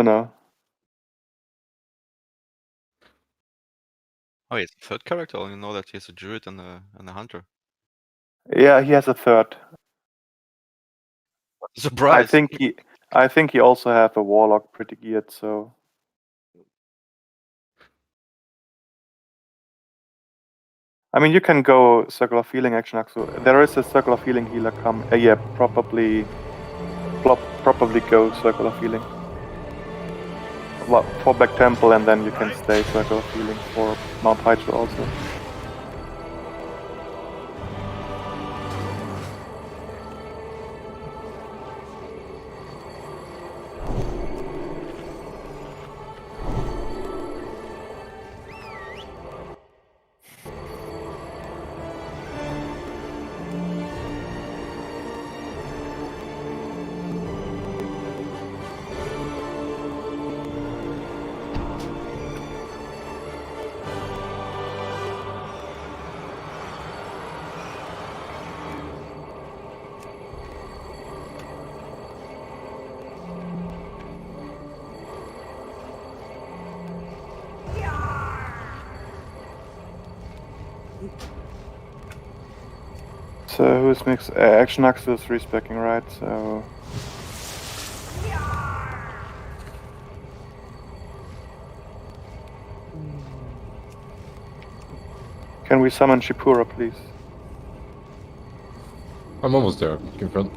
No. Oh, he has a third character? I only know that he has a druid and a hunter. Yeah, he has a third. Surprise! I think he also have a warlock pretty geared, so. I mean, you can go Circle of Healing Action Axel. There is a Circle of Healing healer come. Yeah, probably go Circle of Healing. Well, for Black Temple, and then you can stay Circle of Healing for Mount Hydra also. So who's mixed? Action Axel is respecking, right? So. Can we summon Shipura, please? I'm almost there, in front.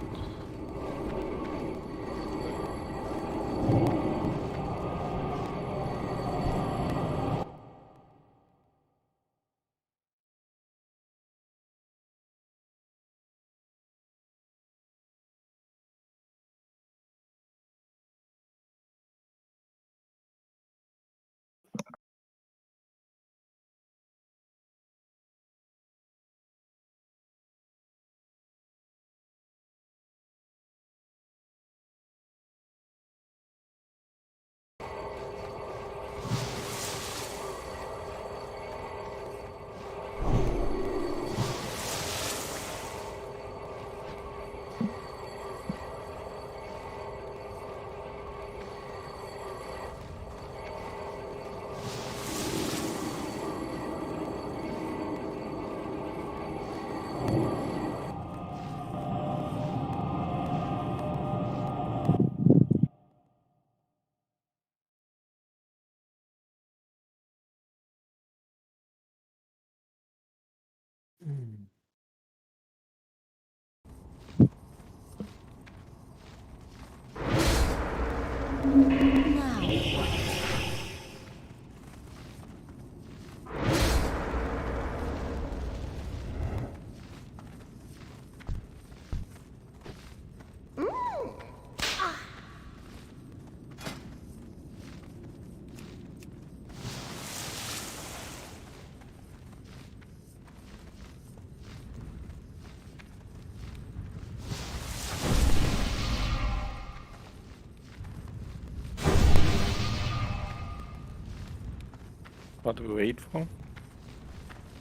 What do we wait for?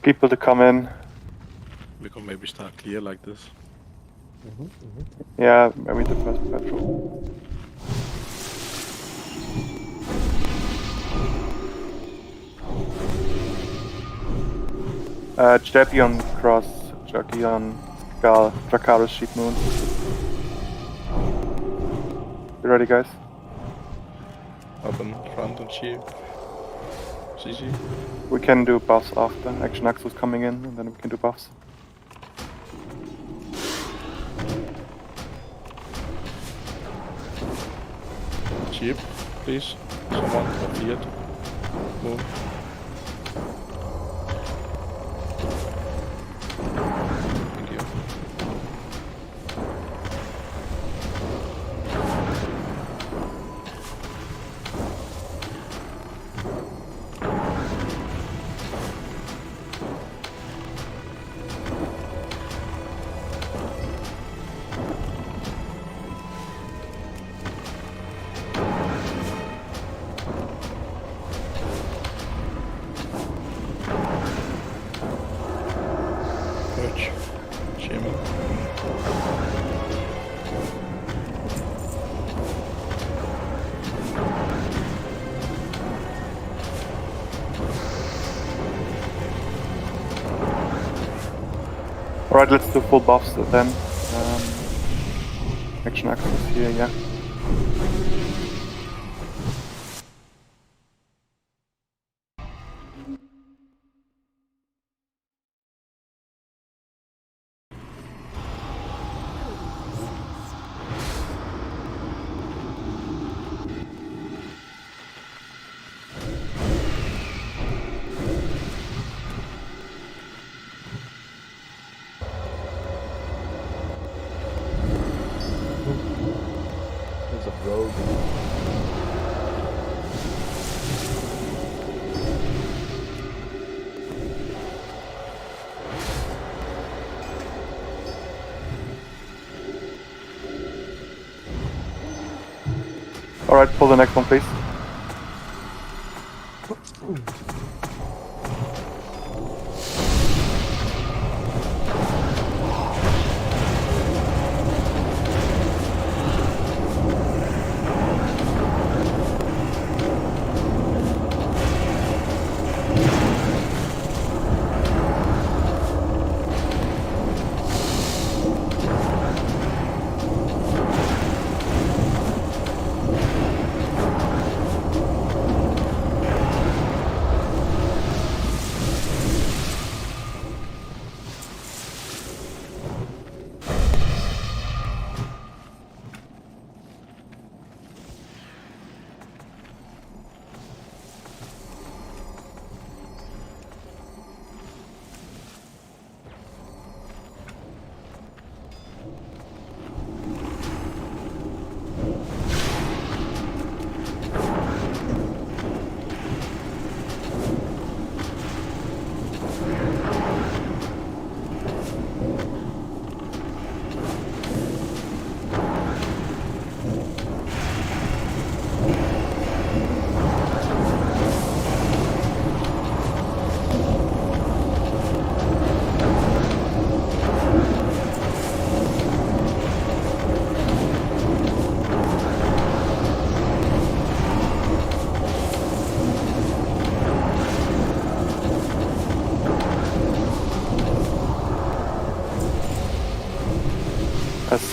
People to come in. We can maybe start clear like this. Yeah, maybe the first patrol. Jepion Cross, Jakion, Gal, Dracarys, Sheep Moon. You ready, guys? Up in front and cheer. CC. We can do buffs after. Action Axel's coming in, and then we can do buffs. Cheer, please. Someone cleared. Move. Thank you. Alright, let's do full buffs then. Action axis here, yeah. There's a rogue. Alright, pull the next one, please.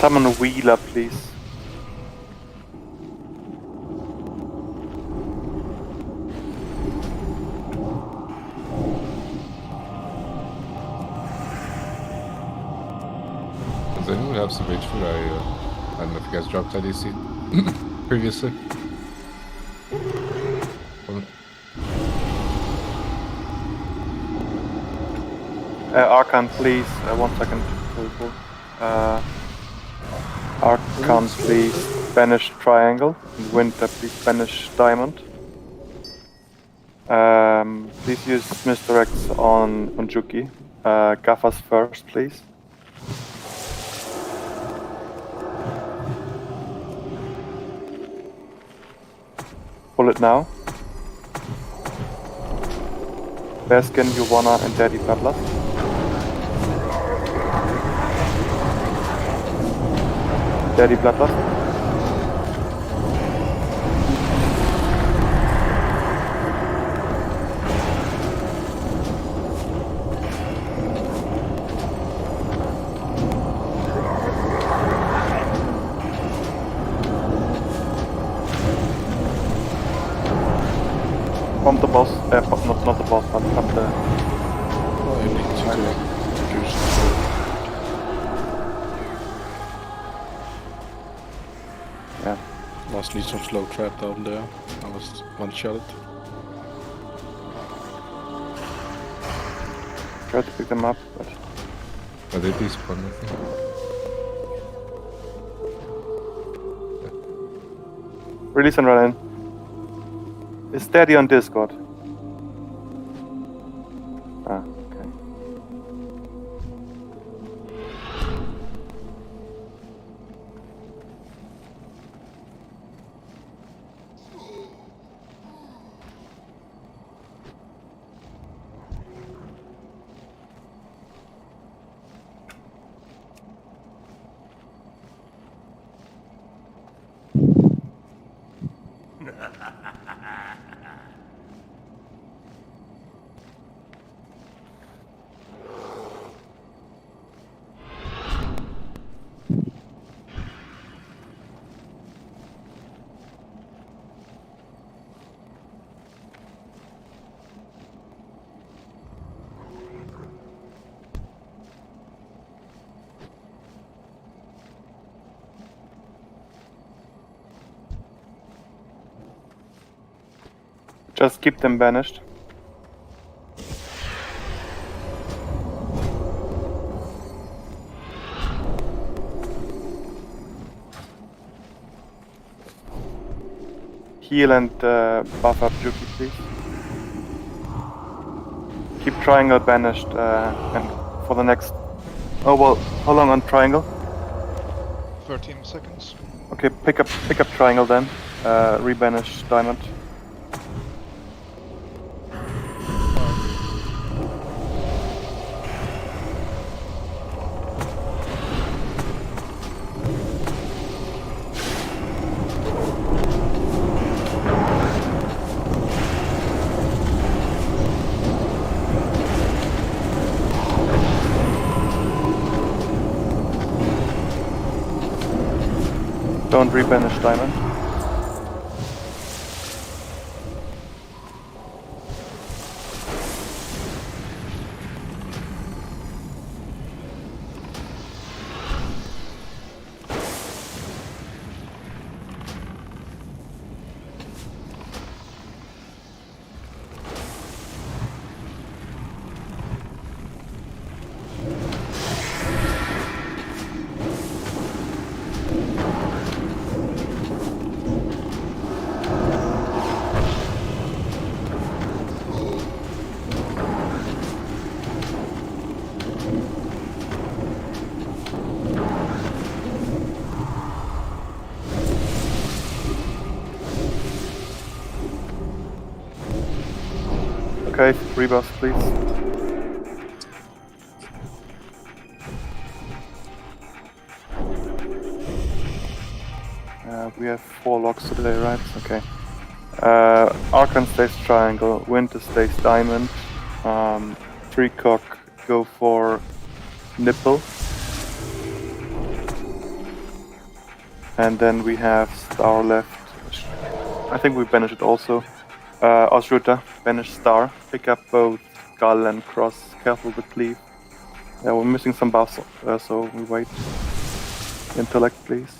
Summon a Wheeler, please. Does anyone have some HP? I don't know if you guys dropped IDC previously. Archon, please. 1 second. Archon, please. Banish Triangle. Winter, please. Banish Diamond. Please use misdirects on Juki. Gaffas first, please. Pull it now. Bearskin, Yuwana, and Daddy Bloodlust. Daddy Bloodlust. Pump the boss, not the boss, pump the... Oh, you need to use Yeah. Must need some slow trap down there. I was one-shot it. Try to pick them up, but... Are they despawn, I think? Release and run in. It's Daddy on Discord. Ah, okay. Just keep them banished. Heal and buff up Juki, please. Keep triangle banished and for the next. Oh well, how long on triangle? 13 seconds. Okay, pick up triangle then. Rebanish diamond. Don't rebanish diamond. Okay, rebuff please. We have 4 locks today, right? Okay. Archon stays triangle, Winter stays diamond, 3 cock go for nipple. And then we have star left. I think we banish it also. Osruta, banish star. Pick up both skull and cross. Careful with cleave. Yeah, we're missing some buffs, so we wait. Intellect, please.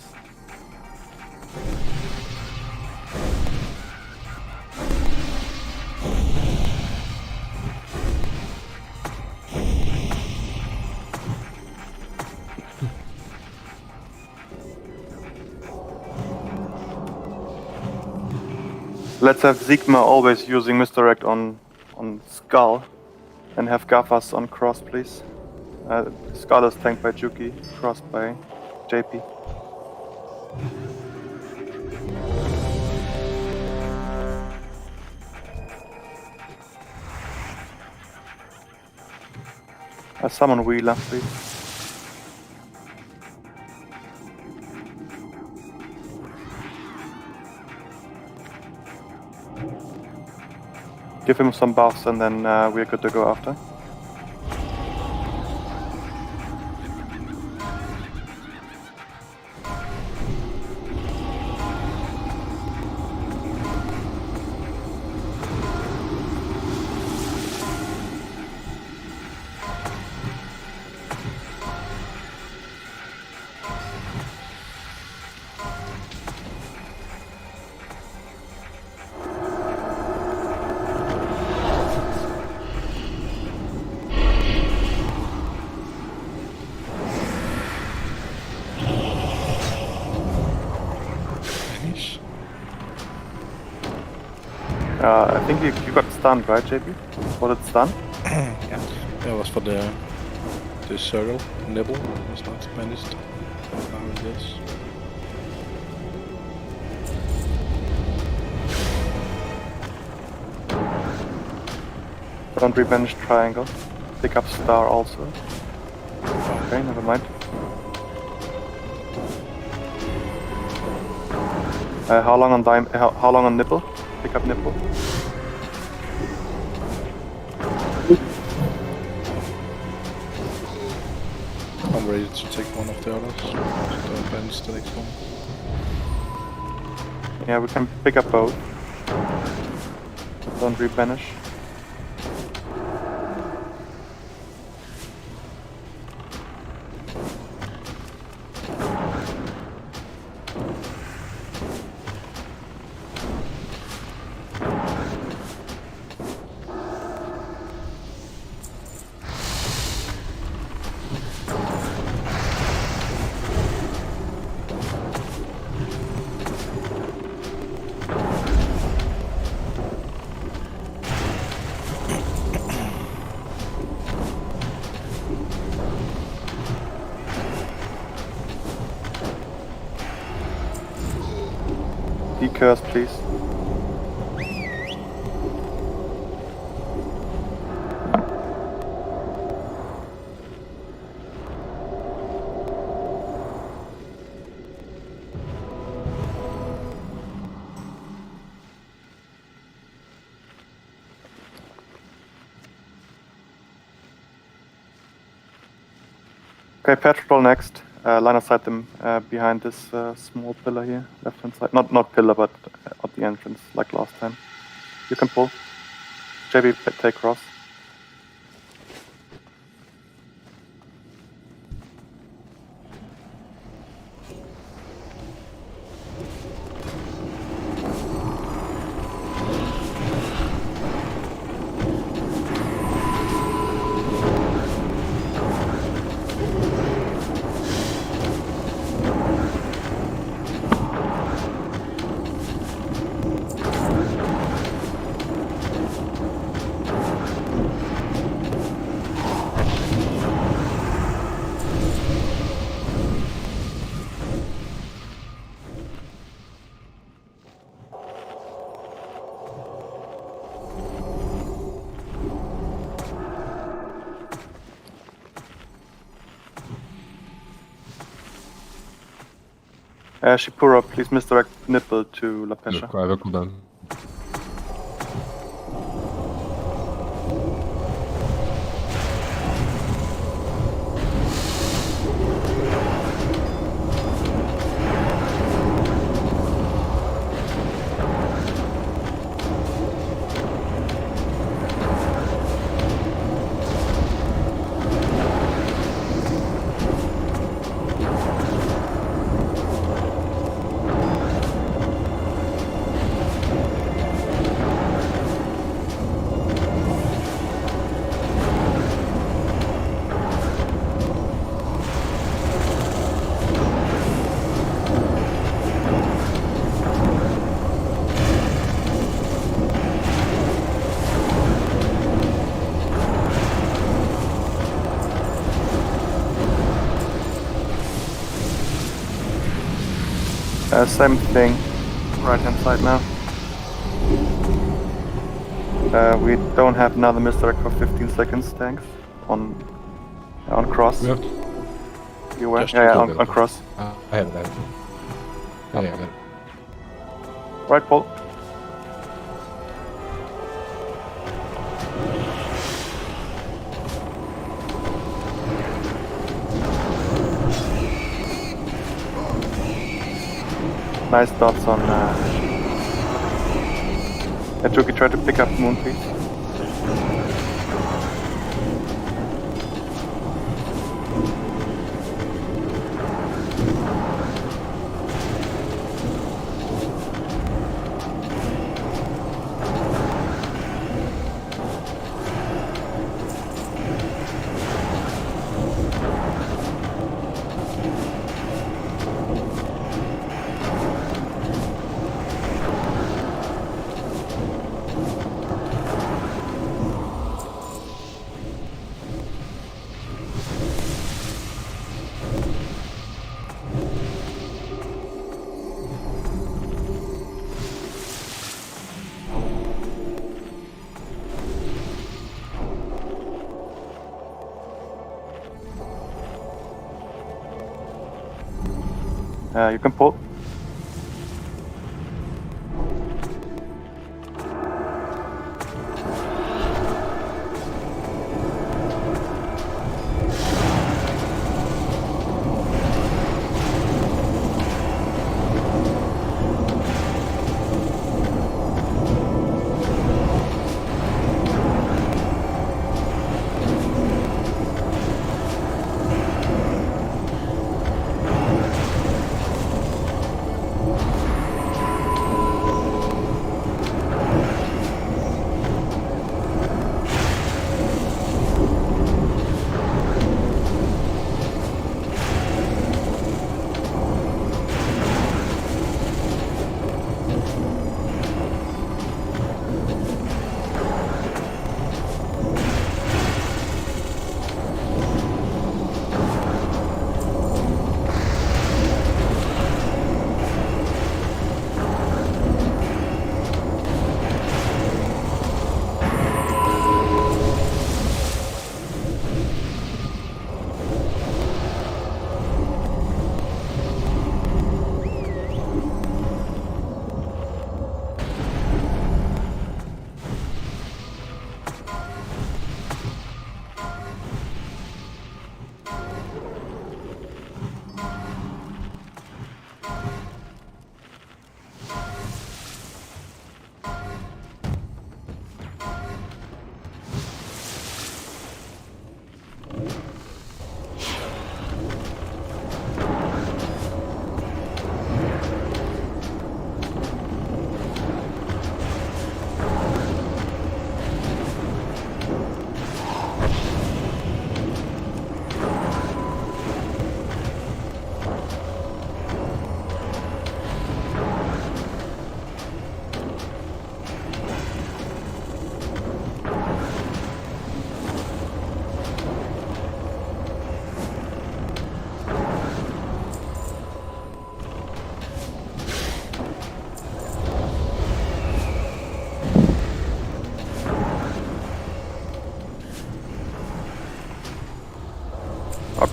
Let's have Sigma always using misdirect on Skull, and have Gafas on cross, please. Skull is tanked by Juki, cross by JP. Summon Wheeler, please. Give him some buffs and then we're good to go after. I think you got stunned, right, JP? Was it stunned? Yeah, it was for the circle. Nibble was not managed. Now it is. Don't rebanish triangle. Pick up star also. Okay, never mind. How long on how long on nipple? Pick up nipple. I'm ready to take one of the others. Don't banish the next one. Yeah, we can pick up both. Don't rebanish. curse, please. Okay, patrol next. Line of sight them behind this small pillar here, left hand side. Not pillar, but at the entrance, like last time. You can pull. JB, take cross. Shipura, please misdirect Nipple to La Pesha. Look, I have a cooldown. Same thing, right hand side now. We don't have another misdirect for 15 seconds, thanks. On cross. We have You were? Just Yeah, to on build it. cross. I have that. Yeah. Right, Paul. Nice dots on Juki, try to pick up Moon, please. You can pull.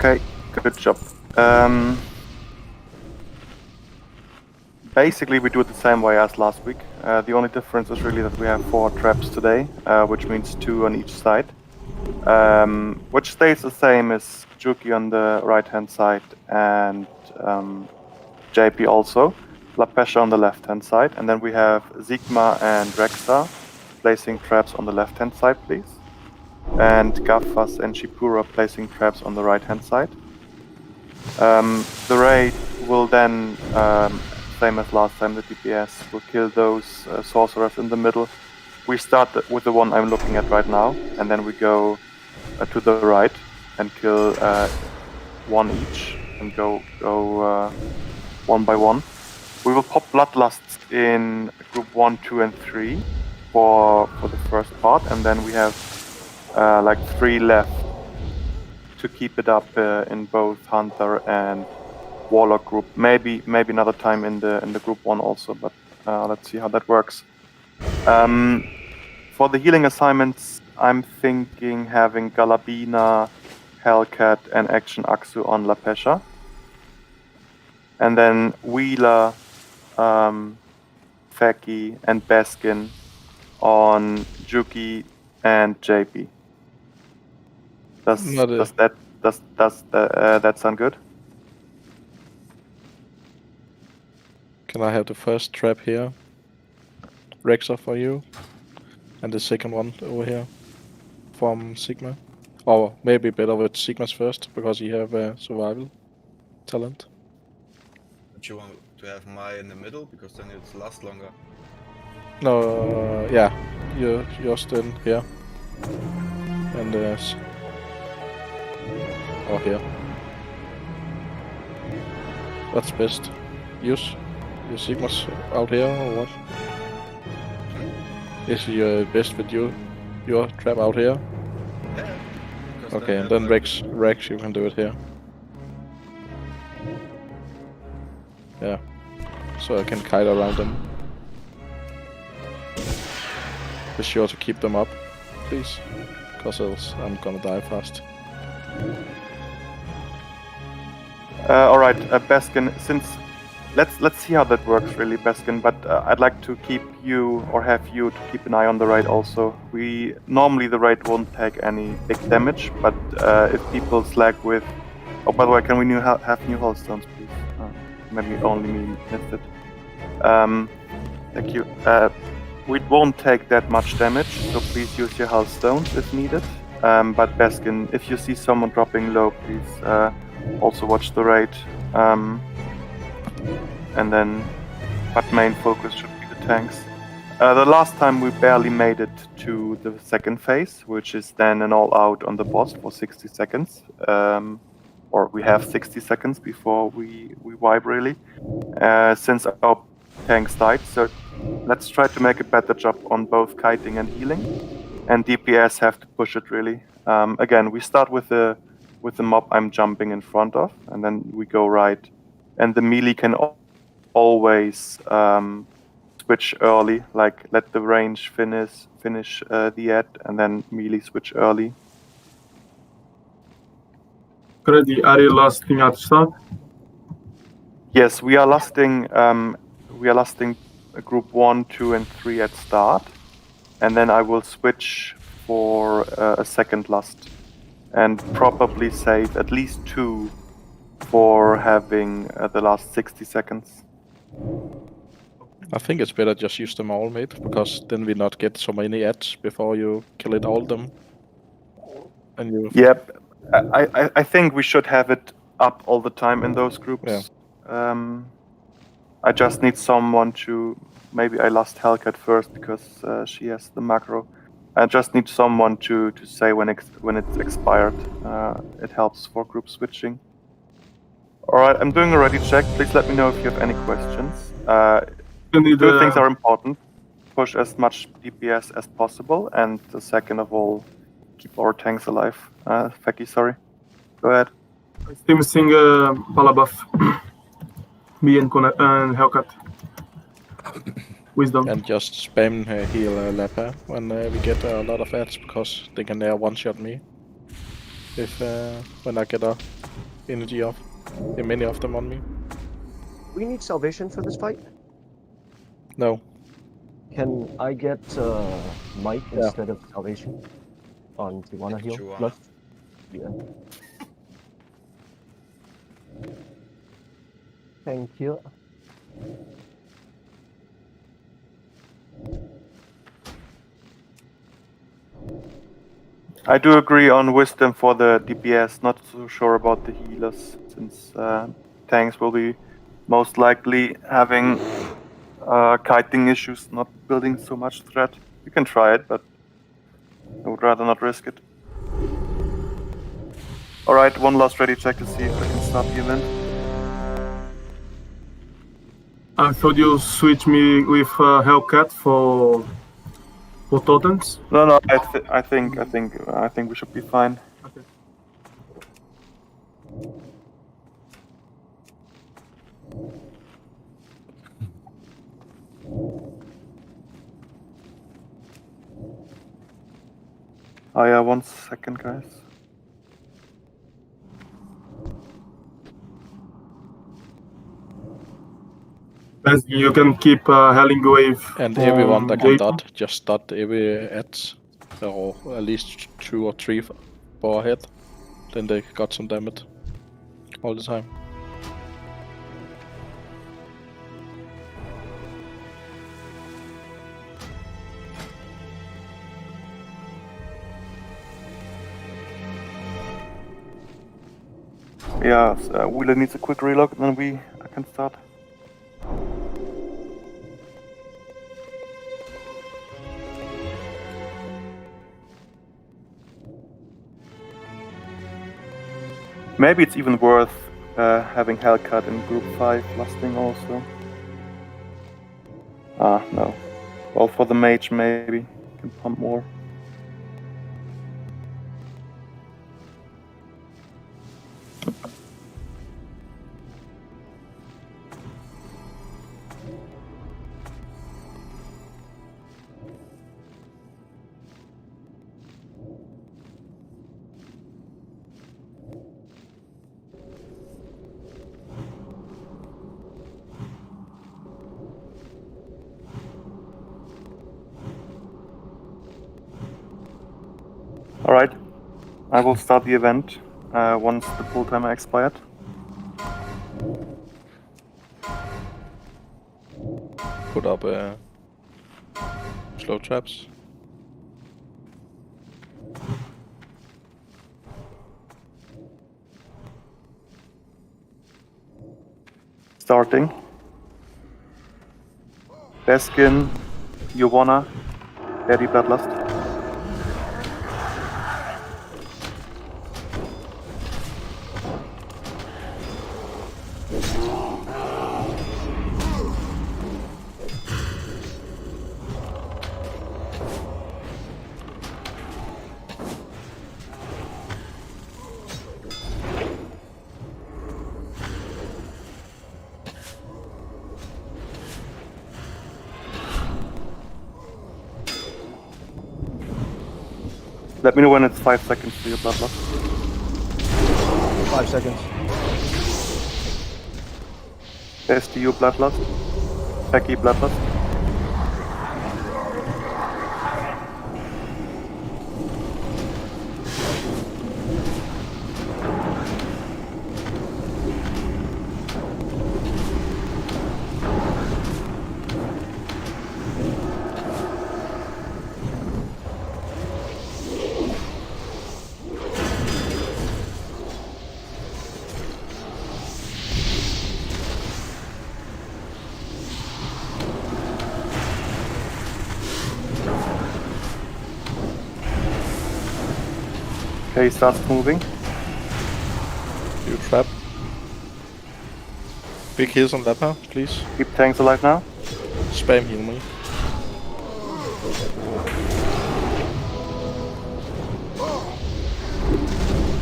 Okay, good job. Basically, we do it the same way as last week. The only difference is really that we have 4 traps today, which means 2 on each side. Which stays the same as Juki on the right-hand side and JP also. Lapesha on the left-hand side. And then we have Sigma and Rexa placing traps on the left-hand side, please. And Gaffas and Shipura placing traps on the right-hand side. The raid will then, same as last time, the DPS will kill those sorcerers in the middle. We start with the one I'm looking at right now, and then we go to the right and kill 1 each, and go one by one. We will pop Bloodlusts in group 1, 2, and 3 for the first part, and then we have like 3 left to keep it up in both Hunter and Warlock group. Maybe another time in the group 1 also, but let's see how that works. For the healing assignments, I'm thinking having Galabina, Hellcat, and Action Aksu on Lapesha. And then Wheeler, Feki, and Baskin on Juki and JP. Does that sound good? Can I have the first trap here? Rexa for you. And the second one over here from Sigma. Or maybe better with Sigma's first, because he have a survival talent. But you want to have Mai in the middle because then it lasts longer. No, yeah, you're still here. And there's... Oh, here. What's best? Use Sigma's out here or what? Is your best with your trap out here? Yeah. Okay, and then Rex, you can do it here. Yeah. So I can kite around them. Be sure to keep them up, please, because else I'm gonna die fast. Alright, Baskin, since let's see how that works really, Baskin, but I'd like to keep you, or have you, to keep an eye on the raid also. Normally the raid won't take any big damage, but if people slack with... Oh, by the way, can we have new Hullstones, please? Maybe only me missed it. Thank you. We won't take that much damage, so please use your Hullstones if needed. But Baskin, if you see someone dropping low, please also watch the raid. And then, but main focus should be the tanks. The last time we barely made it to the second phase, which is then an all-out on the boss for 60 seconds. Or we have 60 seconds before we wipe really, since our tanks died. So let's try to make a better job on both kiting and healing. And DPS have to push it really. Again, we start with the mob I'm jumping in front of, and then we go right. And the melee can always switch early, like let the range finish the ad, and then melee switch early. Ready, are you lasting at start? Yes, we are lasting group 1, 2, and 3 at start, and then I will switch for a second last, and probably save at least 2 for having the last 60 seconds. I think it's better just use them all, mate, because then we not get so many ads before you kill it all them. And you... Yep, I think we should have it up all the time in those groups. Yeah. I just need someone to... Maybe I lost Hellcat first because she has the macro. I just need someone to say when it's expired. It helps for group switching. Alright, I'm doing a ready check. Please let me know if you have any questions. Two things are important. Push as much DPS as possible, and the second of all, keep our tanks alive. Feki, sorry. Go ahead. Still missing Balabuff. Me and Hellcat. Wisdom. And just spam heal Lapa when we get a lot of ads, because they can one-shot me. if when I get a energy off. Yeah, many of them on me. We need salvation for this fight. No. Can I get might Yeah. instead of salvation on Tijuana heal? Tijuana. Plus? Yeah. Thank you. I do agree on wisdom for the DPS. Not so sure about the healers, since tanks will be most likely having kiting issues, not building so much threat. You can try it, but I would rather not risk it. Alright, one last ready check to see if I can start the event. I thought you switch me with Hellcat for totems. No, I think we should be fine. Okay. Oh yeah, 1 second, guys. As you can keep Helling Wave. And everyone that can Jake. dot, just dot every at or at least 2 or 3 for a head. Then they got some damage all the time. Yeah, Wheeler needs a quick reload, and then I can start. Maybe it's even worth having Hellcat in Group 5 lusting also. Ah, no. Well, for the mage maybe. Can pump more. Alright, I will start the event once the pull timer expired. Put up slow traps. Starting. Baskin, Yovana, Daddy Bloodlust. Let me know when it's 5 seconds for your Bloodlust. 5 seconds. STU Bloodlust. Becky Bloodlust. Okay, he starts moving. You trap. Big heals on Leper, please. Keep tanks alive now. Spam heal me.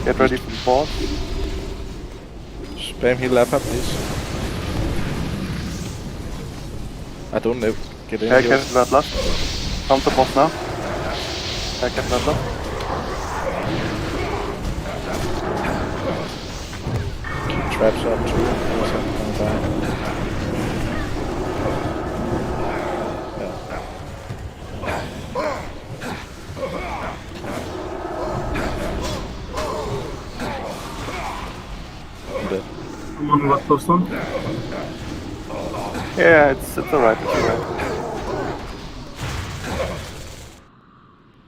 Get ready for the boss. Spam heal Leper, please. I don't know. Get in Hellcat here. Bloodlust. Come to boss now. Hellcat Bloodlust. traps up too. Otherwise I'm gonna die. I'm dead. Someone got close on. Yeah, it's alright. It's alright.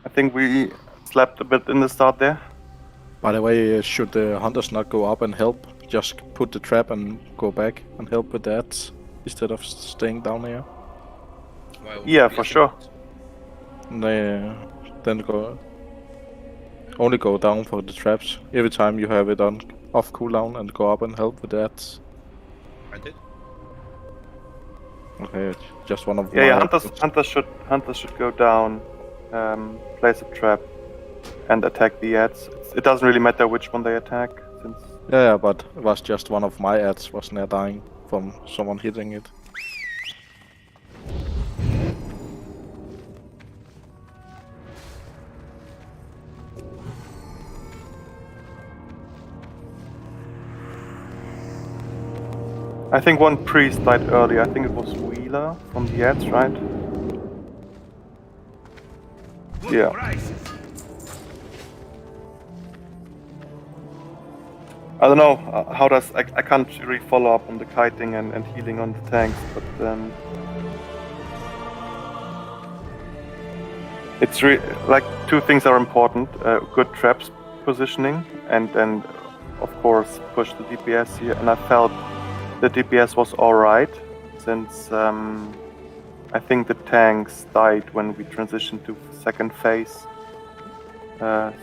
I think we slept a bit in the start there. By the way, should the hunters not go up and help? Just put the trap and go back and help with that instead of staying down here. Why would Yeah, we for think sure. And then go only go down for the traps every time you have it on off cooldown and go up and help with that. I did. Okay, just one of Yeah, my hunters should go down, place a trap, and attack the ads. It doesn't really matter which one they attack, since Yeah, but it was just one of my ads was near dying from someone hitting it. I think one priest died early. I think it was Wheeler from the ads, right? Yeah. I don't know how does I can't really follow up on the kiting and healing on the tanks, but it's like two things are important: good traps positioning, and then of course push the DPS here. And I felt the DPS was all right, since I think the tanks died when we transitioned to second phase.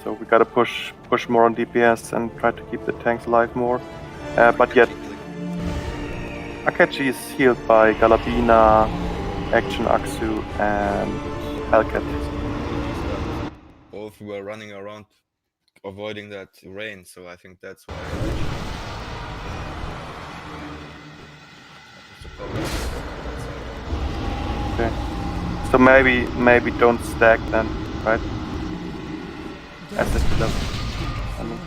So we gotta push more on DPS and try to keep the tanks alive more. But yet, Akechi is healed by Galabina, Action Aksu, and Hellcat. Both were running around avoiding that rain, so I think that's why. That's the problem. Okay. So maybe don't stack then, right? SSP level. I mean.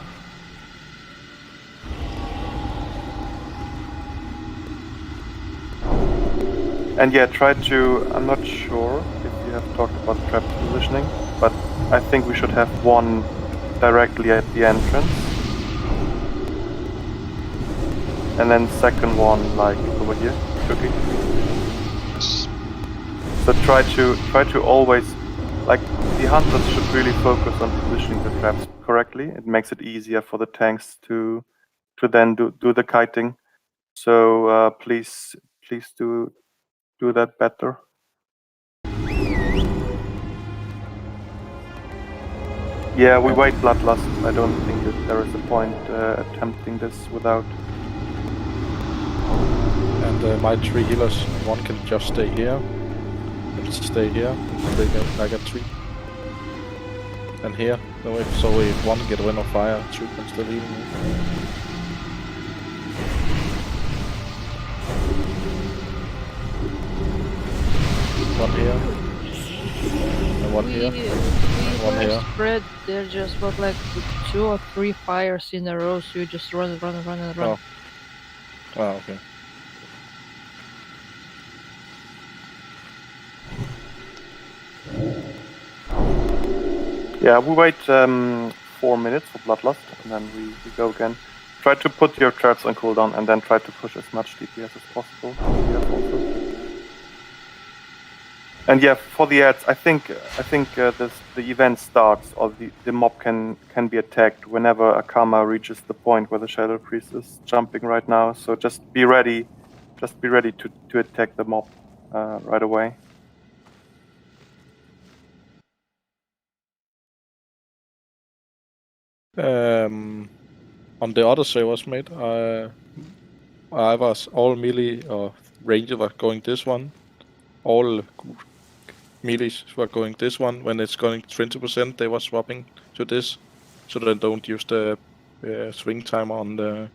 And yeah, try to. I'm not sure if you have talked about trap positioning, but I think we should have one directly at the entrance, and then second one like over here, Cookie. So try to always, like, the hunters should really focus on positioning the traps correctly. It makes it easier for the tanks to then do the kiting. So please do that better. Yeah, we wait Bloodlust. I don't think that there is a point attempting this without. And my 3 healers, one can just stay here. And stay here. And they get like a 3. And here. So if one get Wind of Fire, 2 can still heal me. One here. And one here. One were here. spread there just about like 2 or 3 fires in a row, so you just run. Oh. Oh, okay. Yeah, we wait 4 minutes for Bloodlust, and then we go again. Try to put your traps on cooldown, and then try to push as much DPS as possible. And yeah, for the ads, I think the event starts, or the mob can be attacked whenever Akama reaches the point where the Shadow Priest is jumping right now. So just be ready to attack the mob right away. On the other servers, mate, I was all melee or ranger were going this one. All melees were going this one. When it's going 20%, they were swapping to this, so they don't use the swing timer on the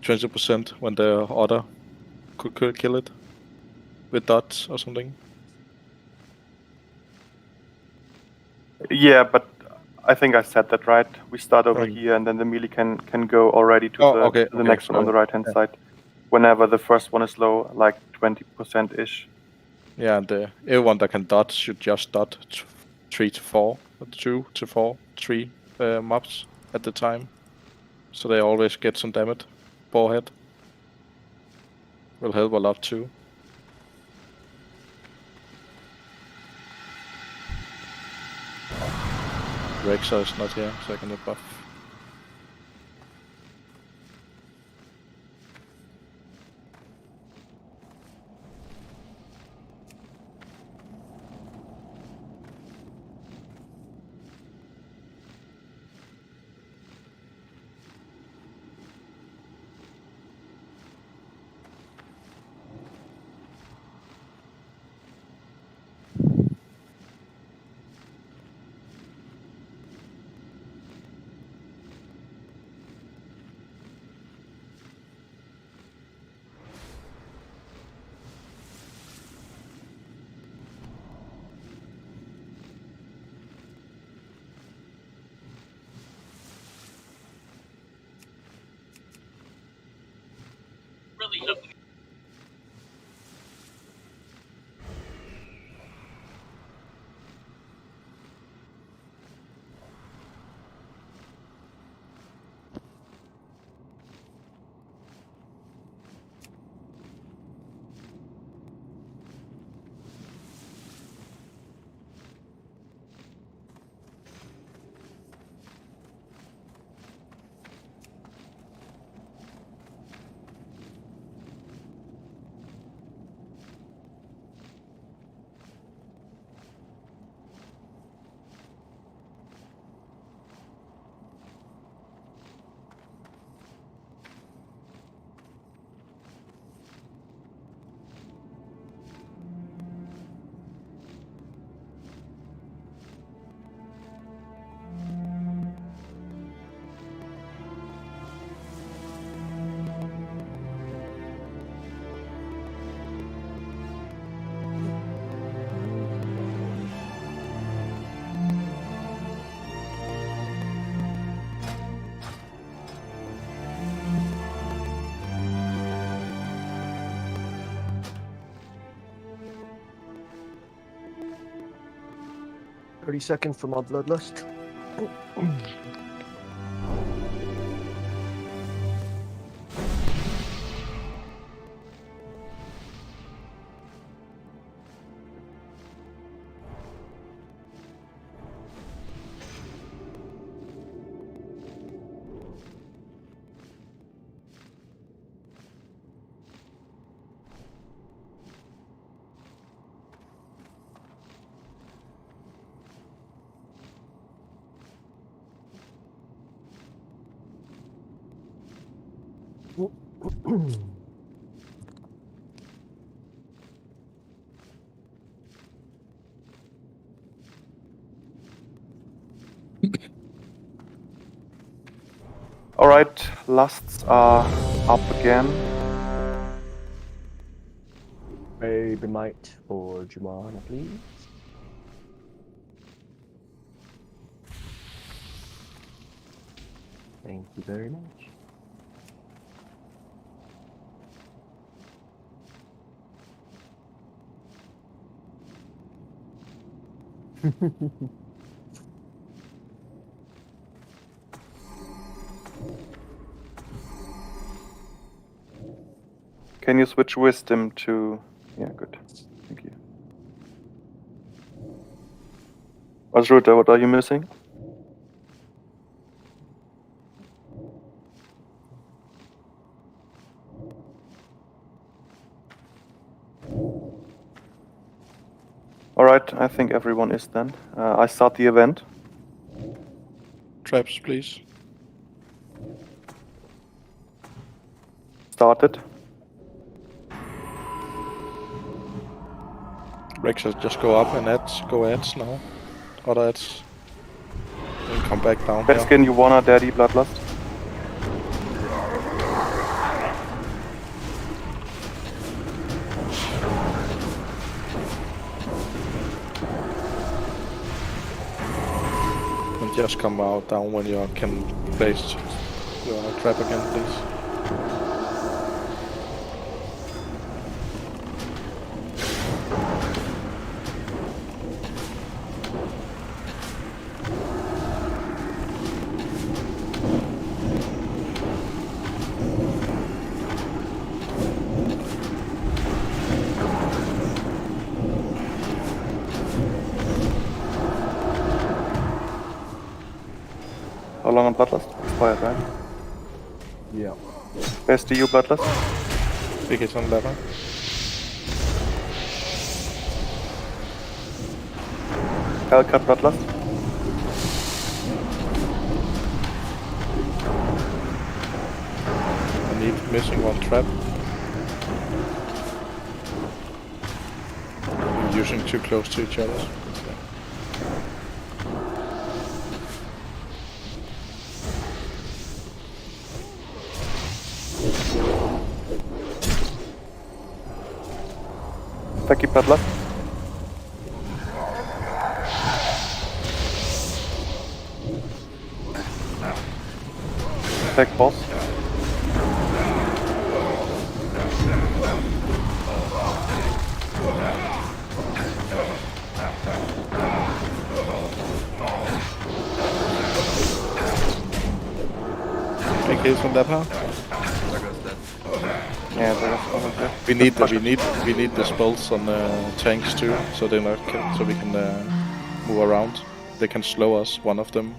20% when the other could kill it with dots or something. Yeah, but I think I said that right. We start over Um, here, and then the melee can go already to Oh, the okay, to the okay, next one on sorry. the right hand Yeah. side. Whenever the first one is low, like 20% ish. Yeah, and everyone that can dot should just dot 3 to 4, 2 to 4, 3 mobs at the time. So they always get some damage. Forehead will help a lot too. Rexa is not here, so I can buff. Seconds for my bloodlust. Alright, lusts are up again. Baby might for Jumana, please. Thank you very much. Can you switch wisdom to... Yeah, good. Thank you. Azruta, what are you missing? Alright, I think everyone is then. I start the event. Traps, please. Started. Rexa, just go up and go ads now. Other ads. And come back down here. Redskin, you wanna daddy bloodlust? Just come out down when you can place your trap again, please. How long on Bloodlust? Expired, right? Yeah. Best EU Bloodlust. Big hit on lever. Hellcat Bloodlust. I need missing one trap. You're using too close to each other. Becky Bloodlust. Attack boss. Big hit from lever. Zaga's dead. Yeah, there's one of them. We need the spells on tanks too, so they so we can move around. They can slow us, one of them.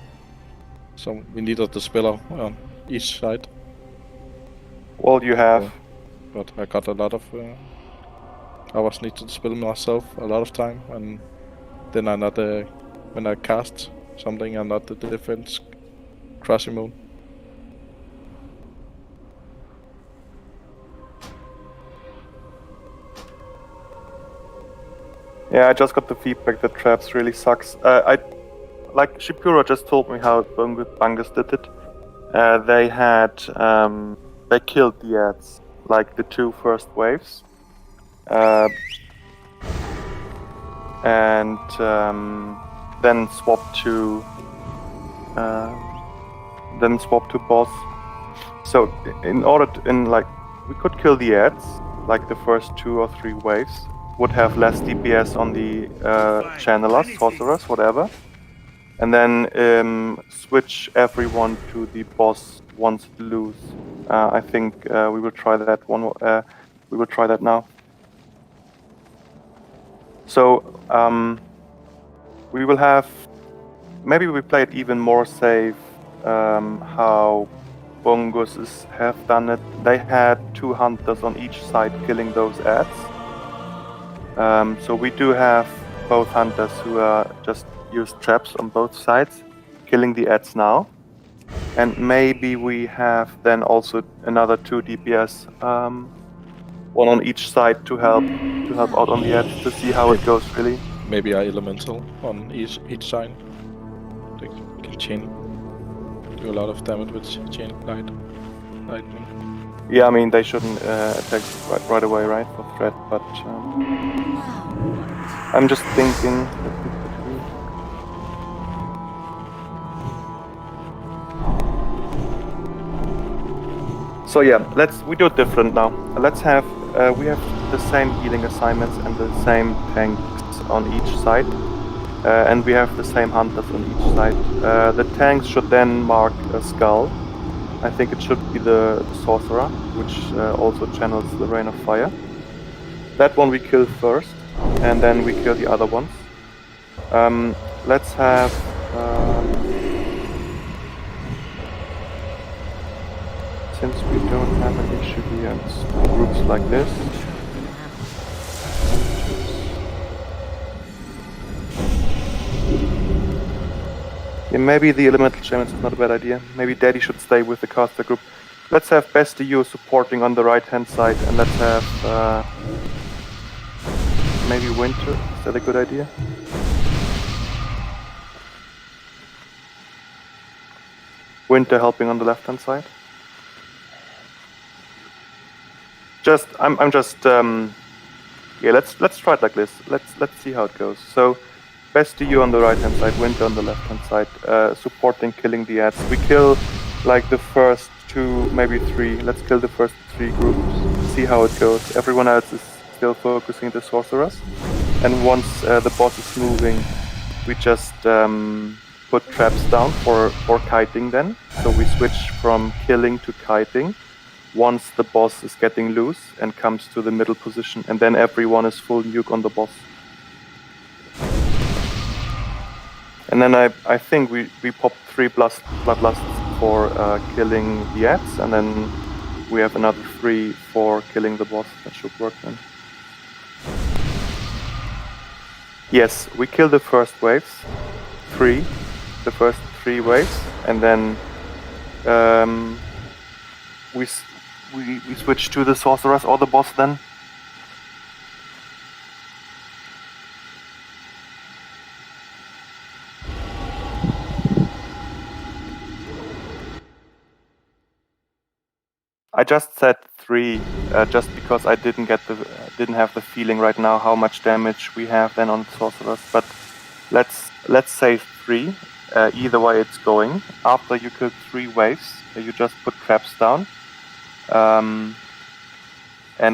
So we needed the spell on each side. Well, you have. But I got a lot of. I was need to spell myself a lot of time, and then I not when I cast something, I'm not the defense crushing moon. Yeah, I just got the feedback that traps really sucks. Like Shipura just told me how Bungus did it. They had they killed the ads, like the two first waves, and then swapped to boss. So in order to, we could kill the ads, like the first 2 or 3 waves. Would have less DPS on the channelers, sorcerers, whatever, and then switch everyone to the boss once it lose. I think we will try that one. We will try that now. So we will have. Maybe we play it even more safe. How Bungus have done it. They had 2 hunters on each side killing those ads. So we do have both hunters who just use traps on both sides, killing the ads now. And maybe we have then also another 2 DPS, one on each side to help out on the ads to see how it goes really. Maybe I elemental on each side. They can chain, do a lot of damage with chain lightning. Yeah, I mean they shouldn't attack right away, right, for threat, but I'm just thinking. So yeah, we do it different now. Let's have we have the same healing assignments and the same tanks on each side, and we have the same hunters on each side. The tanks should then mark a skull. I think it should be the sorcerer, which also channels the Rain of Fire. That one we kill first, and then we kill the other ones. Let's have. Since we don't have an issue here in groups like this. Yeah, maybe the Elemental Shamans is not a bad idea. Maybe Daddy should stay with the caster group. Let's have Bestio supporting on the right hand side, and let's have maybe Winter. Is that a good idea? Winter helping on the left hand side. Yeah, let's try it like this. Let's see how it goes. So Bestie, you on the right hand side, Winter on the left hand side, supporting killing the ads. We kill like the first 2, maybe 3. Let's kill the first 3 groups, see how it goes. Everyone else is still focusing the sorcerers. And once the boss is moving, we just put traps down for kiting then. So we switch from killing to kiting once the boss is getting loose and comes to the middle position, and then everyone is full nuke on the boss. And then I think we pop 3 bloodlusts for killing the ads, and then we have another 3 for killing the boss. That should work then. Yes, we kill the first waves, 3, the first 3 waves, and then we switch to the sorcerers or the boss then. I just said 3, just because I didn't have the feeling right now how much damage we have then on sorcerers. But let's say 3. Either way it's going. After you kill 3 waves, you just put traps down. And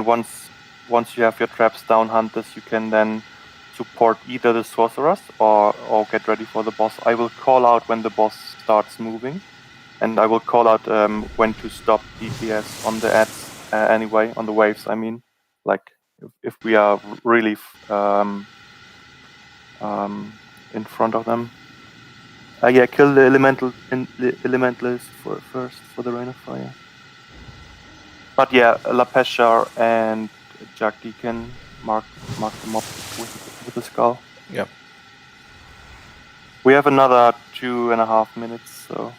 once you have your traps down, hunters, you can then support either the sorcerers or get ready for the boss. I will call out when the boss starts moving. And I will call out when to stop DPS on the ads anyway, on the waves, I mean. Like, if we are really in front of them. Yeah, kill the elementalist first for the Rain of Fire. But yeah, Lapeshar and Jackie can mark them up with the skull. Yeah. We have another 2.5 minutes, so...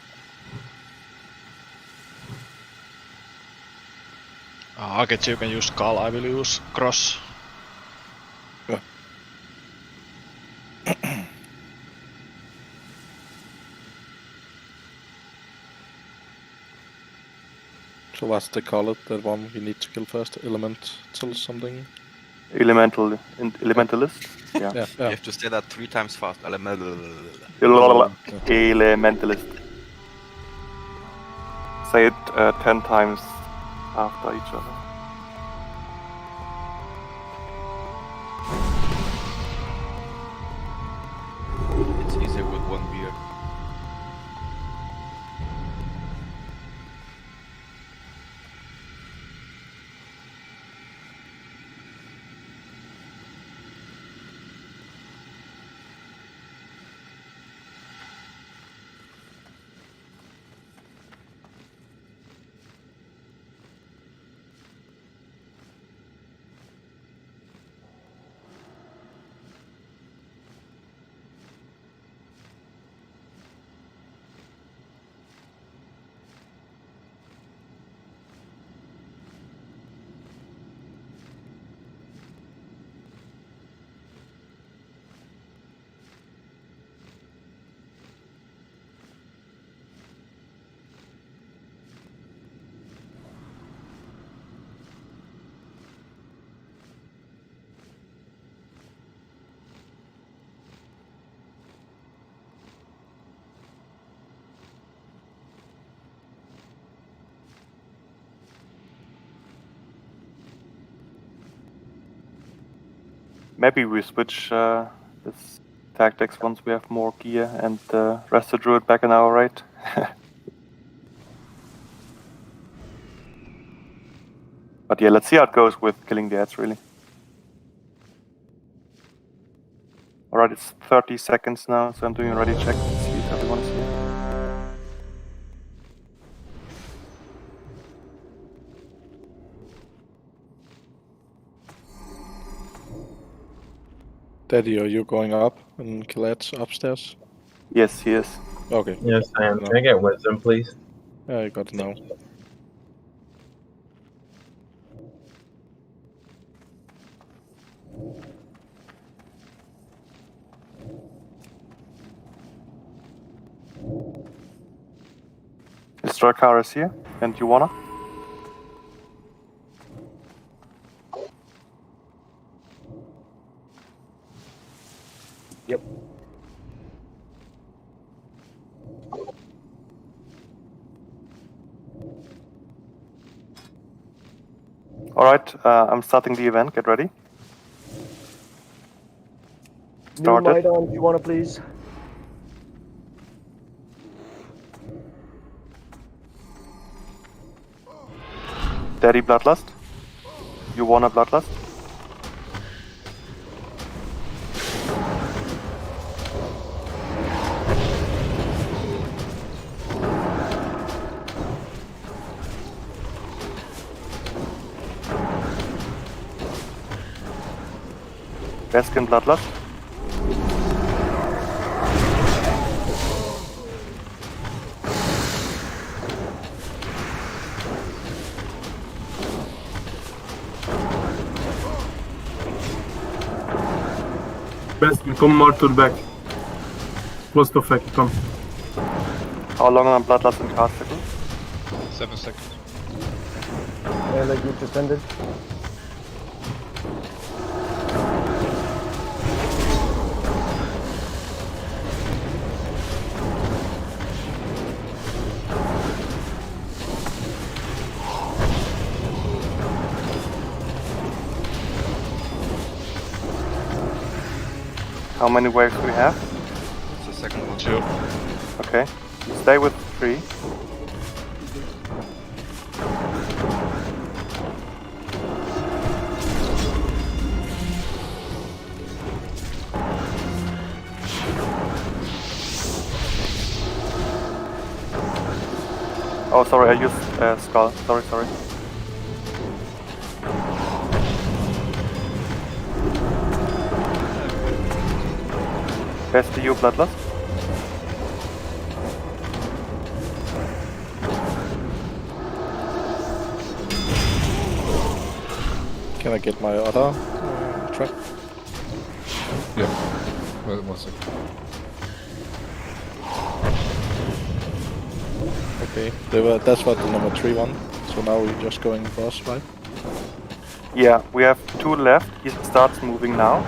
I guess you can use Skull, I will use Cross. Yeah. So what's the call it? That one we need to kill first? Elemental something? Elementalist? Yeah. Yeah, You have to say that 3 times fast. Elementalist. Say it 10 times after each other. It's easier with 1 beer. Maybe we switch this tactics once we have more gear and rest the druid back in our raid. But yeah, let's see how it goes with killing the ads, really. Alright, it's 30 seconds now, so I'm doing a ready check to see if everyone is here. Daddy, are you going up and kill ads upstairs? Yes, he is. Okay. Yes, I am. Can I get wisdom, please? I got it now. Strakar is here, and you wanna? Yep. Alright, I'm starting the event. Get ready. New Started. might on, if you want to, please. Daddy Bloodlust. You want a Bloodlust? Baskin Bloodlust. Baskin, come more to the back. Close to effect, come. How long on Bloodlust and Casticle? 7 seconds. Melee group defended. How many waves do we have? It's the second one. 2. Okay. Stay with 3. Oh, sorry, I used Skull. Sorry. Best to you, Bloodlust. Can I get my other trap? Yeah. Wait, 1 second. Okay, that's what the number 3 one. So now we're just going boss, right? Yeah, we have 2 left. He starts moving now.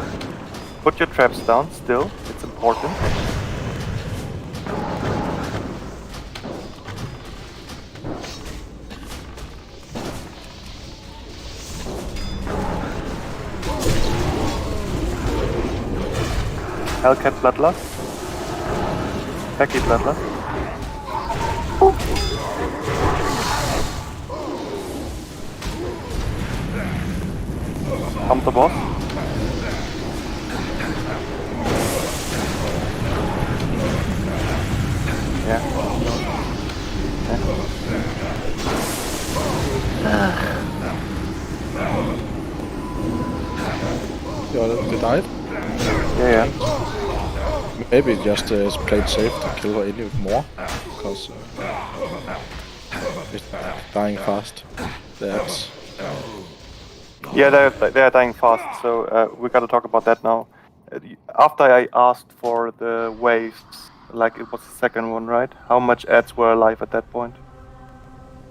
Put your traps down still. It's important. Hellcat Bloodlust. Becky Bloodlust. Come to boss. Yeah. They died? Yeah. Maybe just played safe to kill any more, because it's dying fast. That's Yeah, they're dying fast, so we gotta talk about that now. After I asked for the waves, like it was the second one, right? How much ads were alive at that point?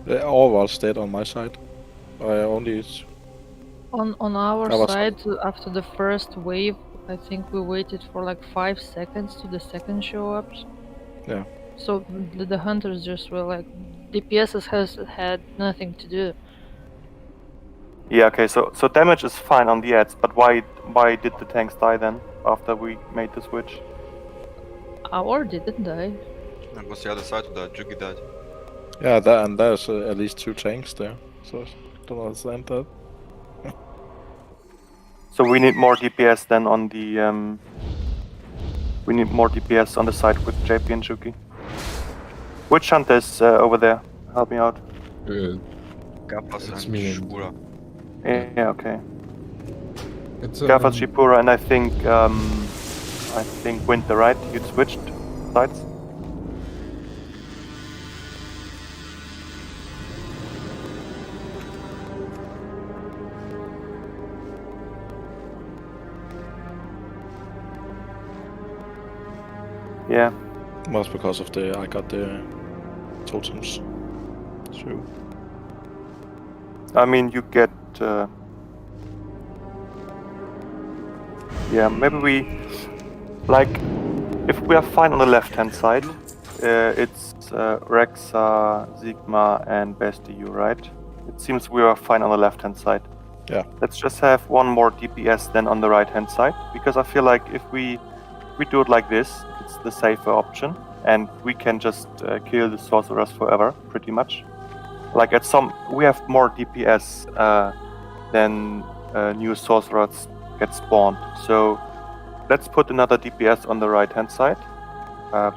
they all was dead on my side. I only On our I was- side, after the first wave, I think we waited for like 5 seconds to the second show up. Yeah. So the hunters just were like, DPS has had nothing to do. Yeah, okay, so damage is fine on the ads, but why did the tanks die then after we made the switch? Our didn't die. It was the other side of that. Jugi died. yeah, and there's at least 2 tanks there. So I don't understand that. So we need more DPS than on the we need more DPS on the side with JP and Juki. Which hunter is over there? Help me out. Gafas It's and me and- Shura. Yeah, okay. It's Gaffa Shipura and I think Winter, right? You switched sides? Yeah. Was because of I got the totems. So I mean, you get. Yeah, maybe we. Like, if we are fine on the left-hand side, it's Rexa, Sigma, and BestEU, right? It seems we are fine on the left-hand side. Yeah. Let's just have one more DPS then on the right-hand side, because I feel like if we do it like this, it's the safer option, and we can just kill the sorcerers forever, pretty much. Like we have more DPS than new sorcerers get spawned. So let's put another DPS on the right-hand side.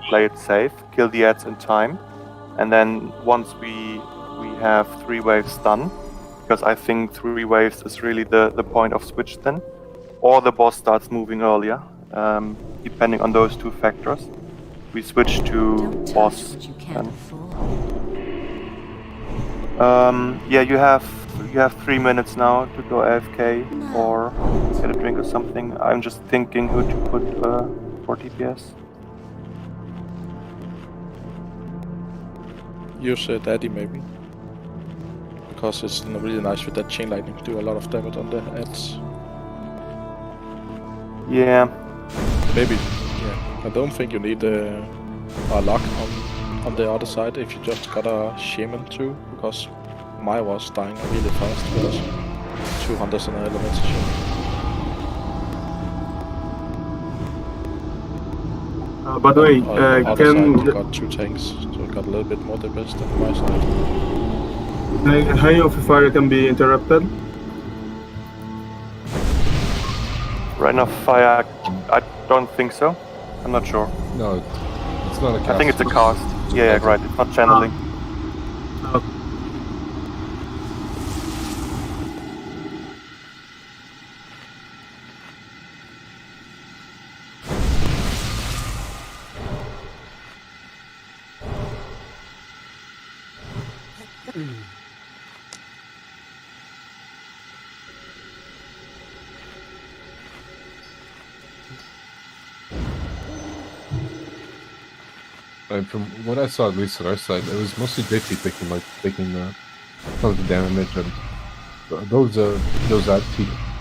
Play it safe, kill the ads in time, and then once we have 3 waves done, because I think 3 waves is really the point of switch then, or the boss starts moving earlier, depending on those 2 factors. We switch to boss then. Yeah, you have 3 minutes now to go AFK or get a drink or something. I'm just thinking who to put for DPS. Use Daddy maybe. Because it's really nice with that chain lightning, do a lot of damage on the ads. Yeah. Maybe, yeah. I don't think you need a lock on the other side if you just got a shaman too, because Maya was dying really fast with 200 and elements. By the way, On the other can side you got 2 tanks, so you got a little bit more DPS than my side. Hanging of Fire can be interrupted? Rain of Fire, I don't think so. I'm not sure. No, it's not a cast. I think it's a cast. Yeah, right. It's not channeling. And from what I saw, at least on our side, it was mostly JP taking some of the damage, and those AT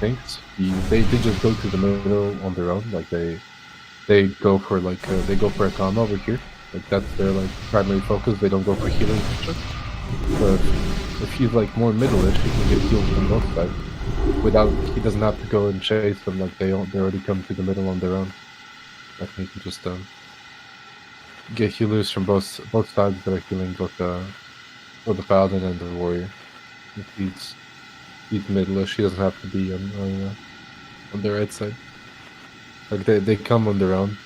tanks, they just go to the middle on their own. Like they go for a combo over here. Like that's their primary focus. They don't go for healing. But if he's more middle-ish, he can get healed on both sides. He doesn't have to go and chase them. Like they already come to the middle on their own. I think he can just get healers from both sides that are healing both the paladin and the warrior. If he's middle-ish, he doesn't have to be on the right side. Like they come on their own.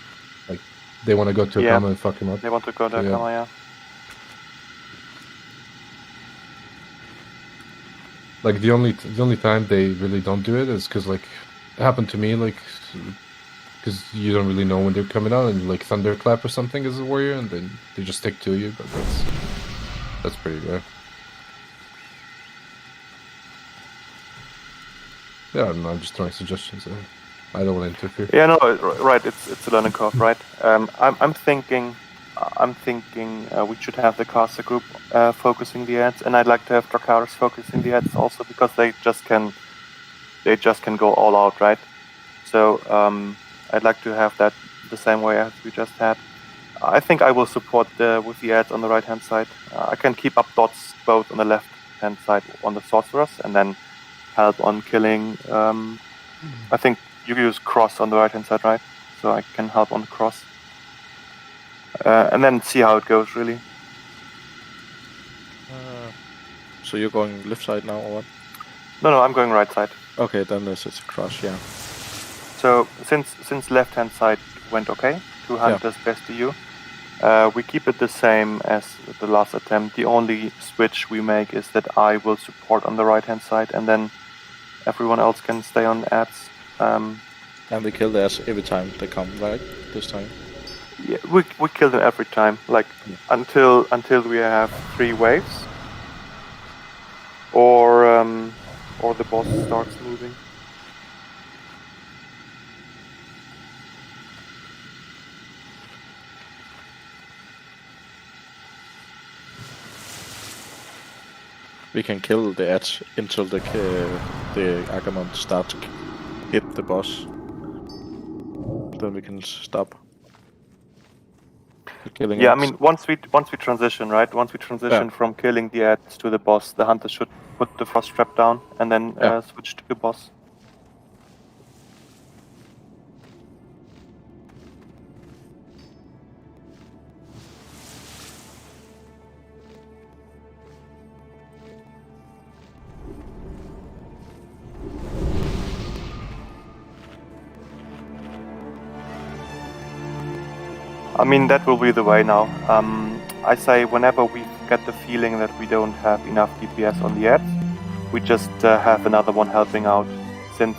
Like they want to go to Akama and fuck him up. They want to go to Akama, yeah. Like the only time they really don't do it is because it happened to me because you don't really know when they're coming out, and thunderclap or something as a warrior, and then they just stick to you. But that's pretty rare. Yeah, I don't know. I'm just throwing suggestions. I don't want to interfere. Yeah, no, right. It's a learning curve, right? I'm thinking we should have the caster group focusing the ads, and I'd like to have Dracarys focusing the ads also, because they just can go all out, right? So I'd like to have that the same way as we just had. I think I will support with the ads on the right hand side. I can keep up dots both on the left hand side on the sorcerers, and then help on killing. I think you use cross on the right hand side, right? So I can help on cross. And then see how it goes, really. So you're going left side now, or what? No, I'm going right side. Okay, then it's a cross, yeah. So since left hand side went okay, 2 hunters BestEU, we keep it the same as the last attempt. The only switch we make is that I will support on the right hand side, and then everyone else can stay on ads. And we kill the ads every time they come, right? This time. Yeah, we kill them every time, until we have 3 waves, or the boss starts moving. We can kill the ads until the Agamemnon starts to hit the boss. then we can stop. Killing Yeah, I ads. mean, once we transition, right? Once we transition from killing the ads to the boss, the hunter should put the frost trap down and then switch to the boss. I mean, that will be the way now. I say whenever we get the feeling that we don't have enough DPS on the ads, we just have another one helping out, since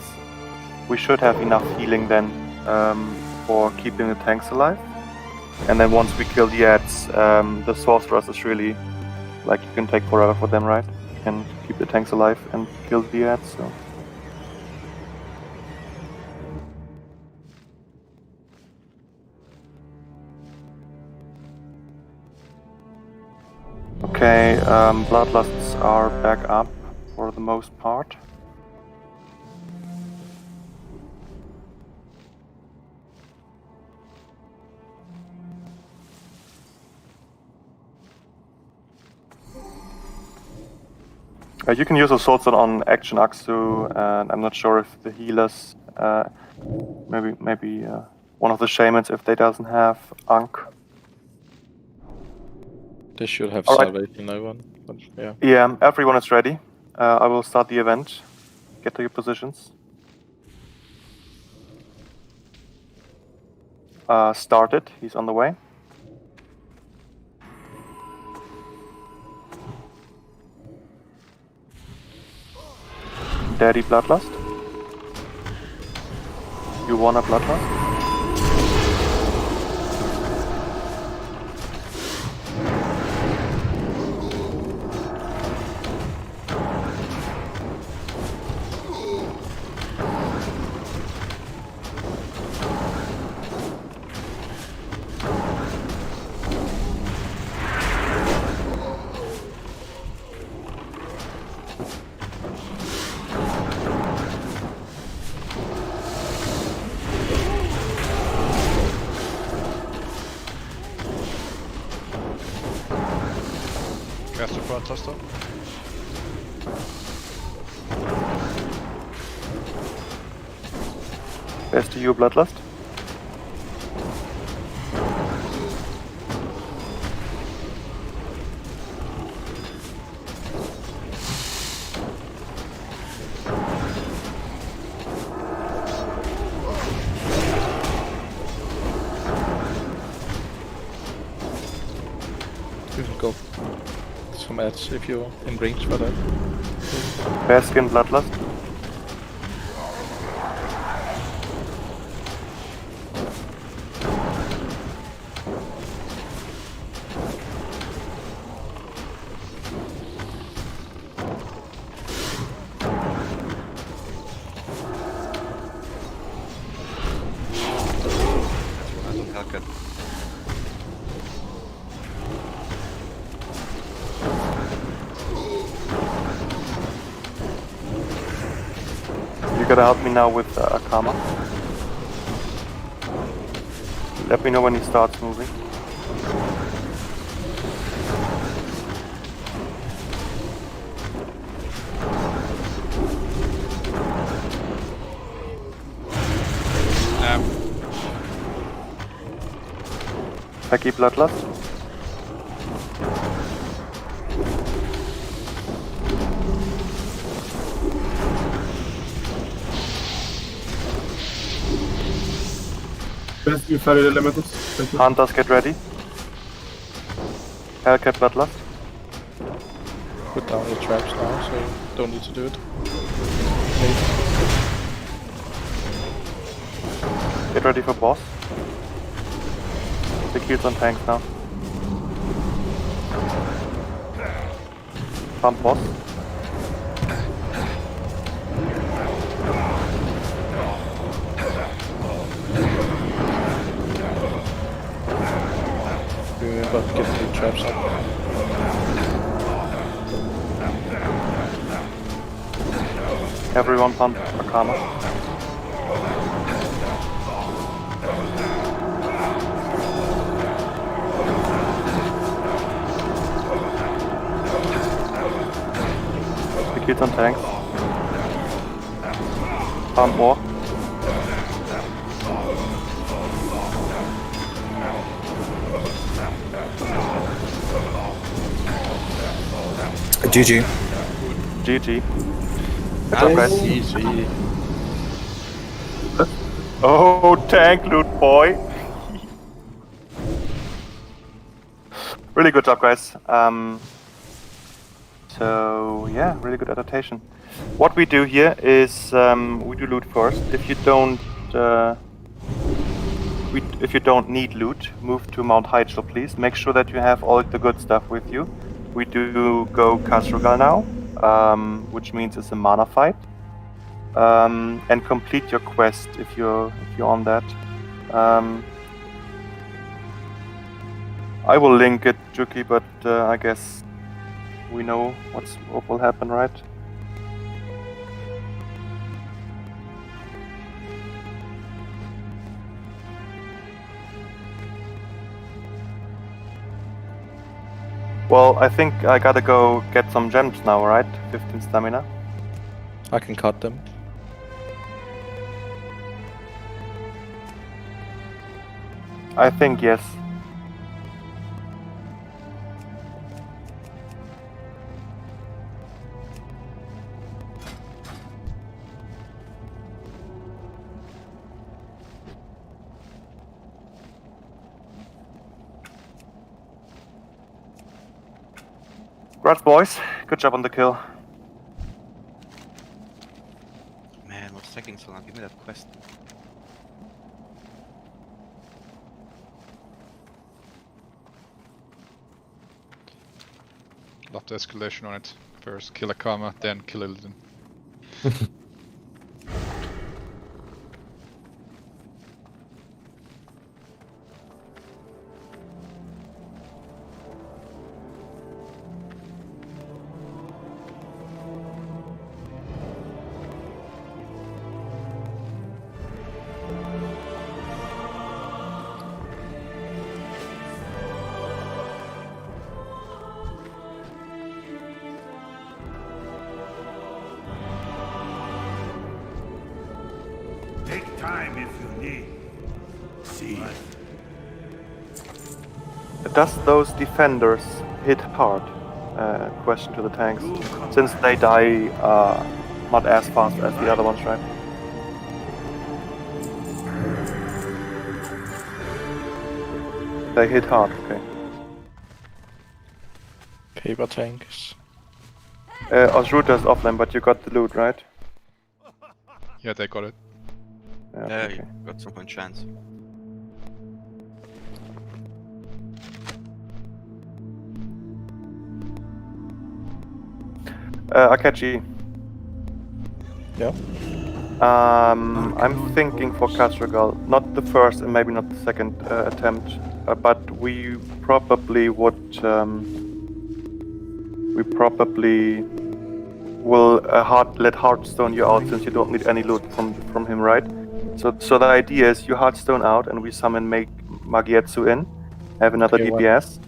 we should have enough healing then for keeping the tanks alive. And then once we kill the ads, the sorcerers is really, like, you can take forever for them, right? You can keep the tanks alive and kill the ads, so... Okay, bloodlusts are back up for the most part. You can use a sword on Action Aksu, and I'm not sure if the healers, maybe one of the shamans, if they doesn't have Ankh. They should have Alright. salvation, no one. But yeah. Yeah, everyone is ready. I will start the event. Get to your positions. Started. He's on the way. Daddy Bloodlust. You want a Bloodlust? Cast the Bloodluster. Best to you, Bloodlust. You can go some ads if you're in range for that. Bearskin Bloodlust. Hellcat. You gotta help me now with Akama. Let me know when he starts moving. Becky Bloodlust. Best you Fairy Elementals. Thank you. Hunters, get ready. Hellcat Bloodlust. Put down your traps now, so you don't need to do it. Get ready for boss. The kills on tanks now. Pump boss. Remember to get the traps up. Everyone pump Akama. Shields on tanks. Pump more. GG. GG. Good job, guys. Easy. Oh, tank loot, boy. Really good job, guys. So yeah, really good adaptation. What we do here is we do loot first. If you don't, if you don't need loot, move to Mount Hyjal, please. Make sure that you have all the good stuff with you. We do go Khazra-Gal now, which means it's a mana fight. And complete your quest if you're on that. I will link it, Juki, but I guess we know what will happen, right? Well, I think I gotta go get some gems now, right? 15 stamina. I can cut them. I think yes. Congrats, boys. Good job on the kill. Man, what's taking so long? Give me that quest. Love the escalation on it. First kill Akama, then kill Illidan. Take time if you need. See. Does those defenders hit hard? Question to the tanks. Since they die not as fast as the other ones, right? They hit hard, okay. Paper tanks. Osruta is offline, but you got the loot, right? Yeah, they got it. Yeah, Yeah, okay. you got some chance. Akechi. Yeah. I'm thinking for Khazra-Gal, not the first and maybe not the second attempt, but we probably would. We probably will let Hearthstone you out since you don't need any loot from him, right? So the idea is you Hearthstone out and we summon Magietsu in, have another Okay, DPS.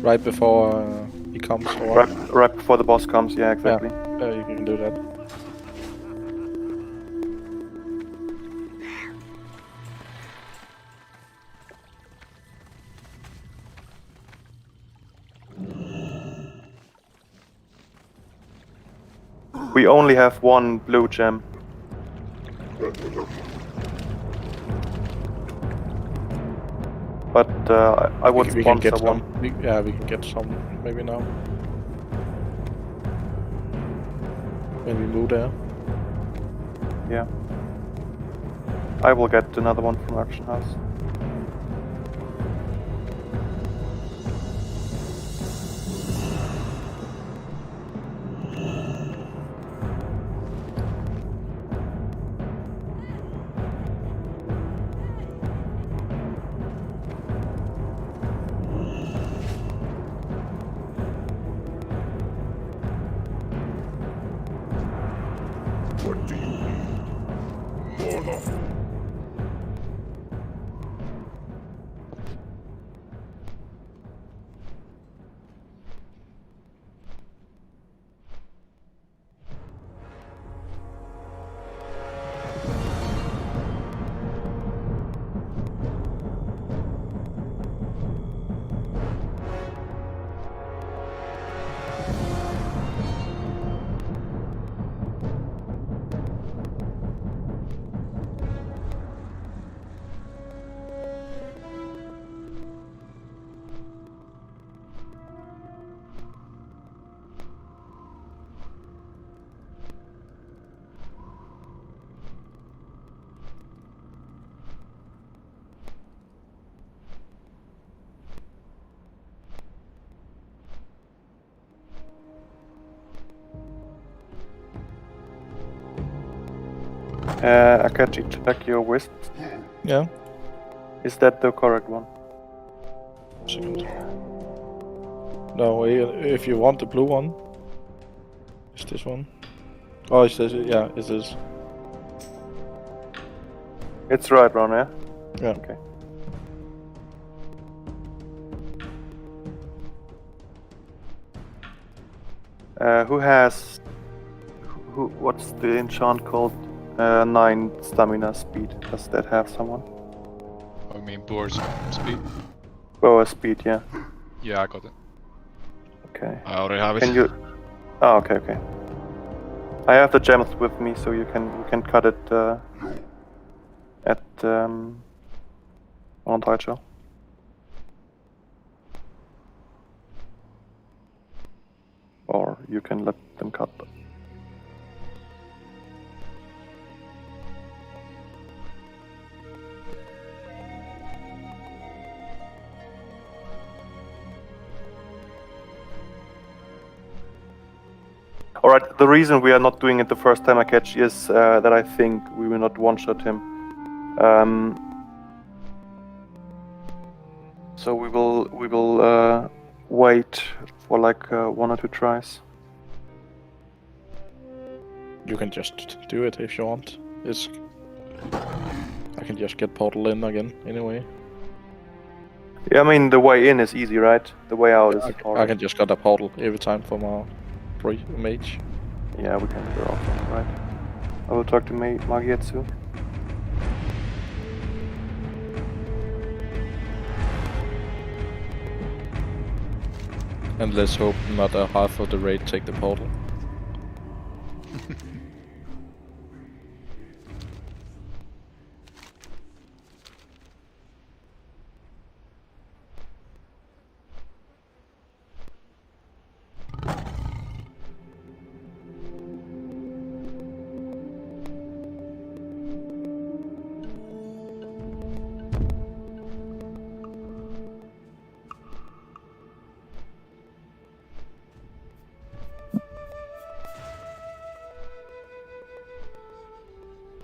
Right before he comes, or Right before the boss comes, yeah, exactly. yeah, you can do that. We only have one blue gem. But I would We can sponsor get one. some. We can get some maybe now. When we move there. Yeah. I will get another one from Auction House. What do you need? More of. Akachi, check your wisp. Yeah. Is that the correct one? Second. No, if you want the blue one, it's this one. Oh, it's this. Yeah, it's this. It's right, Ron, yeah? Yeah. Okay. Who has... what's the enchant called? 9 stamina speed. Does that have someone? I mean, Boar's speed. Oh, speed, yeah. Yeah, I got it. Okay. I already have it. Can you... Oh, okay, okay. I have the gems with me, so you can cut it at on Taicho. Or you can let them cut. Alright, the reason we are not doing it the first time I catch is that I think we will not one-shot him. So we will wait for like 1 or 2 tries. You can just do it if you want. I can just get portal in again anyway. Yeah, I mean the way in is easy, right? The way out is hard. I can just get a portal every time from our mage. Yeah, we can do it also, right? I will talk to Magietsu. And let's hope not half of the raid take the portal.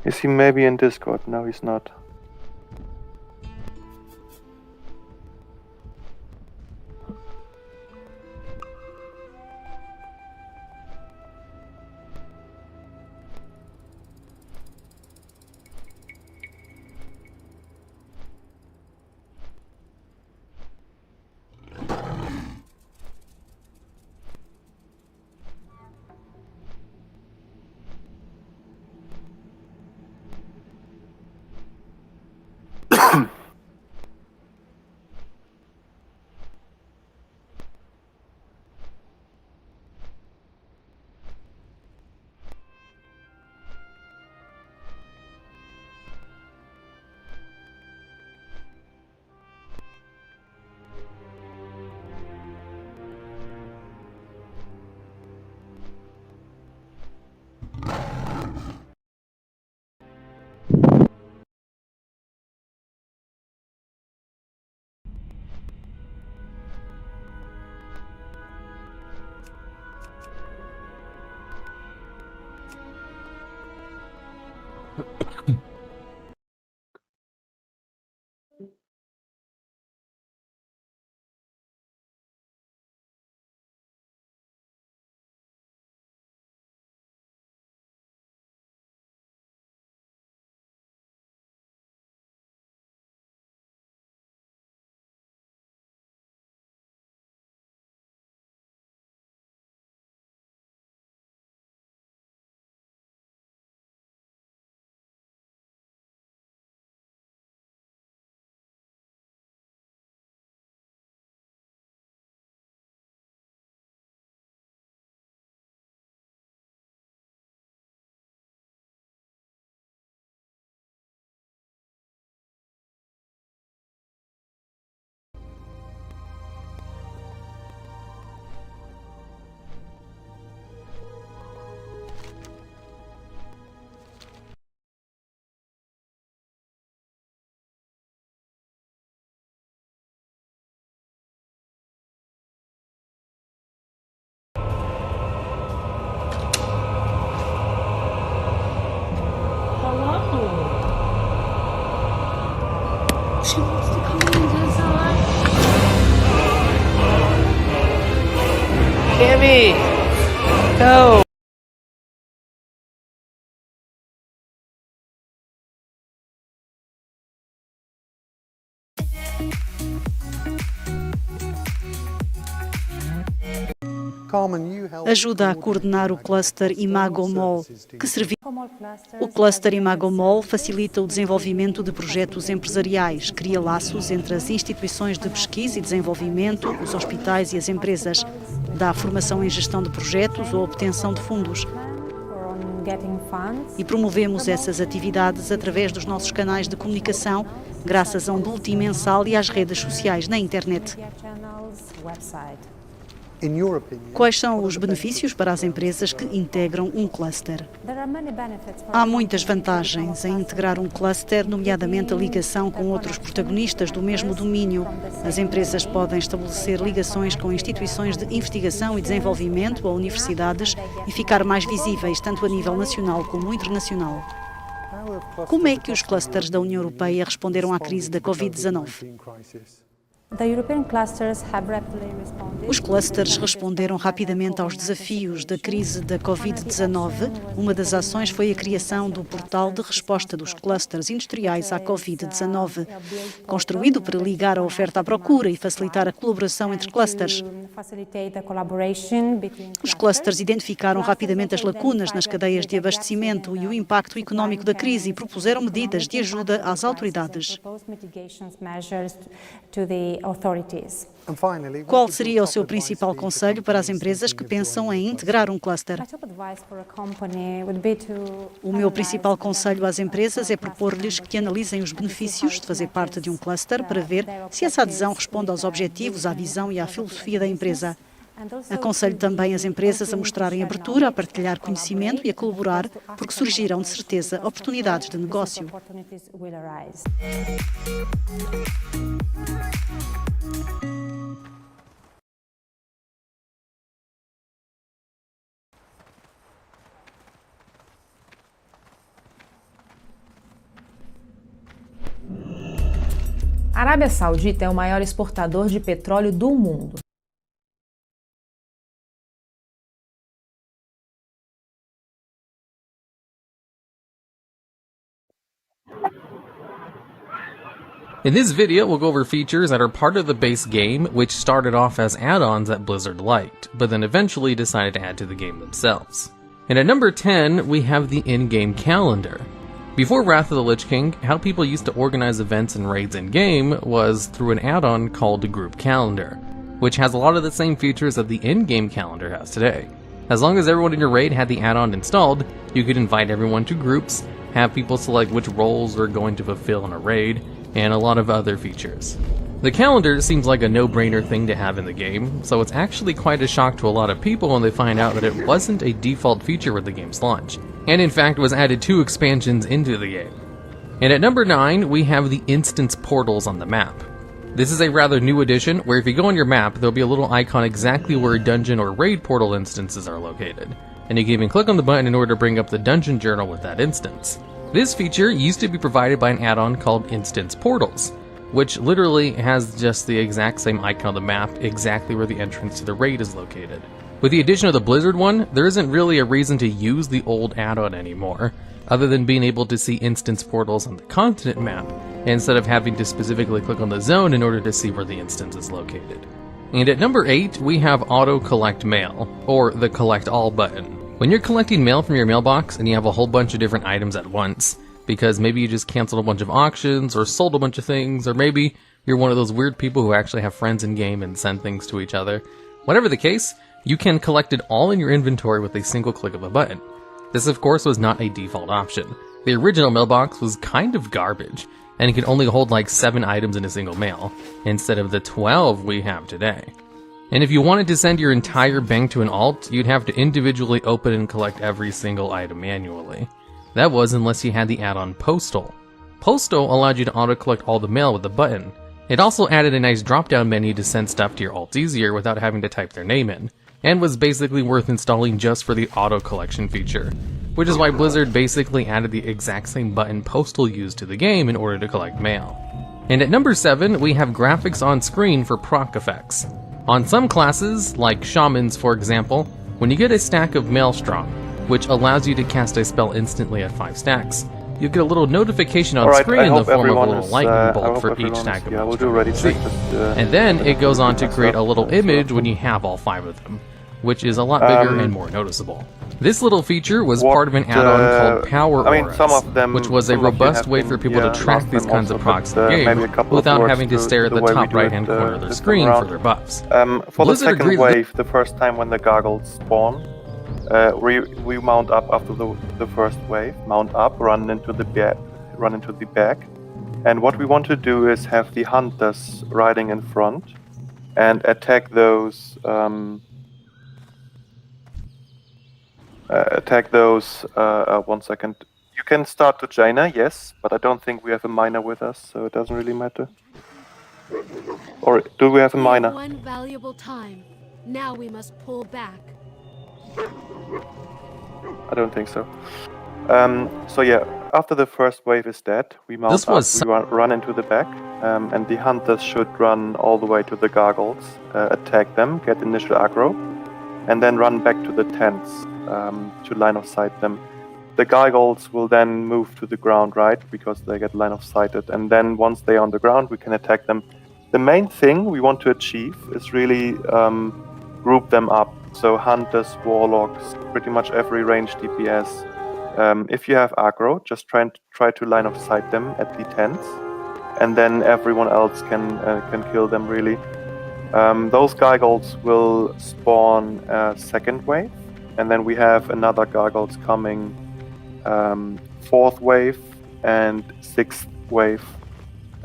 Is he maybe in Discord? No, he's not. She wants to come into the side. Kimmy! Go! Ajuda a coordenar o cluster Imago-MOL, que serviu. O cluster Imago-MOL facilita o desenvolvimento de projetos empresariais, cria laços entre as instituições de pesquisa e desenvolvimento, os hospitais e as empresas, dá formação em gestão de projetos ou obtenção de fundos. E promovemos essas atividades através dos nossos canais de comunicação, graças a um boletim mensal e às redes sociais na internet. Quais são os benefícios para as empresas que integram um cluster? Há muitas vantagens em integrar um cluster, nomeadamente a ligação com outros protagonistas do mesmo domínio. As empresas podem estabelecer ligações com instituições de investigação e desenvolvimento ou universidades e ficar mais visíveis, tanto a nível nacional como internacional. Como é que os clusters da União Europeia responderam à crise da Covid-19? Os clusters responderam rapidamente aos desafios da crise da Covid-19. Uma das ações foi a criação do portal de resposta dos clusters industriais à Covid-19, construído para ligar a oferta à procura e facilitar a colaboração entre clusters. Os clusters identificaram rapidamente as lacunas nas cadeias de abastecimento e o impacto económico da crise e propuseram medidas de ajuda às autoridades. Qual seria o seu principal conselho para as empresas que pensam em integrar um cluster? O meu principal conselho às empresas é propor-lhes que analisem os benefícios de fazer parte de um cluster para ver se essa adesão responde aos objetivos, à visão e à filosofia da empresa. Aconselho também as empresas a mostrarem abertura, a partilhar conhecimento e a colaborar, porque surgirão de certeza oportunidades de negócio. A Arábia Saudita é o maior exportador de petróleo do mundo. In this video, we'll go over features that are part of the base game, which started off as add-ons that Blizzard liked, but then eventually decided to add to the game themselves. And at number 10, we have the in-game calendar. Before Wrath of the Lich King, how people used to organize events and raids in-game was through an add-on called the Group Calendar, which has a lot of the same features that the in-game calendar has today. As long as everyone in your raid had the add-on installed, you could invite everyone to groups, have people select which roles they're going to fulfill in a raid, and a lot of other features. The calendar seems like a no-brainer thing to have in the game, so it's actually quite a shock to a lot of people when they find out that it wasn't a default feature with the game's launch, and in fact was added 2 expansions into the game. And at number 9, we have the instance portals on the map. This is a rather new addition, where if you go on your map, there'll be a little icon exactly where dungeon or raid portal instances are located, and you can even click on the button in order to bring up the dungeon journal with that instance. This feature used to be provided by an add-on called Instance Portals, which literally has just the exact same icon on the map, exactly where the entrance to the raid is located. With the addition of the Blizzard one, there isn't really a reason to use the old add-on anymore, other than being able to see instance portals on the continent map, instead of having to specifically click on the zone in order to see where the instance is located. And at number 8, we have Auto Collect Mail, or the Collect All button. When you're collecting mail from your mailbox and you have a whole bunch of different items at once, because maybe you just canceled a bunch of auctions or sold a bunch of things, or maybe you're one of those weird people who actually have friends in game and send things to each other. Whatever the case, you can collect it all in your inventory with a single click of a button. This of course was not a default option. The original mailbox was kind of garbage, and it could only hold like 7 items in a single mail, instead of the 12 we have today. And if you wanted to send your entire bank to an alt, you'd have to individually open and collect every single item manually. That was unless you had the add-on Postal. Postal allowed you to auto-collect all the mail with a button. It also added a nice drop-down menu to send stuff to your alts easier without having to type their name in, and was basically worth installing just for the auto-collection feature, which is why Blizzard basically added the exact same button Postal used to the game in order to collect mail. And at number 7, we have graphics on screen for proc effects. On some classes, like Shamans for example, when you get a stack of Maelstrom, which allows you to cast a spell instantly at 5 stacks, you get a little notification on screen in the form of a little lightning bolt for each stack of Maelstrom. And then it goes on to create a little image when you have all 5 of them, which is a lot bigger and more noticeable. This little feature was part of an add-on called Power Auras, which was a robust way for people to track these kinds of procs in the game without having to stare at the top right-hand corner of their screen for their buffs. For the second wave, the first time when the gargles spawn, we mount up after the first wave, mount up, run into the back, and what we want to do is have the hunters riding in front and attack those. One second. You can start to Jaina, yes, but I don't think we have a miner with us, so it doesn't really matter. Or do we have a miner? One valuable time. Now we must pull back. I don't think so. So yeah, after the first wave is dead, we mount up, we run into the back, and the hunters should run all the way to the gargles, attack them, get initial aggro, and then run back to the tents to line of sight them. The gargoyles will then move to the ground, right, because they get line of sighted, and then once they're on the ground, we can attack them. The main thing we want to achieve is really group them up. So hunters, warlocks, pretty much every range DPS. If you have aggro, just try to line of sight them at the tents, and then everyone else can kill them really. Those gargoyles will spawn a second wave, and then we have another gargoyles coming 4th wave and 6th wave.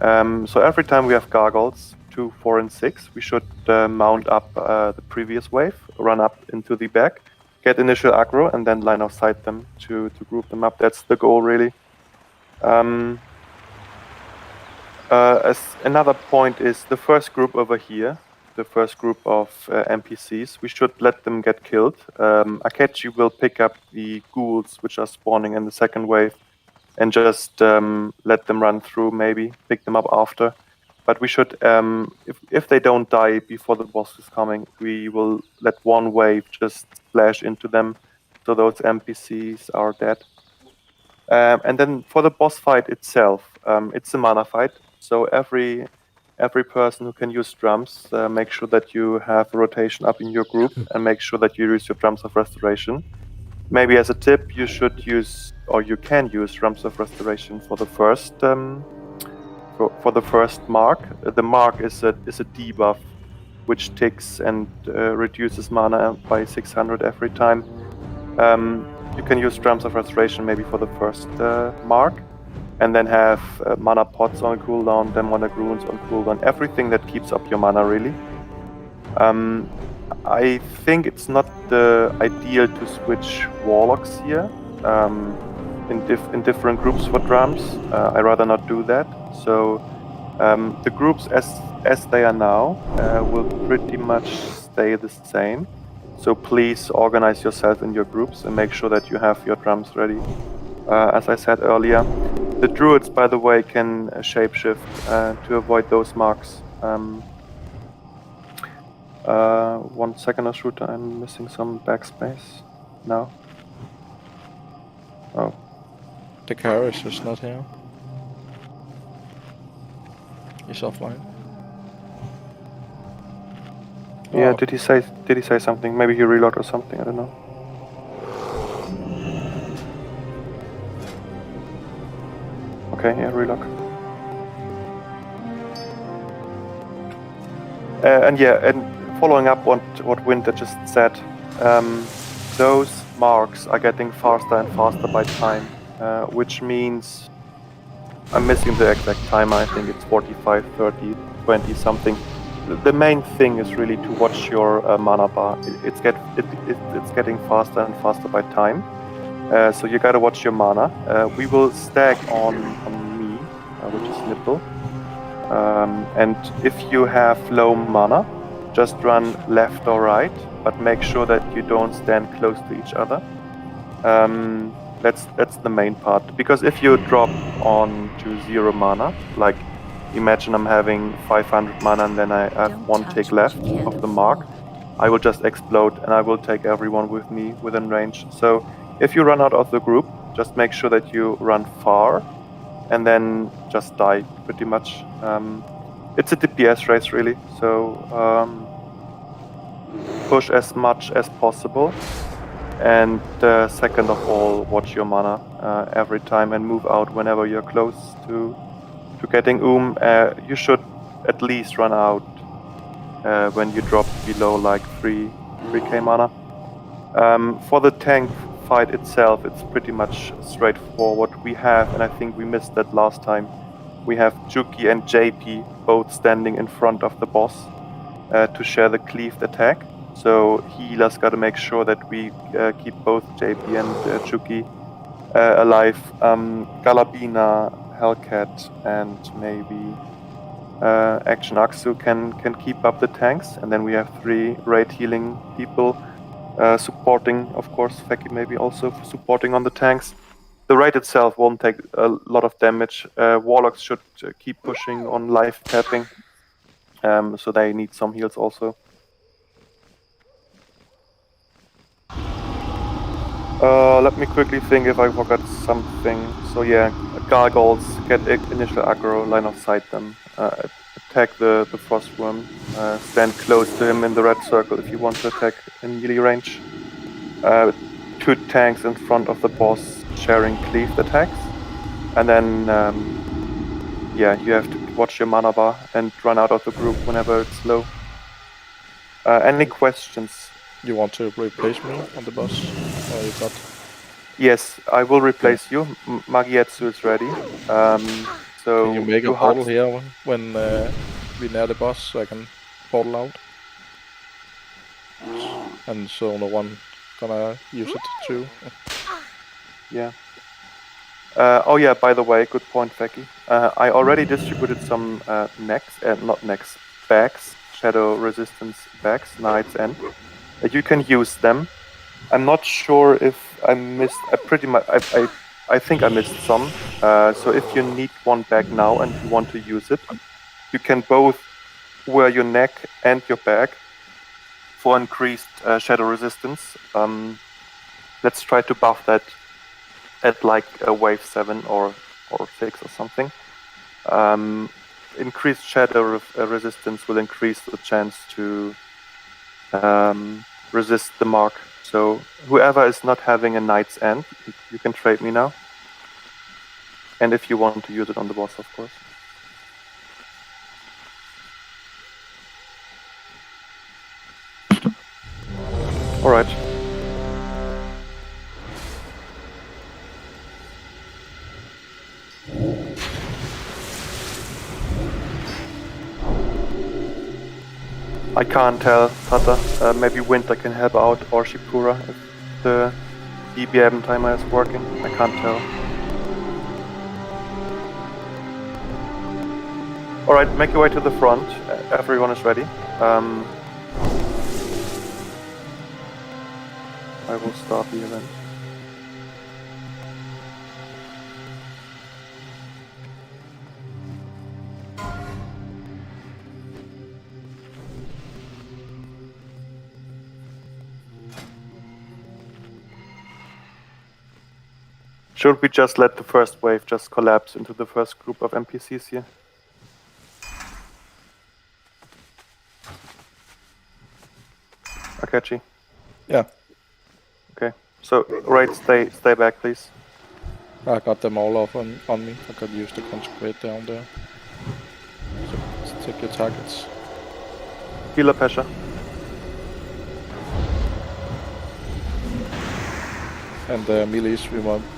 So every time we have gargoyles, 2, 4, and 6, we should mount up the previous wave, run up into the back, get initial aggro, and then line of sight them to group them up. That's the goal really. As another point is the first group over here, the first group of NPCs, we should let them get killed. Akechi will pick up the ghouls which are spawning in the second wave and just let them run through, maybe pick them up after. But we should, if they don't die before the boss is coming, we will let one wave just splash into them, so those NPCs are dead. And then for the boss fight itself, it's a mana fight, so every person who can use drums, make sure that you have a rotation up in your group and make sure that you use your drums of restoration. Maybe as a tip, you should use, or you can use drums of restoration for the first for the first mark. The mark is a debuff which ticks and reduces mana by 600 every time. You can use drums of restoration maybe for the first mark, and then have mana pots on cooldown, then mana runes on cooldown, everything that keeps up your mana really. I think it's not the ideal to switch warlocks here in different groups for drums. I rather not do that. So the groups as they are now will pretty much stay the same. So please organize yourself in your groups and make sure that you have your drums ready. As I said earlier, the druids, by the way, can shapeshift to avoid those marks. 1 second, Ashruta, I'm missing some backspace now. Oh. The Karis is not here. He's offline. Yeah, Oh. did he say something? Maybe he reloaded or something, I don't know. Okay, yeah, relock. And following up on what Winter just said, those marks are getting faster and faster by time, which means I'm missing the exact time. I think it's 45, 30, 20 something. The main thing is really to watch your mana bar. It's getting faster and faster by time. So you gotta watch your mana. We will stack on me, which is Nipple. And if you have low mana, just run left or right, but make sure that you don't stand close to each other. That's the main part. Because if you drop on to 0 mana, like imagine I'm having 500 mana and then I have one tick left of the mark, I will just explode and I will take everyone with me within range. So if you run out of the group, just make sure that you run far and then just die pretty much. It's a DPS race really, so push as much as possible. And second of all, watch your mana every time and move out whenever you're close to getting you should at least run out when you drop below like 3k mana. For the tank fight itself, it's pretty much straightforward. We have, and I think we missed that last time, we have Juki and JP both standing in front of the boss to share the cleaved attack. So healers gotta make sure that we keep both JP and Juki alive. Galabina, Hellcat, and maybe Action Aksu can keep up the tanks, and then we have 3 raid healing people supporting, of course, Feki maybe also supporting on the tanks. The raid itself won't take a lot of damage. Warlocks should keep pushing on life tapping, so they need some heals also. Let me quickly think if I forgot something. So yeah, gargoyles, get initial aggro, line of sight them, attack the frostworm, stand close to him in the red circle if you want to attack in melee range. 2 tanks in front of the boss sharing cleaved attacks, and then yeah, you have to watch your mana bar and run out of the group whenever it's low. Any questions? You want to replace me on the boss? Or you got? Yes, I will replace you. Magietsu is ready. So can you make a portal here when we near the boss, so I can portal out? And so no one gonna use it too. Yeah. Oh yeah, by the way, good point, Feki. I already distributed some bags, shadow resistance bags, Knight's End. You can use them. I'm not sure if I missed. I think I missed some. So if you need one bag now and you want to use it, you can both wear your neck and your bag for increased shadow resistance. Let's try to buff that at like a wave 7 or 6 or something. Increased shadow resistance will increase the chance to resist the mark. So whoever is not having a Knight's End, you can trade me now. And if you want to use it on the boss, of course. Alright. I can't tell, Tata. Maybe Winter can help out, or Shipura if the EBM timer is working. I can't tell. Alright, make your way to the front. Everyone is ready. I will start the event. Should we just let the first wave just collapse into the first group of NPCs here? Akechi? Yeah. Okay. So, right, stay back, please. I got them all off on me. I could use the consecrate down there. So take your targets. Healer Pesha. And melees,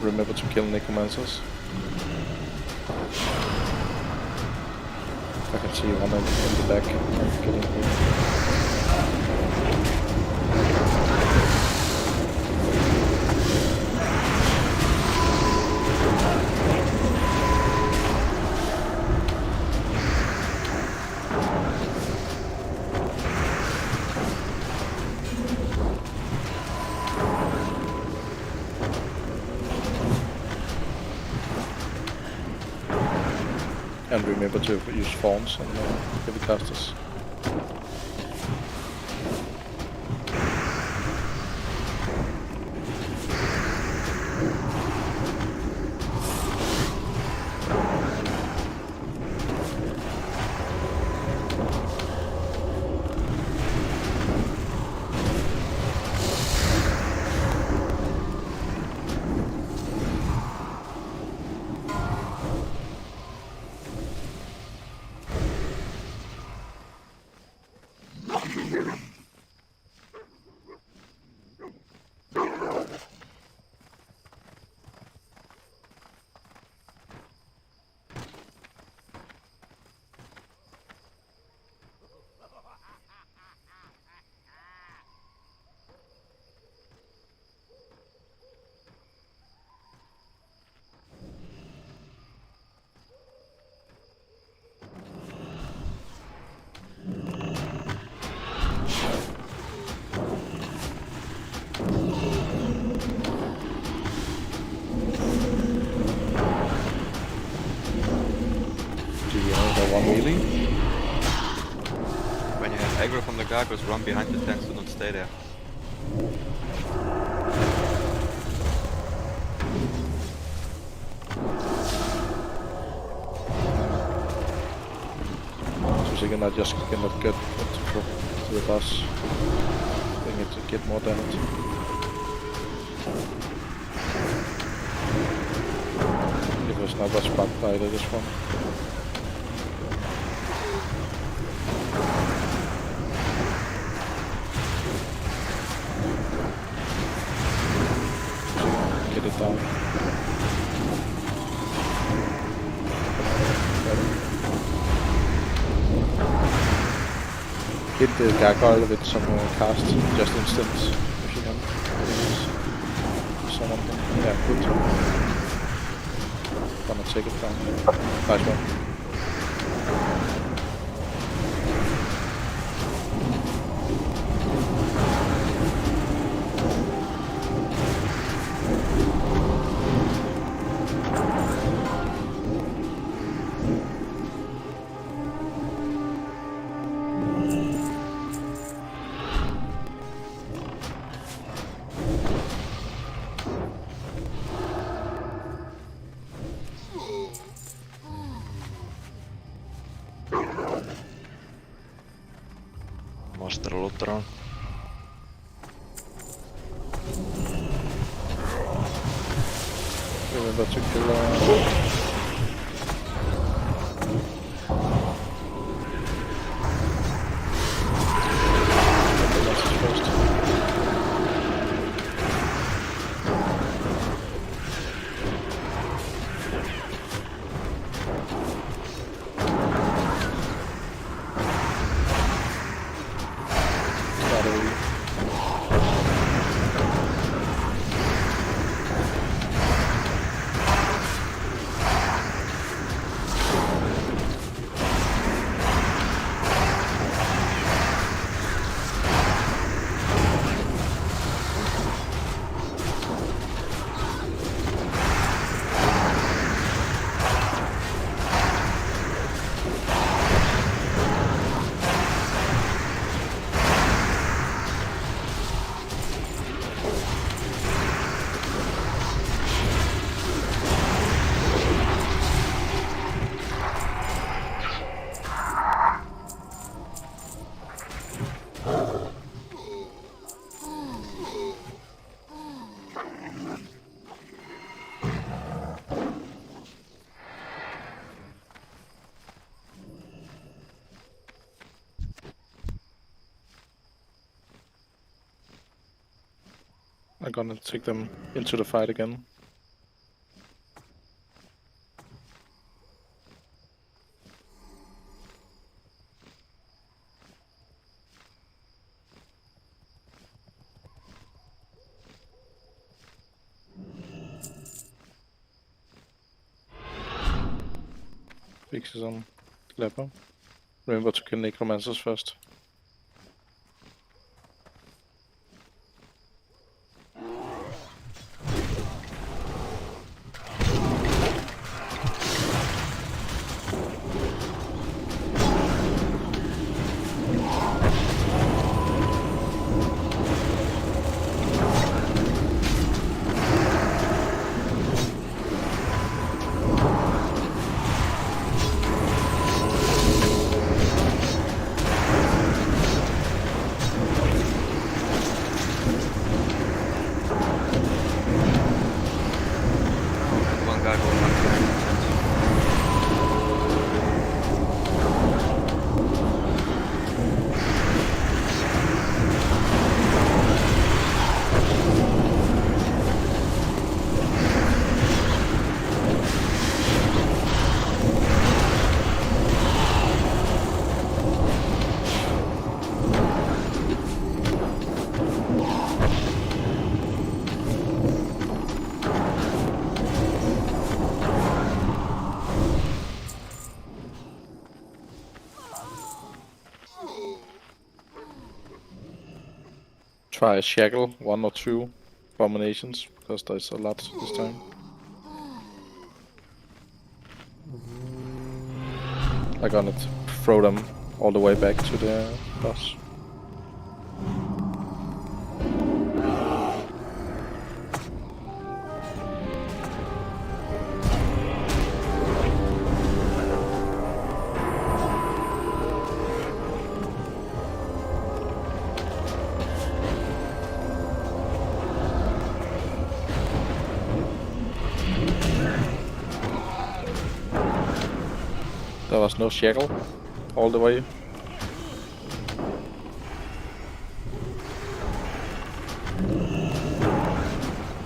remember to kill necromancers. I can see one in the back. Getting here. And remember to use fawns and heavy casters. When you have aggro from the gargoyles, run behind the tanks, do not stay there. So you cannot just cannot get to the boss. They need to get more damage. It was not much bug either, this one. Get it down. Hit the gargoyle with some cast, just instant, if you can. Someone can, yeah, good. Gonna take it down. Nice one. Master Lutheran. Remember to kill I'm gonna take them into the fight again. Fixes on Leper. Remember to kill Necromancers first. try Shackle 1 or 2 combinations, because there's a lot this time. I'm gonna throw them all the way back to the boss. There was no shackle all the way.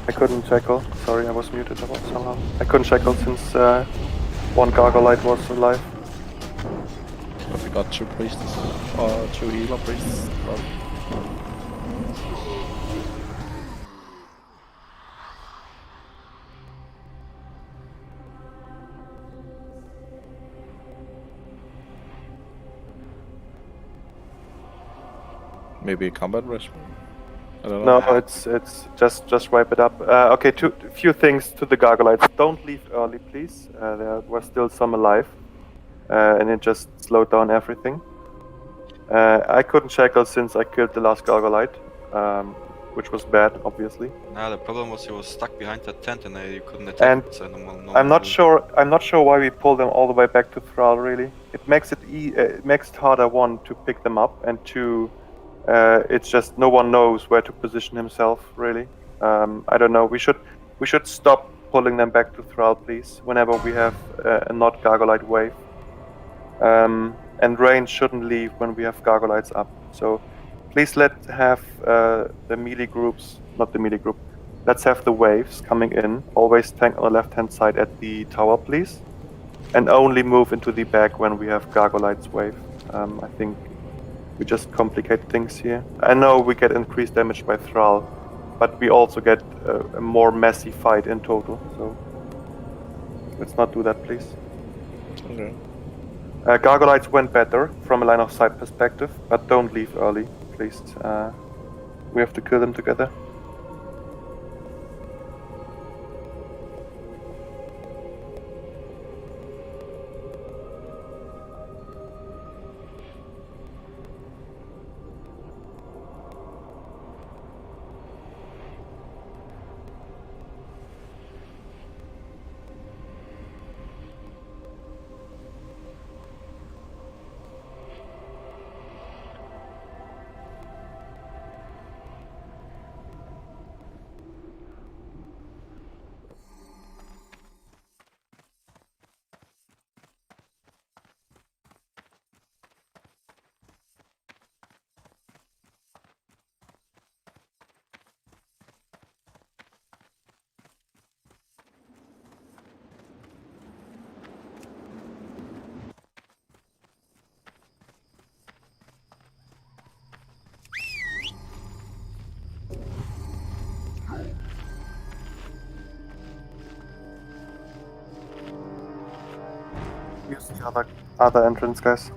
I couldn't shackle. Sorry, I was muted somehow. I couldn't shackle since one Gargolite was alive. But we got 2 priests, or 2 healer priests. But maybe a combat rush. I don't know. No, it's just wipe it up. Okay, few things to the Gargolites. Don't leave early, please. There were still some alive, and it just slowed down everything. I couldn't shackle since I killed the last Gargolite, which was bad, obviously. Nah, the problem was he was stuck behind that tent and you couldn't attack. And So no I'm not sure why we pulled them all the way back to Thrall. Really, it makes it makes it harder, 1, to pick them up, and 2. It's just no one knows where to position himself. Really, I don't know. We should stop pulling them back to Thrall, please. Whenever we have a not Gargolite wave, and Rain shouldn't leave when we have Gargolites up. So please let's have the melee groups, not the melee group. Let's have the waves coming in. Always tank on the left-hand side at the tower, please, and only move into the back when we have Gargolites wave. I think. We just complicate things here. I know we get increased damage by Thrall, but we also get a more messy fight in total, so let's not do that, please. Okay. Gargolites went better from a line of sight perspective, but don't leave early, please. We have to kill them together. Use the other entrance, guys.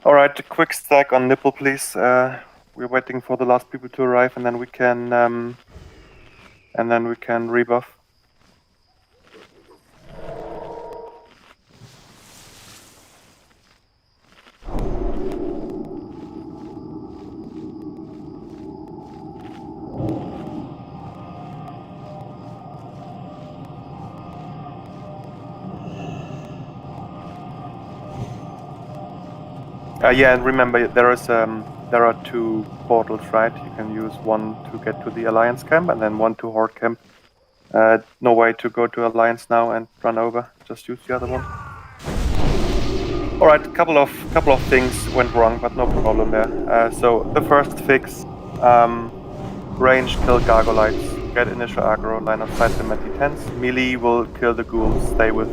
Alright, a quick stack on Nipple, please. We're waiting for the last people to arrive, and then we can rebuff. Yeah, and remember there are 2 portals, right? You can use one to get to the Alliance camp and then one to Horde camp. No way to go to Alliance now and run over. Just use the other one. All right, couple of things went wrong, but no problem there. So the first fix: range kill Gargolites, get initial aggro, line of sight them at D10s. Melee will kill the ghouls. Stay with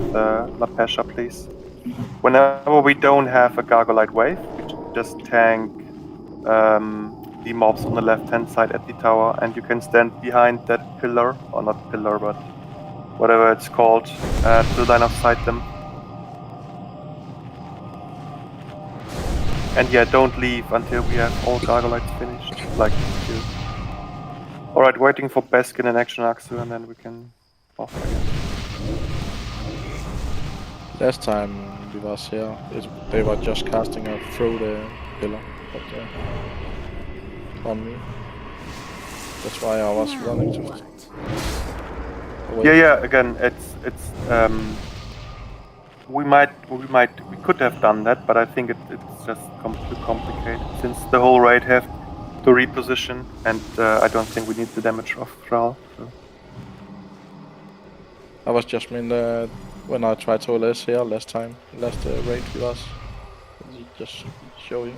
Lapesha, please. Whenever we don't have a Gargolite wave, we just tank the mobs on the left-hand side at the tower, and you can stand behind that pillar, or not pillar, but whatever it's called, to line of sight them. And yeah, don't leave until we have all Gargolites finished, like you. Alright, waiting for Baskin and Action Axu, and then we can off again. Last time we was here, they were just casting through the pillar, but on me. That's why I was running to it. Yeah. Again, it's we could have done that, but I think it's just too complicated since the whole raid have to reposition, and I don't think we need the damage of Thrall. So. I was just when I tried to LS here last raid we was. Just show you.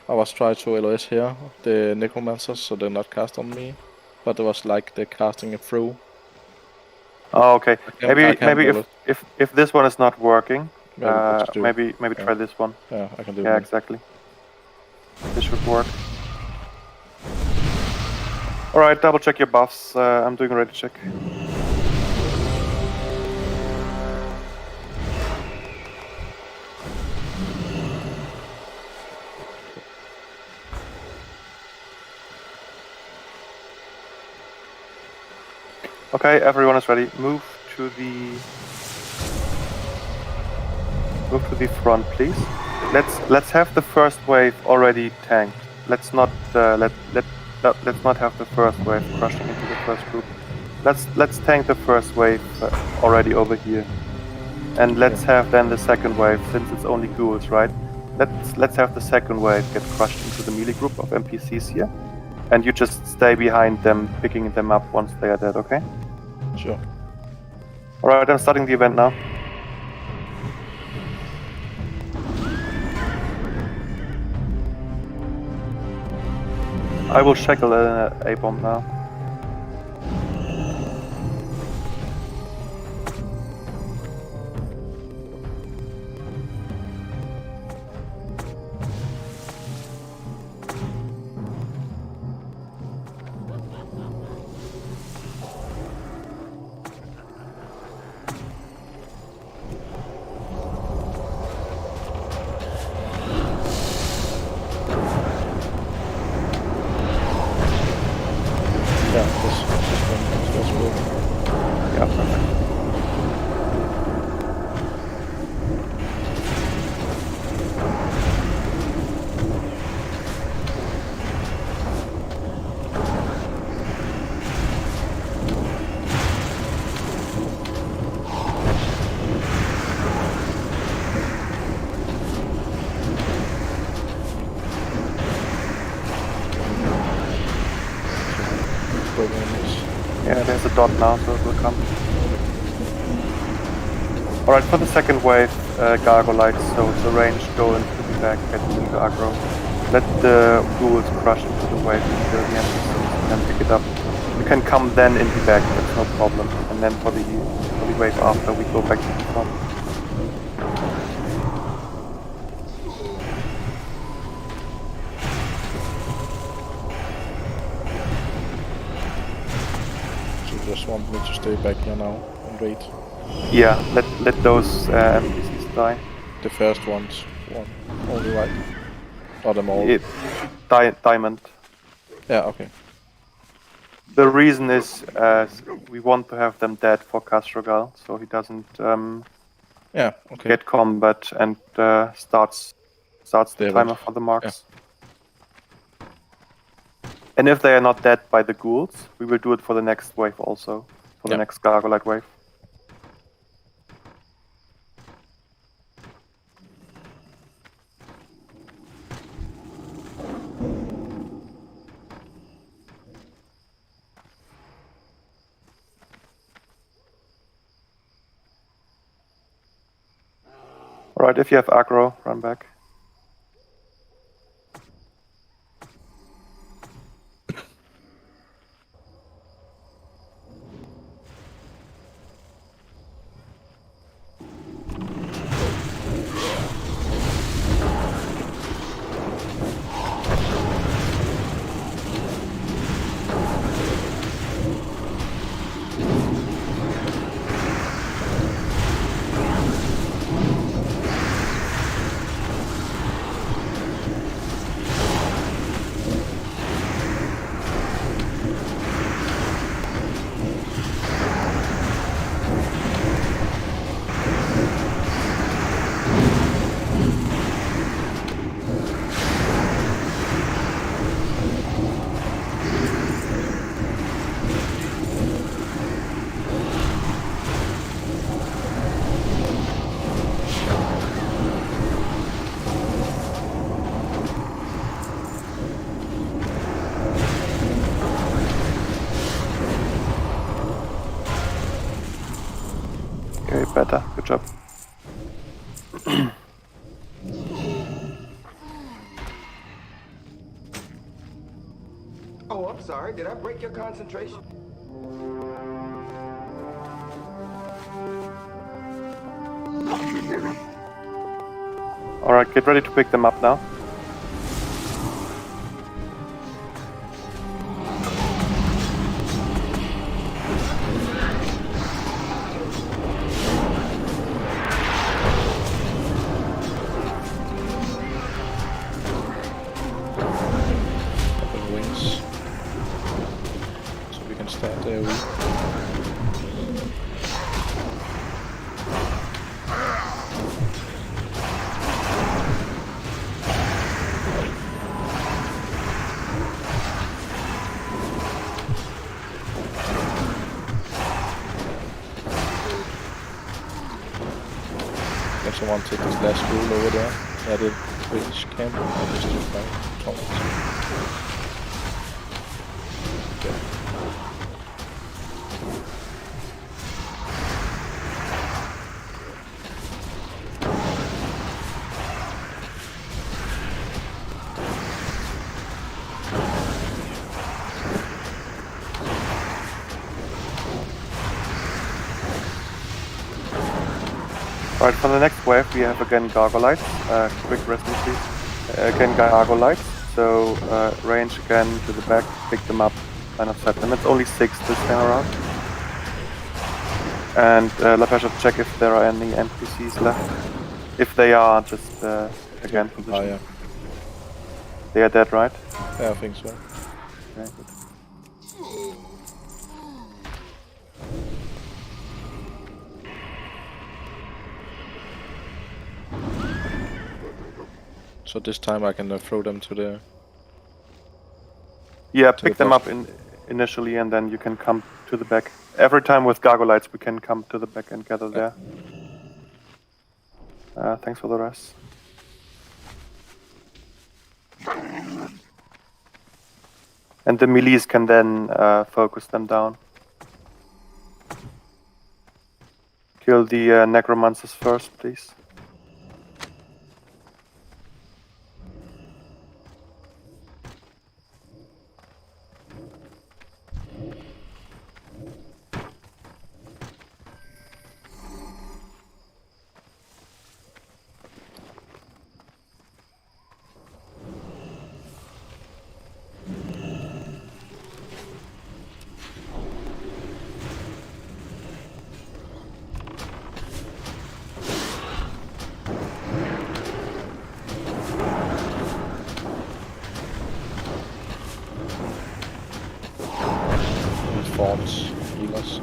I was trying to LS here, the Necromancers, so they're not cast on me, but it was like they're casting it through. Oh, okay. Maybe if this one is not working, maybe try this one. Yeah, I can do. Yeah, exactly. This should work. All right, double check your buffs. I'm doing a ready check. Okay, everyone is ready. Move to the front, please. Let's have the first wave already tanked. Let's not let's not have the first wave crushing into the first group. Let's tank the first wave already over here, and let's have then the second wave, since it's only ghouls, right? Let's have the second wave get crushed into the melee group of NPCs here, and you just stay behind them, picking them up once they are dead. Okay? Sure. All right, I'm starting the event now. I will shackle a bomb now. Yeah, there's a dot now, so it will come. Alright, for the second wave, Gargolites, so the range go into the back, get into aggro. Let the ghouls crush into the wave until the end, and then pick it up. You can come then in the back, that's no problem. And then for the wave after, we go back to the front. Just want me to stay back here now and wait. Yeah, let those NPCs die. The first ones. One. Only right. Or them all. Diamond. Yeah, okay. The reason is we want to have them dead for Castrogal, so he doesn't Yeah, okay. get combat and starts the They timer won't. for the marks. And if they are not dead by the ghouls, we will do it for the next wave also, for the next Gargolite wave. Alright, if you have aggro, run back. Okay, better. Good job. Oh, I'm sorry. Did I break your concentration? Alright, get ready to pick them up now. Couple wings. So we can start there. Can someone take this last rule over there? At the British camp? Or just Alright, for the next wave we have again Gargolites. Quick rescue please. Again Gargolites. So range again to the back, pick them up, line of sight them. It's only 6 this time around. And Lapesha, check if there are any NPCs left. If they are, just again position. Oh, yeah. They are dead, right? Yeah, I think so. Okay, good. So this time I can throw them to the... Yeah, to pick the them boss. up initially and then you can come to the back. Every time with Gargolites we can come to the back and gather there. Thanks for the rest. And the melees can then focus them down. Kill the necromancers first, please. swarms healers.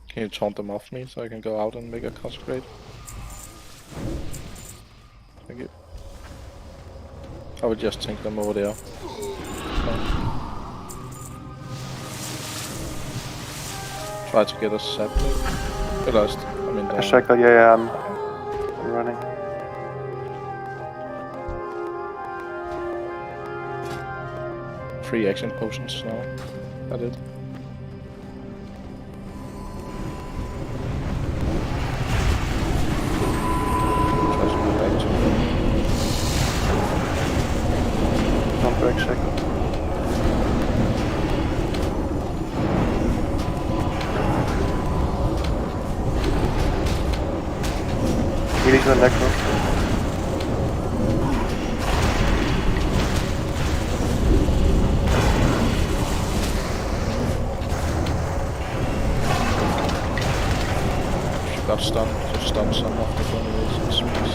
Can you taunt them off me so I can go out and make a consecrate? Thank you. I would just take them over there. Try to get a sapling. A shackle, yeah, I'm running. Free action potions now. I did. Don't break shackle. Healing the necro. She got stunned, just stun some of the formulations, please.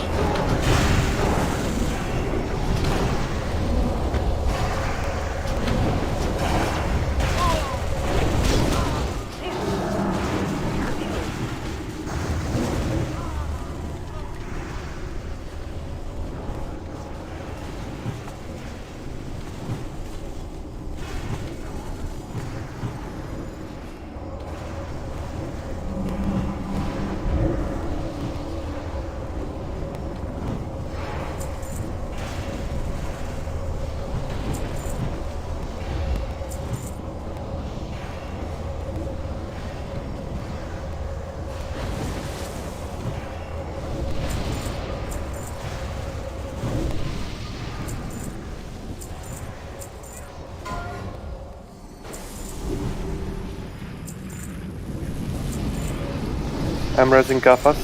I'm raising Gaffas.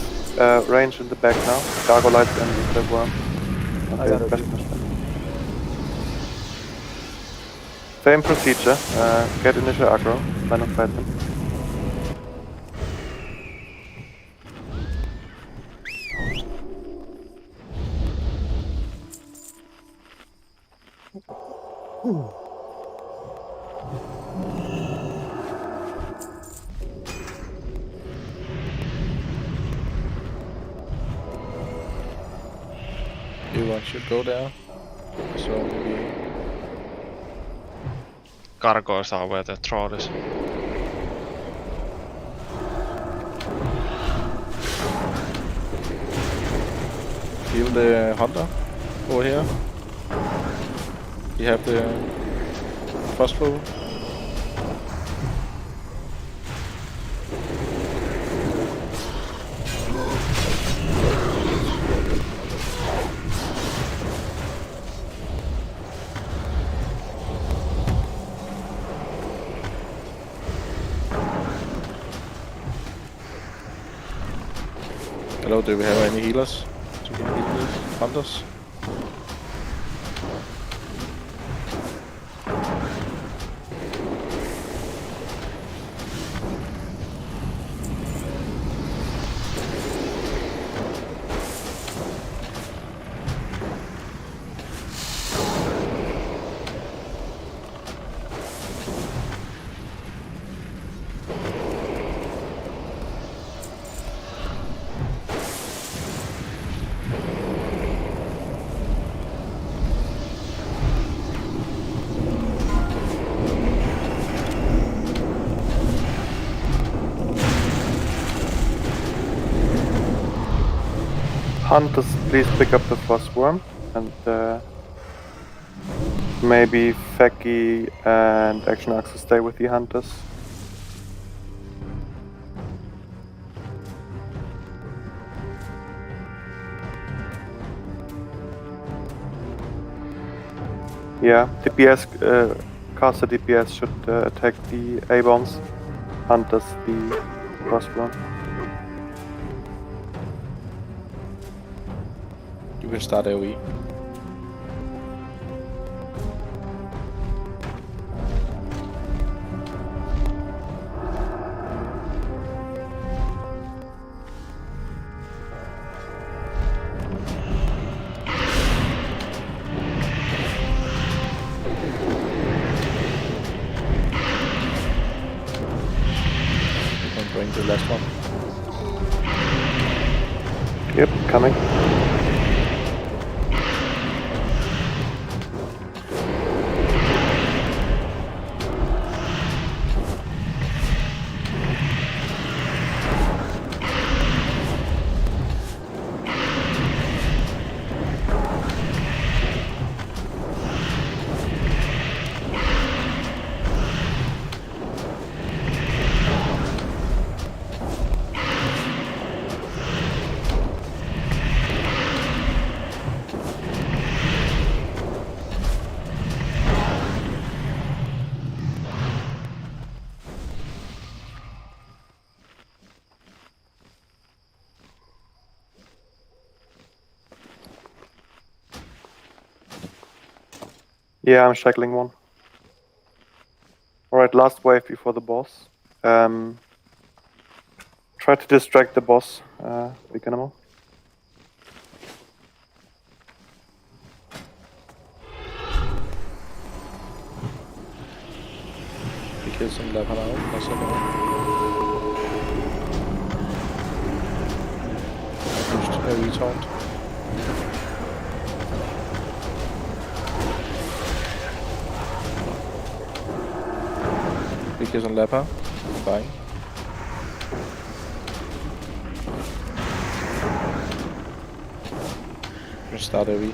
Range in the back now. Gargolites and the worm. I got it. Same procedure. Get initial aggro. Line of fight them. You should go there. So maybe Gargoyles are where the troll is. heal the hunter over here. You have the first floor. Hello, do we have any healers to heal these hunters? Hunters, please pick up the Frost Worm, and maybe Feki and Action Axis stay with the Hunters. Yeah, DPS, caster DPS should attack the A-bombs. Hunters the crossbow. You can start AoE. Bring the last one. Yep, coming. Yeah, I'm shackling one. Alright, last wave before the boss. Try to distract the boss, big animal. Because some level out, that's okay. Just a retaunt. Because on leper, fine. Just start AoE.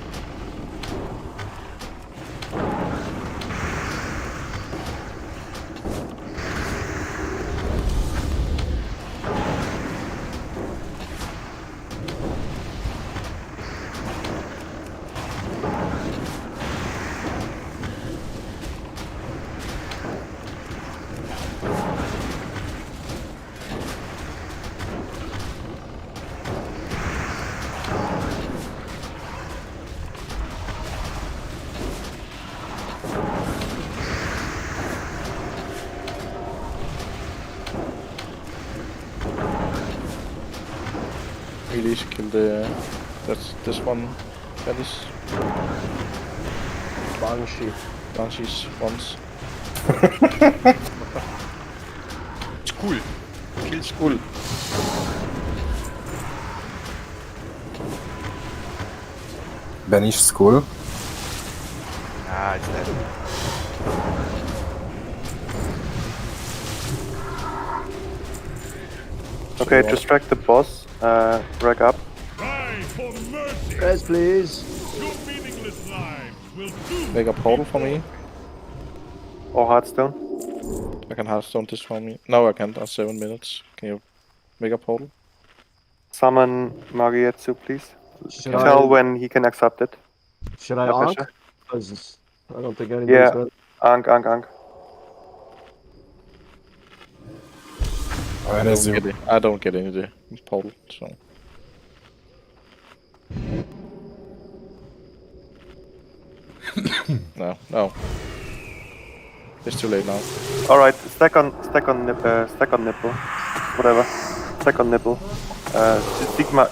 Really kill the that's this one. That is Banshee. Banshees once. It's cool. Kills cool. Banish school. Ah, it's dead. Okay, distract the boss, rack up. Yes, please. Make a portal for me. Or Hearthstone. I can Hearthstone this for me. No, I can't. 7 minutes. Can you make a portal? Summon Marietsu, please. Should Tell I- when he can accept it. Should I No ask? pressure. 'Cause I don't think anybody's Yeah, got Ankh. I don't get any the portal, so. No. It's too late now. Alright, stack on nipple. Whatever. Stack on nipple. Sigma,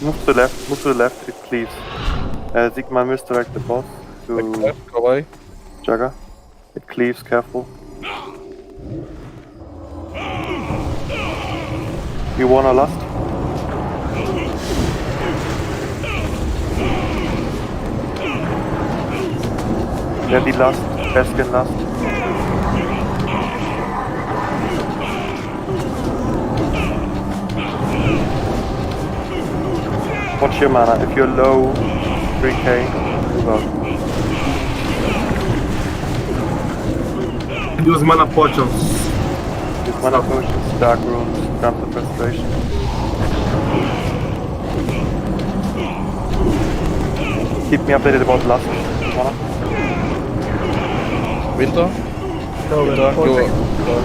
move to the left, it cleaves. Sigma misdirect the boss to Go away. Jagger. It cleaves, careful. You won or lost? Yeah, the last, Baskin last. Watch your mana. If you're low, 3k, move out. Use mana potions. Use mana potions, dark runes, grant the frustration. Keep me updated about last mana. Winter. Go, Winter. One Go. second. Go.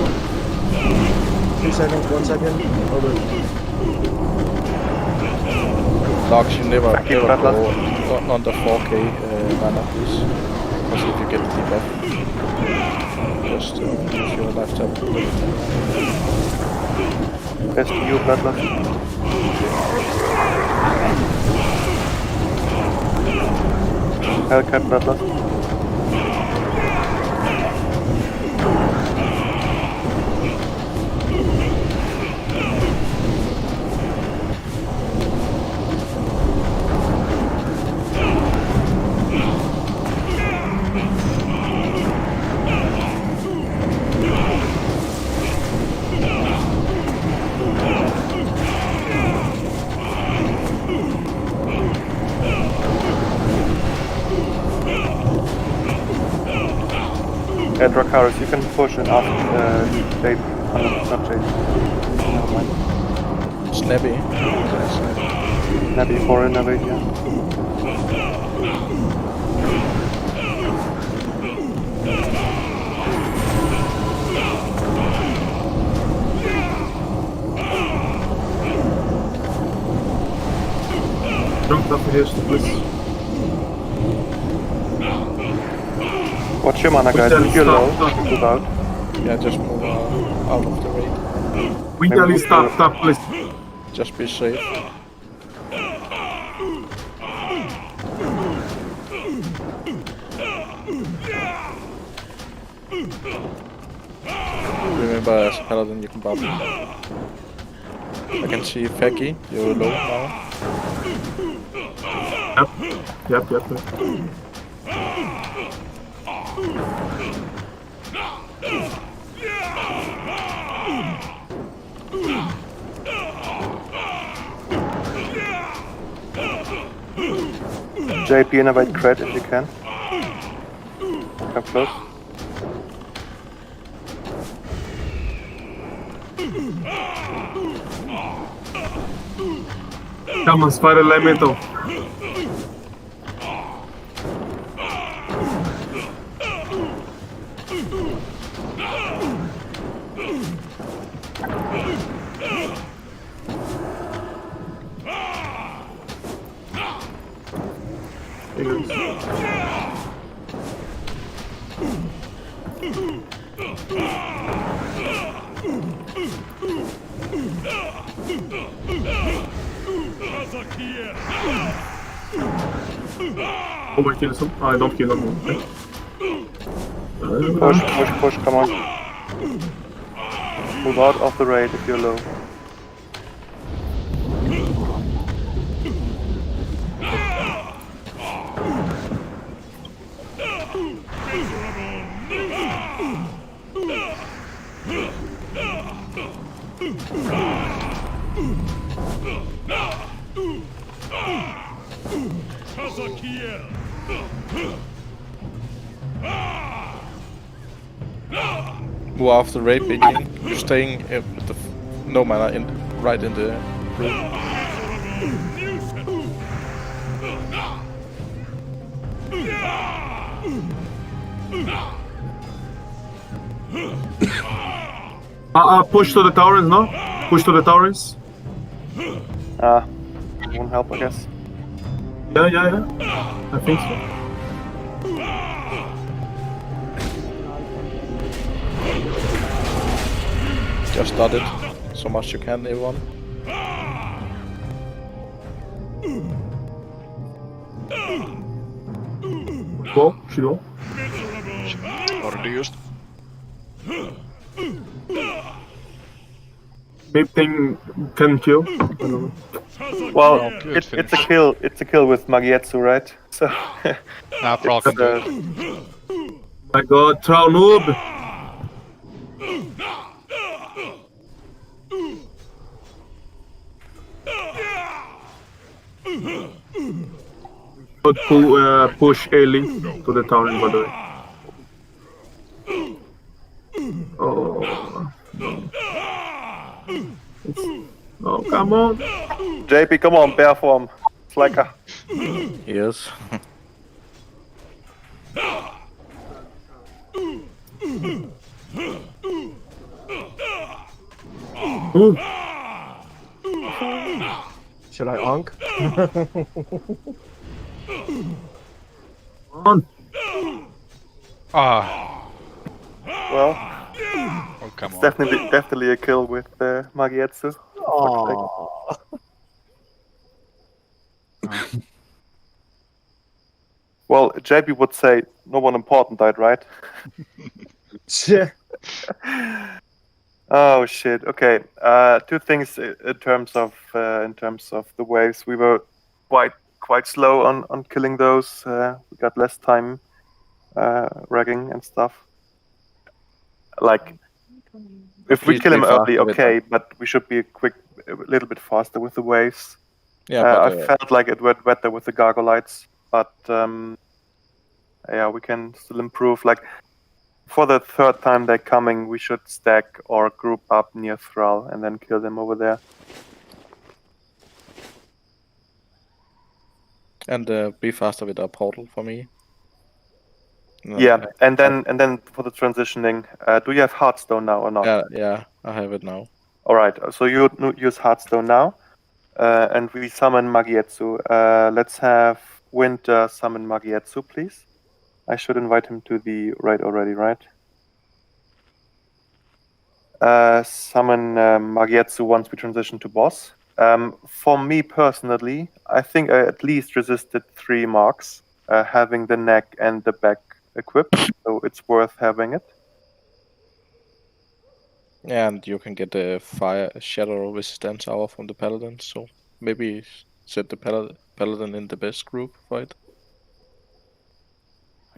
2 seconds, 1 second. Over. Lux, you never Keep go that under 4k mana, please. Because if you get the debuff, just use your life tap. Best to you, Bloodlust. Hellcat, Bloodlust. Dracarys, you can push and ask Jade. Not Jade. Never mind. Snappy. Snappy for innovate, yeah. Jump up here, please. Watch your mana, guys. If you're low, move out. Yeah, just move out of the raid. Vitally, stop, please. Just be safe. Remember, as a paladin, you can bubble. I can see Feki, you're low now. Yep. JP, innovate cred if you can. Come close. Come on, Spider Elemental. Oh, I kill him. I don't kill him. Push, come on. Move out of the raid if you're low. Move off the raid beginning. You're staying with the no mana right in the room. Push to the Taurens, no? Push to the Taurens. Won't help, I guess. Yeah. I think so. Just start it so much you can, everyone. Go, Shido. Already used. Maybe thing can kill. Well, it's a kill. It's a kill with Magietsu, right? So. Nah, Thrall can do it. I got Thrall noob. But push Ailey to the town, by the way. Oh. Oh, come on. JP, come on, bear form. Slacker. Yes. Should I onk? On. Ah. Well, Oh, come it's on. definitely a kill with Magietsu. Oh. Well, JP would say no one important died, right? Oh shit. Okay. Two things in terms of the waves. We were quite slow on killing those. We got less time ragging and stuff. Like, if we Please kill him be early, faster with okay, but we should be a little bit faster with the waves. Yeah, but I felt like it went better with the Gargolites, but yeah, we can still improve. Like, for the third time they're coming, we should stack or group up near Thrall and then kill them over there. and be faster with our portal for me. No, Yeah, and then for the transitioning, do you have Hearthstone now or not? yeah, I have it now. All right, so you use Hearthstone now, and we summon Magietsu. Let's have Winter summon Magietsu, please. I should invite him to the right already, right? Summon Magietsu once we transition to boss. For me personally, I think I at least resisted 3 marks, having the neck and the back equipped, so it's worth having it. And you can get the fire shadow resistance hour from the paladin, so maybe set the paladin in the best group for it.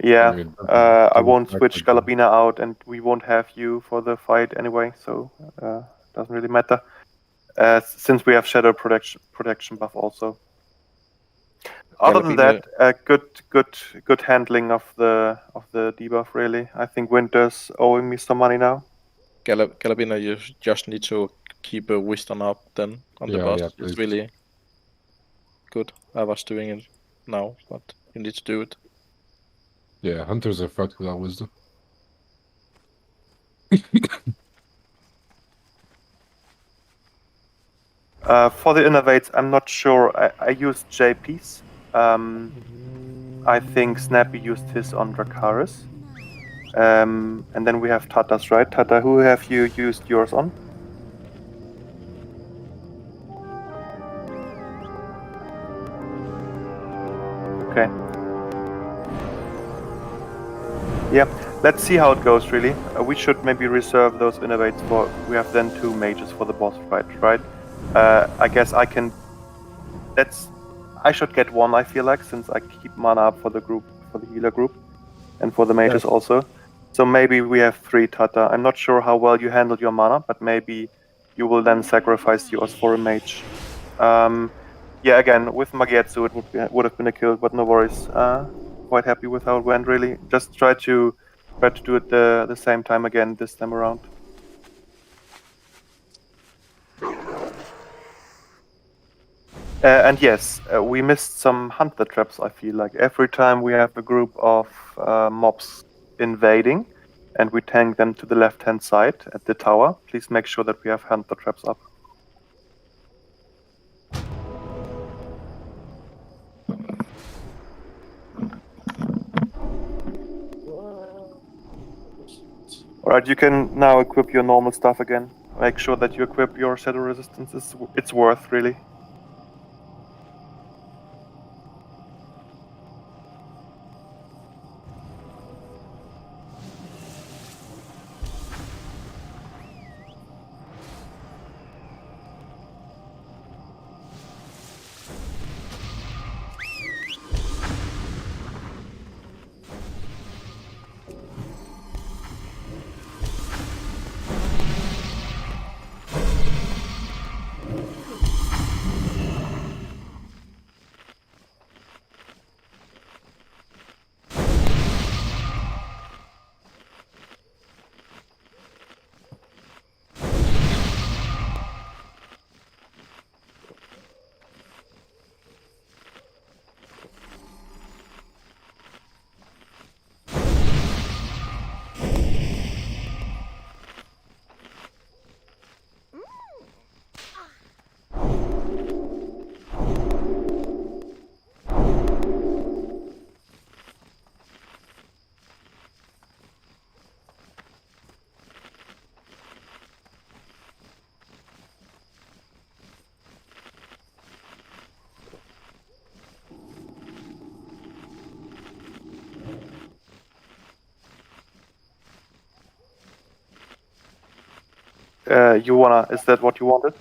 Yeah, I won't switch Galabina out, and we won't have you for the fight anyway, so doesn't really matter. Since we have shadow protection buff also. Other than that, good handling of the debuff. Really, I think Winter's owing me some money now. Galabina, you just need to keep a wisdom up then on the boss. It's really good. I was doing it now, but you need to do it. Yeah, hunters are fucked without wisdom. For the innovates, I'm not sure. I used JP's. I think Snappy used his on Dracarys. And then we have Tata's, right? Tata, who have you used yours on? Okay. Yeah, let's see how it goes, really. We should maybe reserve those innovates for... We have then 2 mages for the boss fight, right? I guess I can... I should get 1, I feel like, since I keep mana up for the group, for the healer group. And for the mages also. So maybe we have 3 Tata. I'm not sure how well you handled your mana, but maybe you will then sacrifice yours for a mage. Yeah, again, with Magietsu it would have been a kill, but no worries. Quite happy with how it went, really. Just try to do it the same time again this time around. And yes, we missed some hunter traps, I feel like. Every time we have a group of mobs invading, and we tank them to the left-hand side at the tower, please make sure that we have hunter traps up. Alright, you can now equip your normal stuff again. Make sure that you equip your shadow resistance. It's worth, really. You wanna? Is that what you wanted?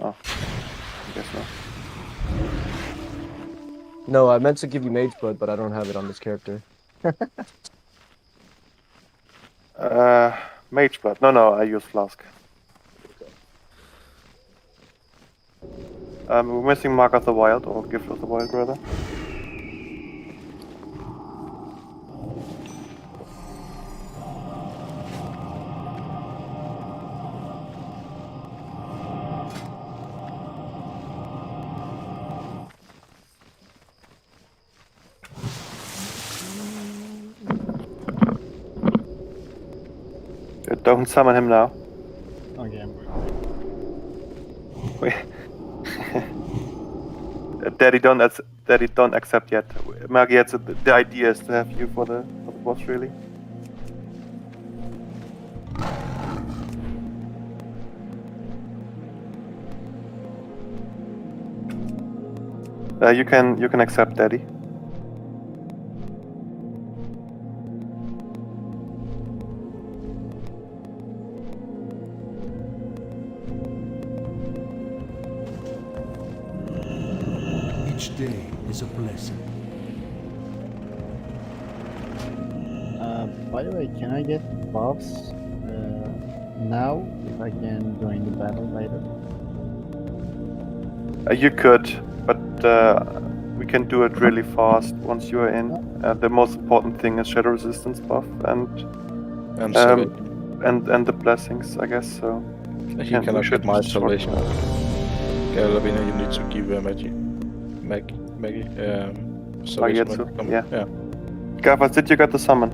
Oh, I guess not. No, I meant to give you Mage Blood, but I don't have it on this character. Mage Blood. No, I use Flask. We're missing Mark of the Wild, or Gift of the Wild, rather. Don't summon him now. Okay. Daddy don't accept yet. Margit, the idea is to have you for the boss, really. You can accept Daddy. Each day is a blessing. By the way, can I get buffs now if I can join the battle later? You could, but we can do it really fast once you are in. The most important thing is shadow resistance buff and the blessings, I guess. So He cannot get my salvation. Okay, Lavina, you need to give Maggie salvation. Yeah. Gavas, did you get the summon?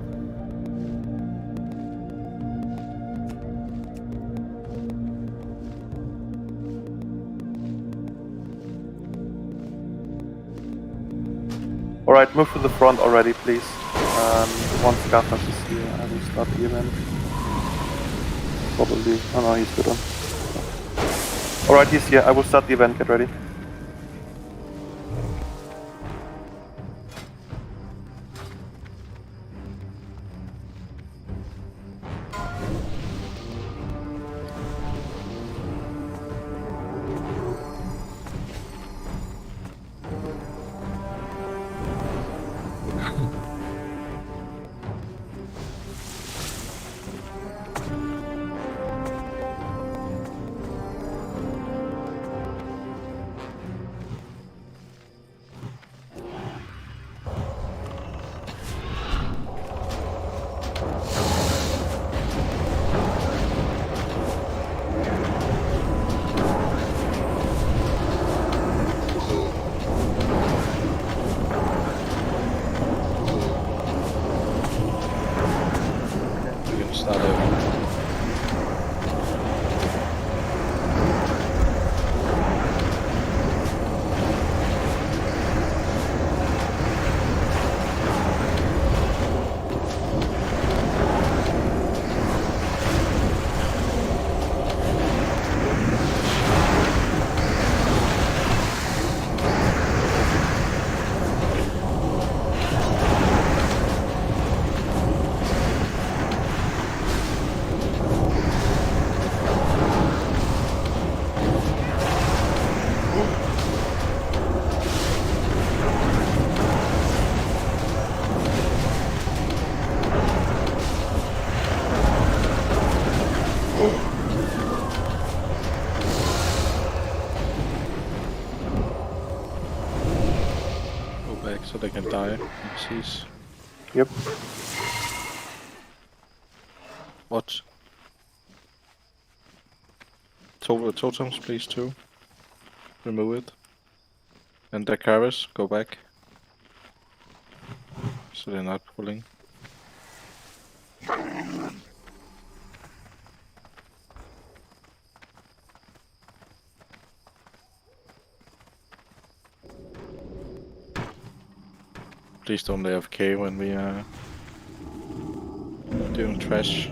Alright, move to the front already, please. Once Gavas is here, I will start the event. Probably. Oh no, he's good on. Alright, he's here. I will start the event. Get ready. So they can die. Cease. Yep. What? Totems, please, too. Remove it. And Dakaris, go back. So they're not pulling. Please don't AFK when we are doing trash.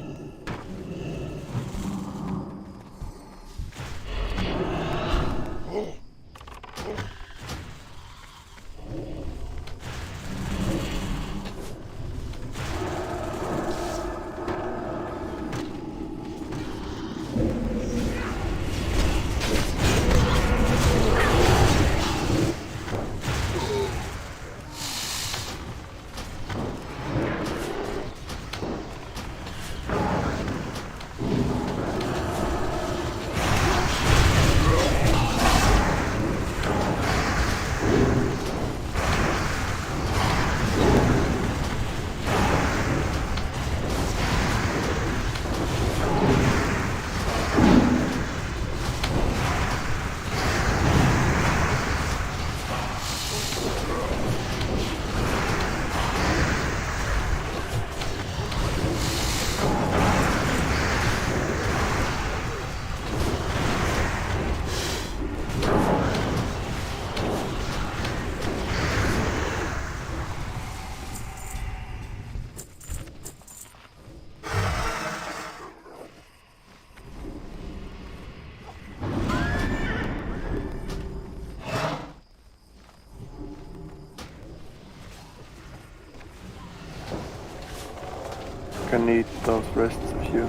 can need those wrists if you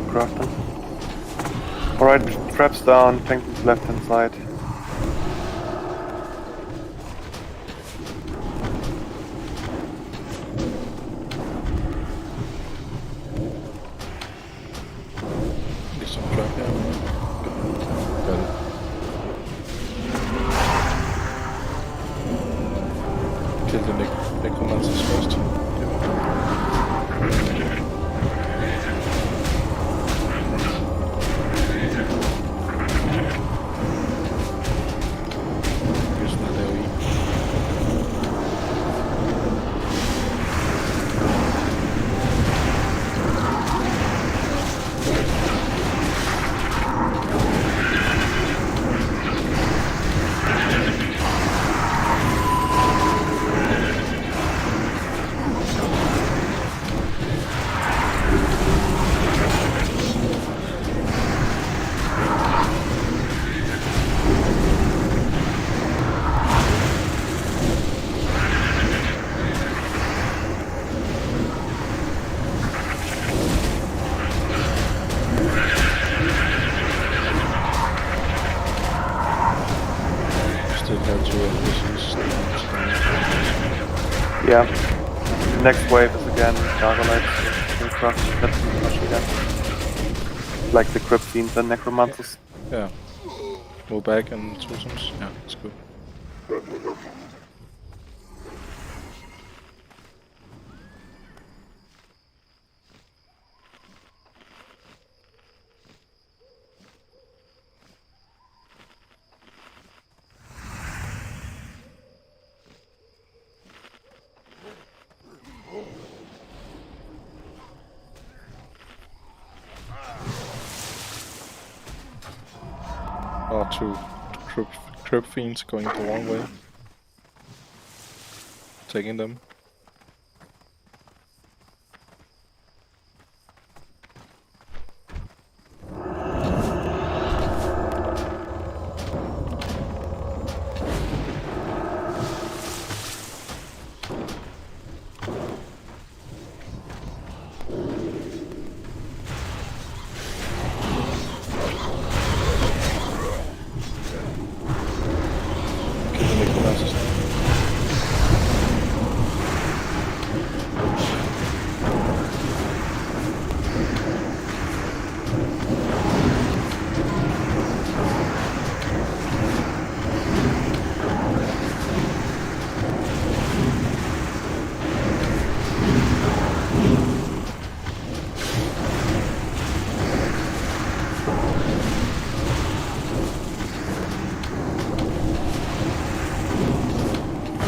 craft them. Alright, traps down, tank to the left hand side. Get some trap here. Got it. Kill the necromancers first. Use that AoE. Still have two ambitions. Yeah. The next wave is again Gargolites. We'll craft that much again. Like the Crypt Fiends and Necromancers. Yeah. Move back and totems. Yeah, it's good. Oh, two Crypt Fiends going the wrong way. Taking them.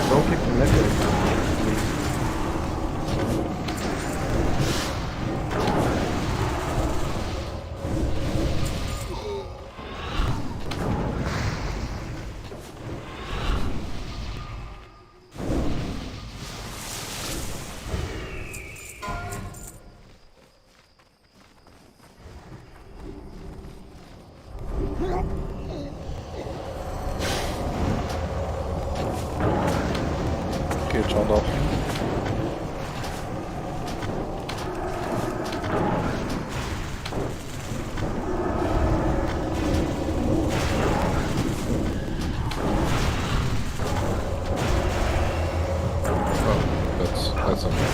Don't kick the necklace. Get turned up. That's okay.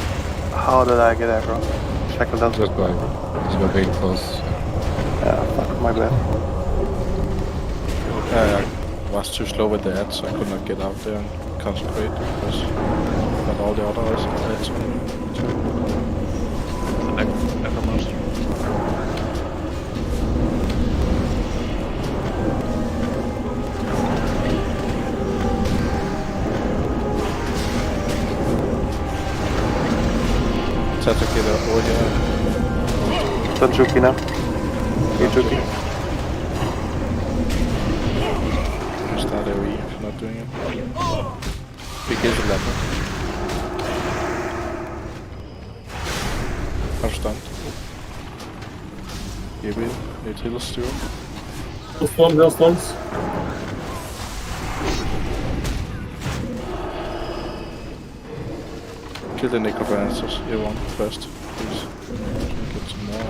How did I get aggro? Shackle down. Just by being close. Yeah, fuck, my bad. I was too slow with the ads, so I could not get out there and concentrate because not all the other ads on me. Necromancer. Tatsuki over here. Tanjuki now. Ijuki. Start AoE if you're not doing it. Big is a level. I'm stunned. Give it. Need healers still. Hailstorms. Kill the necromancers, everyone first. please. Can I get some more?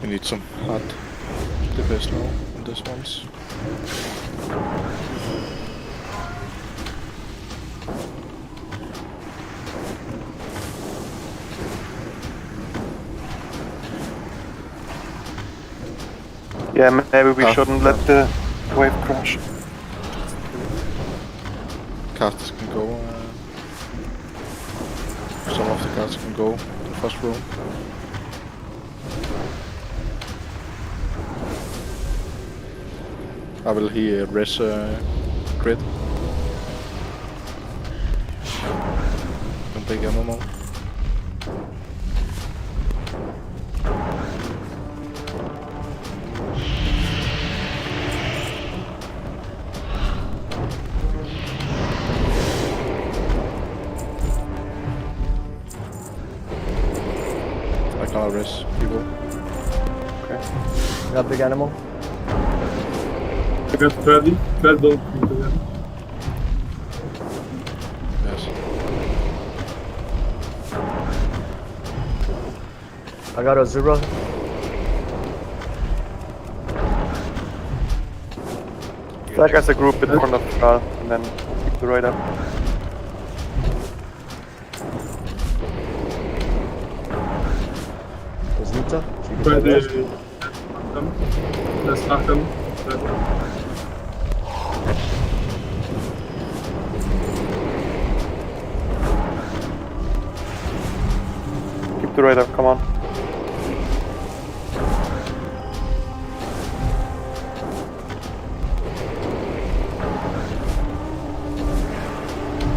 We need some hot DPS now on this ones. Yeah, maybe we shouldn't let the wave crash. Casters can go. Some of the casters can go to the first room. I will here res crit. Don't take ammo more. I can't res people. Okay. Got big animal. I got Freddy. Fred don't need to get. Yes. I got a zero. Like as a group in front of Carl, and then keep the right up. There's Nita. Freddy. Let's knock him. Keep the right up, come on.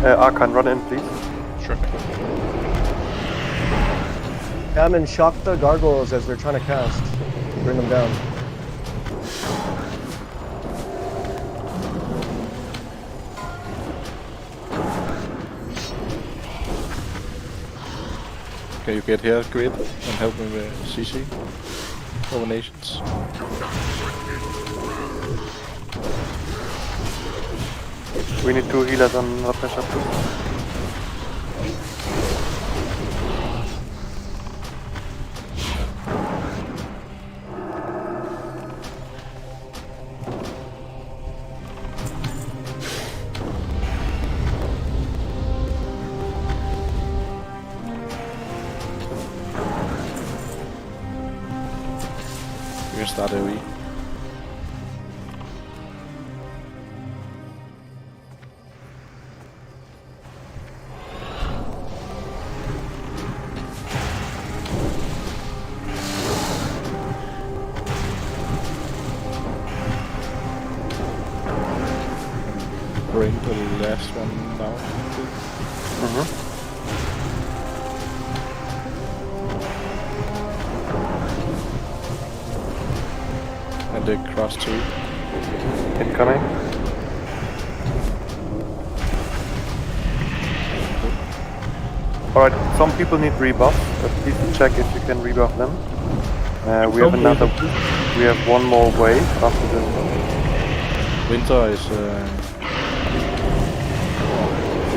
Arkan, run in, please. Sure. Come and shock the gargoyles as they're trying to cast. Bring them down. Can you get here, Grid, and help me with CC? Dominations. We need 2 healers on the pressure, please. You can start AoE. Bring the last one down. And the cross 2. Incoming. Alright, some people need rebuff, but please check if you can rebuff them. We have one more wave after this one. Winter is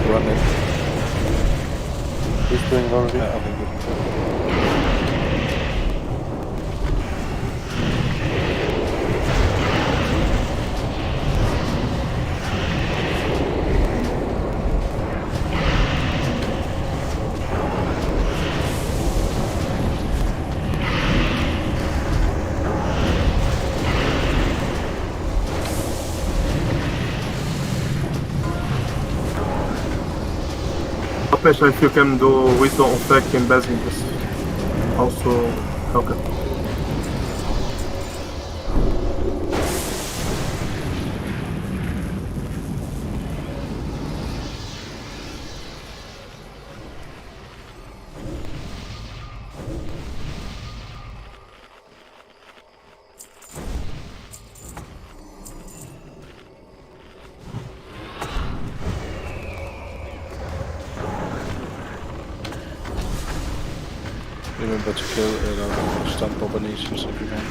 running. He's doing already. Okay, good. If you can do wisdom effect in Basin, just also help it. Remember to kill stun Bobonesius if you can.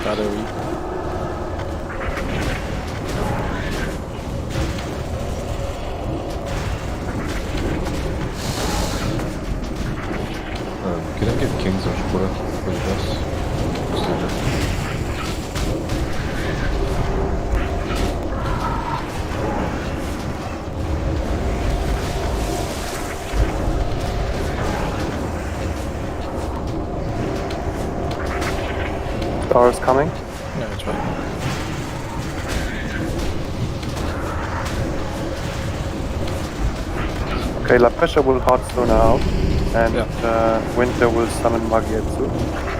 Start AoE. Can I get Kings or Shkura for the boss? Star is coming. Yeah, it's fine. Okay, La Pesha will Hearthstone out, and Winter will summon Magietsu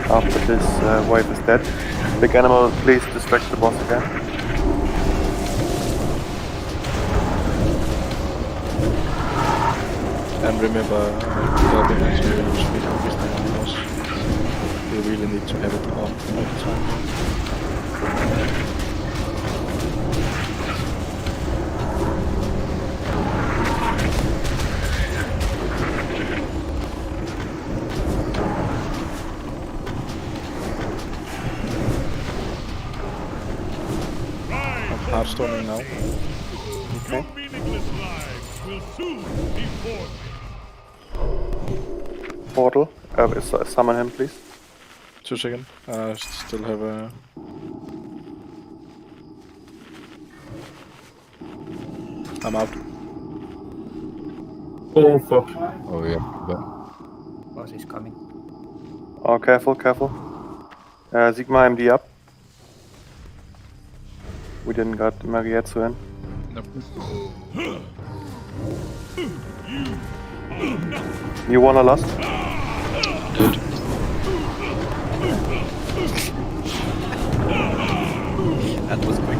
after this wave is dead. Big Animal, please distract the boss again. And remember, Robin has to speed up his time on boss. You really need to have it on all the time. Hearthstoning now. Okay. Portal. Summon him, please. 2 seconds. Still have a. I'm out. Oh fuck. Oh yeah. Boss is coming. Oh, careful, careful. Sigma MD up. We didn't got Marietsu in. Nope. You wanna last? Good. That was quick.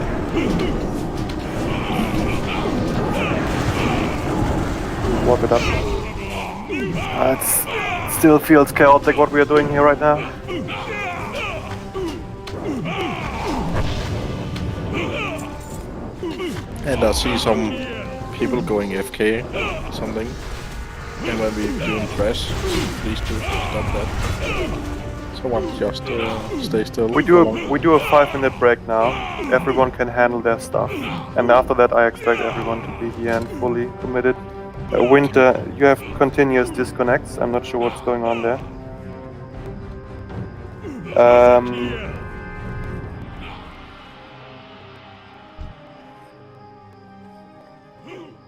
Walk it up. It still feels chaotic what we are doing here right now. And I see some people going FK something. And when we doing press, please do stop that. Someone just stay still. We do a 5-minute break now. Everyone can handle their stuff, and after that, I expect everyone to be here and fully committed. Winter, you have continuous disconnects. I'm not sure what's going on there.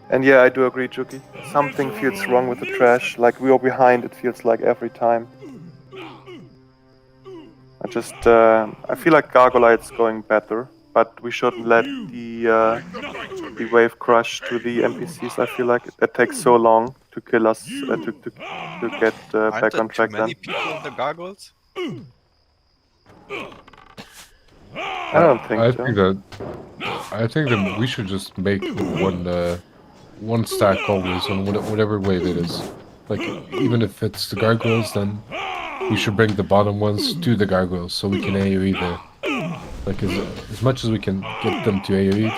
And yeah, I do agree, Juki. Something feels wrong with the trash. Like we are behind, it feels like every time. I feel like Gargolite's going better, but we shouldn't let the wave crush to the NPCs. I feel like it takes so long to kill us, to get back on track Too many then. people on the gargoyles? I don't think so. I think that we should just make one stack always on whatever wave it is. Like even if it's the gargoyles, then we should bring the bottom ones to the gargoyles so we can AoE there. Like as much as we can get them to AoE,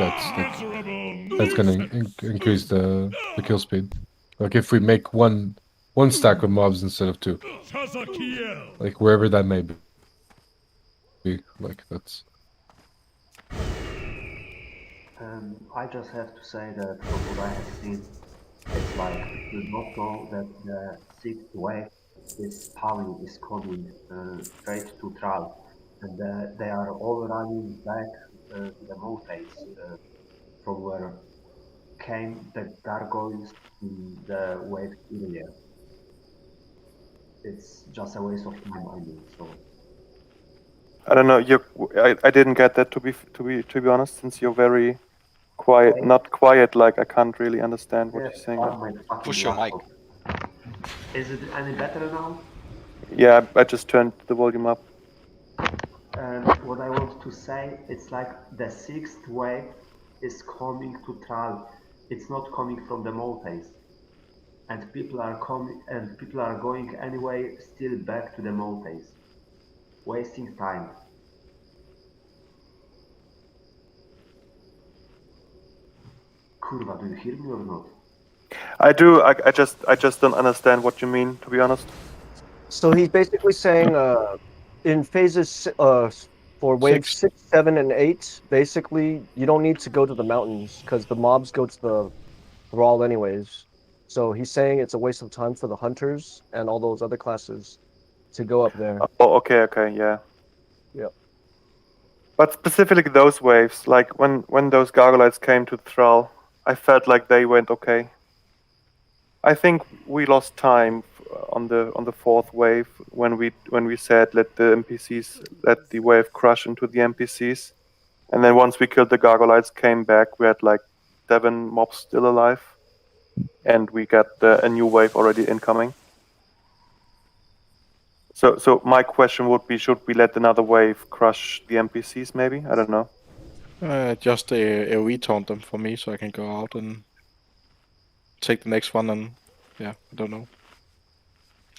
that's gonna increase the kill speed. Like if we make one stack of mobs instead of 2, like wherever that may be. Like that's. I just have to say that from what I have seen, it's like the motto that the 6th wave is coming straight to Thrall, and they are all running back to the mountains from where came the gargoyles in the wave area. It's just a waste of time, I mean. So I don't know. I didn't get that to be honest. Since you're very quiet, not quiet. Like I can't really understand what you're saying. Push your mic. Is it any better now? Yeah, I just turned the volume up. And what I want to say, it's like the 6th wave is coming to Thrall. It's not coming from the mountains, and people are coming and people are going anyway, still back to the mountains, wasting time. Kurva, do you hear me or not? I do. I just don't understand what you mean, to be honest. So he's basically saying, in phases, for waves 6, 7, and 8, basically you don't need to go to the mountains because the mobs go to the Thrall anyways. So he's saying it's a waste of time for the hunters and all those other classes to go up there. Oh, okay, yeah. Yep. But specifically those waves, like when those Gargolites came to Thrall, I felt like they went okay. I think we lost time on the fourth wave when we said let the wave crush into the NPCs, and then once we killed the Gargolites, came back, we had like 7 mobs still alive, and we got a new wave already incoming. So my question would be, should we let another wave crush the NPCs? Maybe, I don't know. Just a retaunt them for me, so I can go out and take the next one, and yeah, I don't know.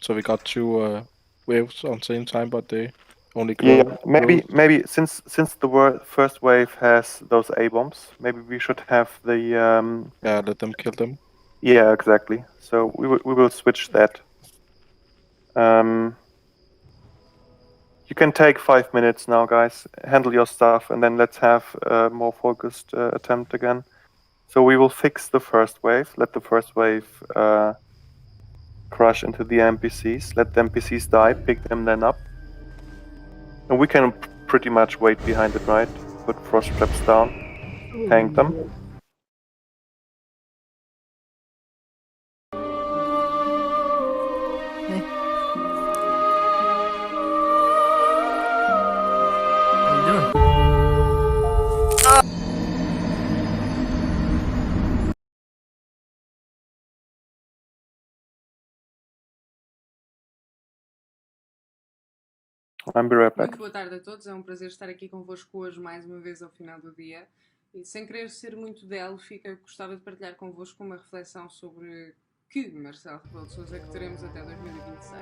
So we got 2 waves on the same time, but they only grow. Yeah, maybe since the first wave has those A bombs, maybe we should have the yeah, let them kill them. Yeah, exactly. So we will switch that. You can take 5 minutes now, guys. Handle your stuff, and then let's have a more focused attempt again. So we will fix the first wave. Let the first wave crush into the NPCs. Let the NPCs die. Pick them then up. And we can pretty much wait behind it, right? Put frost traps down. Tank them. I'll be right back. Muito boa tarde a todos, é um prazer estar aqui convosco hoje mais uma vez ao final do dia. E sem querer ser muito delfica, gostava de partilhar convosco uma reflexão sobre que Marcelo Rebelo de Sousa é que teremos até 2026.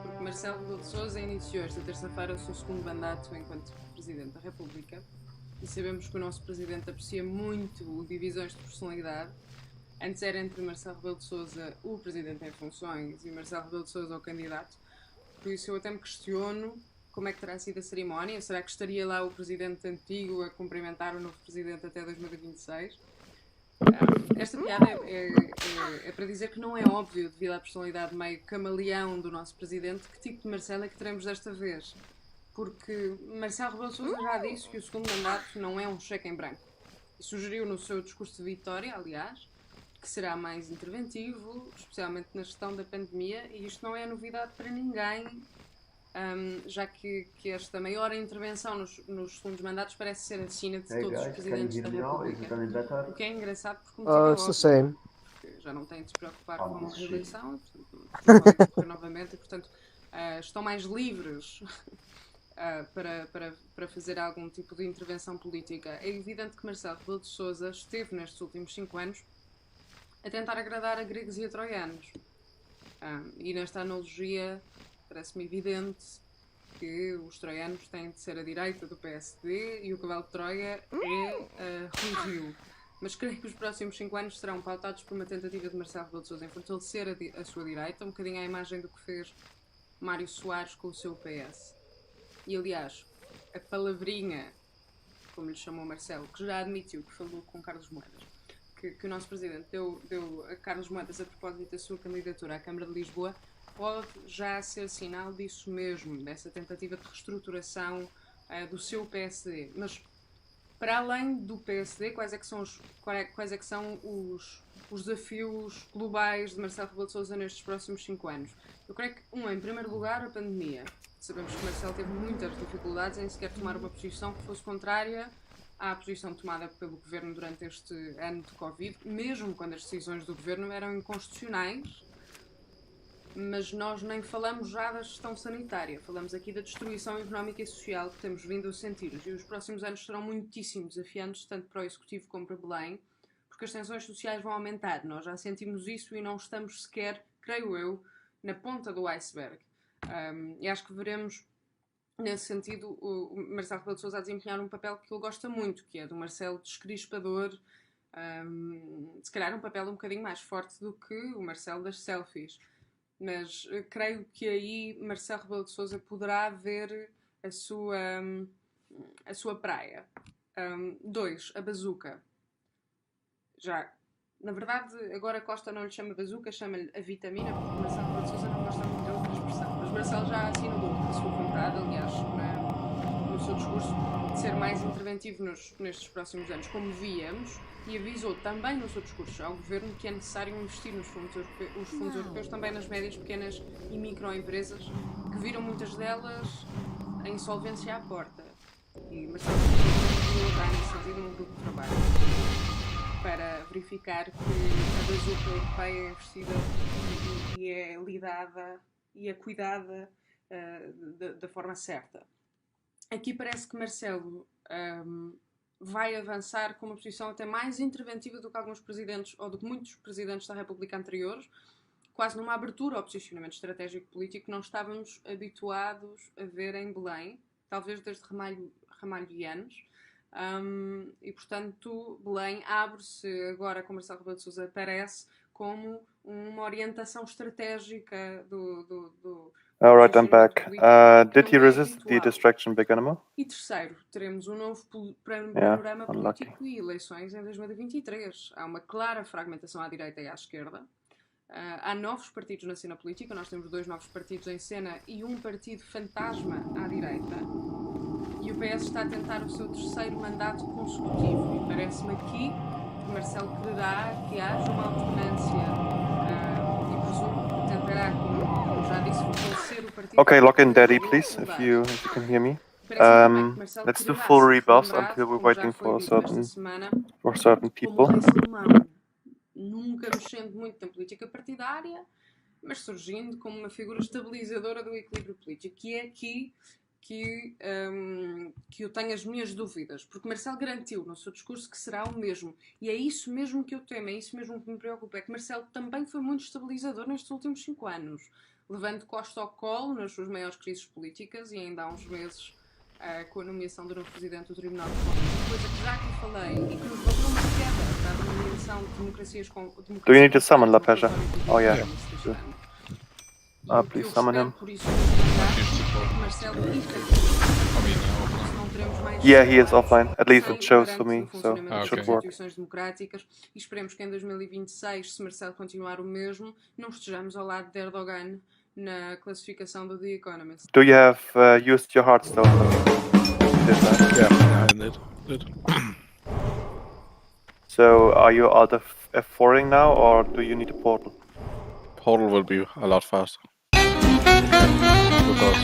Porque Marcelo Rebelo de Sousa iniciou esta terça-feira o seu segundo mandato enquanto Presidente da República e sabemos que o nosso Presidente aprecia muito divisões de personalidade. Antes era entre Marcelo Rebelo de Sousa, o Presidente em funções, e Marcelo Rebelo de Sousa, o candidato. Por isso eu até me questiono como é que terá sido a cerimónia. Será que estaria lá o Presidente antigo a cumprimentar o novo Presidente até 2026? Esta piada é para dizer que não é óbvio, devido à personalidade meio camaleão do nosso Presidente, que tipo de Marcelo é que teremos desta vez. Porque Marcelo Rebelo de Sousa já disse que o segundo mandato não é um cheque em branco. E sugeriu no seu discurso de vitória, aliás, que será mais interventivo, especialmente na gestão da pandemia, e isto não é novidade para ninguém, já que esta maior intervenção nos segundos mandatos parece ser a sina de todos os presidentes da República. O que é engraçado porque já não têm de se preocupar com a reeleição, e, portanto, podem concorrer novamente, e portanto estão mais livres para fazer algum tipo de intervenção política. É evidente que Marcelo Rebelo de Sousa esteve nestes últimos 5 anos a tentar agradar a gregos e a troianos. E nesta analogia parece-me evidente que os troianos têm de ser a direita do PSD e o cavalo de Troia é Rui Rio. Mas creio que os próximos 5 anos serão pautados por uma tentativa de Marcelo Rebelo de Sousa em fortalecer a sua direita, um bocadinho à imagem do que fez Mário Soares com o seu PS. E aliás, a palavrinha, como lhe chamou Marcelo, que já admitiu que falou com Carlos Moedas, que o nosso Presidente deu a Carlos Moedas a propósito da sua candidatura à Câmara de Lisboa, pode já ser sinal disso mesmo, dessa tentativa de reestruturação do seu PSD. Mas, para além do PSD, quais é que são os desafios globais de Marcelo Rebelo de Sousa nestes próximos 5 anos? Eu creio que, em primeiro lugar, a pandemia. Sabemos que Marcelo teve muitas dificuldades em sequer tomar uma posição que fosse contrária à posição tomada pelo Governo durante este ano de Covid, mesmo quando as decisões do Governo eram inconstitucionais. Mas nós nem falamos já da gestão sanitária, falamos aqui da destruição económica e social que temos vindo a sentir. E os próximos anos serão muitíssimo desafiantes, tanto para o Executivo como para Belém, porque as tensões sociais vão aumentar. Nós já sentimos isso e não estamos sequer, creio eu, na ponta do iceberg. E acho que veremos, nesse sentido, o Marcelo Rebelo de Sousa a desempenhar um papel que ele gosta muito, que é do Marcelo descrispador, Se calhar um papel um bocadinho mais forte do que o Marcelo das selfies. Mas creio que aí Marcelo Rebelo de Sousa poderá ver a sua praia. 2. A bazuca. Já, na verdade, agora Costa não lhe chama bazuca, chama-lhe a vitamina, porque Marcelo Rebelo de Sousa não gosta muito de outra expressão. Mas Marcelo já assinalou a sua vontade, aliás, no seu discurso, de ser mais interventivo nestes próximos anos, como víamos, e avisou também no seu discurso ao Governo que é necessário investir nos fundos europeus também nas médias, pequenas e microempresas, que viram muitas delas a insolvência à porta. E Marcelo Rebelo já nesse sentido um grupo de trabalho para verificar que a bazuca europeia é investida e é lidada e é cuidada da forma certa. Aqui parece que Marcelo vai avançar com uma posição até mais interventiva do que alguns presidentes, ou do que muitos presidentes da República anteriores, quase numa abertura ao posicionamento estratégico político que não estávamos habituados a ver em Belém, talvez desde Ramalhianos. E, portanto, Belém abre-se agora, como Marcelo Rebelo de Sousa parece, como uma orientação estratégica do Alright, I'm back. Did he resist the distraction big animal? E terceiro, teremos um novo panorama político e eleições em 2023. Há uma clara fragmentação à direita e à esquerda. Há novos partidos na cena política. Nós temos 2 novos partidos em cena e um partido fantasma à direita. E o PS está a tentar o seu 3º mandato consecutivo. E parece-me aqui que Marcelo quererá que haja uma alternância e presumo que tentará, como já disse, fortalecer o partido. Okay, lock in Daddy, please, if you can hear me. Let's do full rebuffs until we're waiting for certain people. Nunca mexendo muito na política partidária, mas surgindo como uma figura estabilizadora do equilíbrio político, que é aqui que eu tenho as minhas dúvidas, porque Marcelo garantiu no seu discurso que será o mesmo, e é isso mesmo que eu temo, é isso mesmo que me preocupa, é que Marcelo também foi muito estabilizador nestes últimos 5 anos, levando Costa ao colo nas suas maiores crises políticas, e ainda há uns meses com a nomeação do novo presidente do Tribunal de Contas, coisa que já aqui falei e que nos valeu uma queda da nomeação de democracias com democracia. Do you need to summon La Peja? Oh yeah. Please summon him. Yeah, he is offline. At least it shows for me, so it should work. Democráticas, e esperemos que em 2026, se Marcelo continuar o mesmo, não estejamos ao lado de Erdogan na classificação do The Economist. Do you have used your Hearthstone? Yeah, I did. So, are you out of F4ing now, or do you need a portal? Portal will be a lot faster. Because,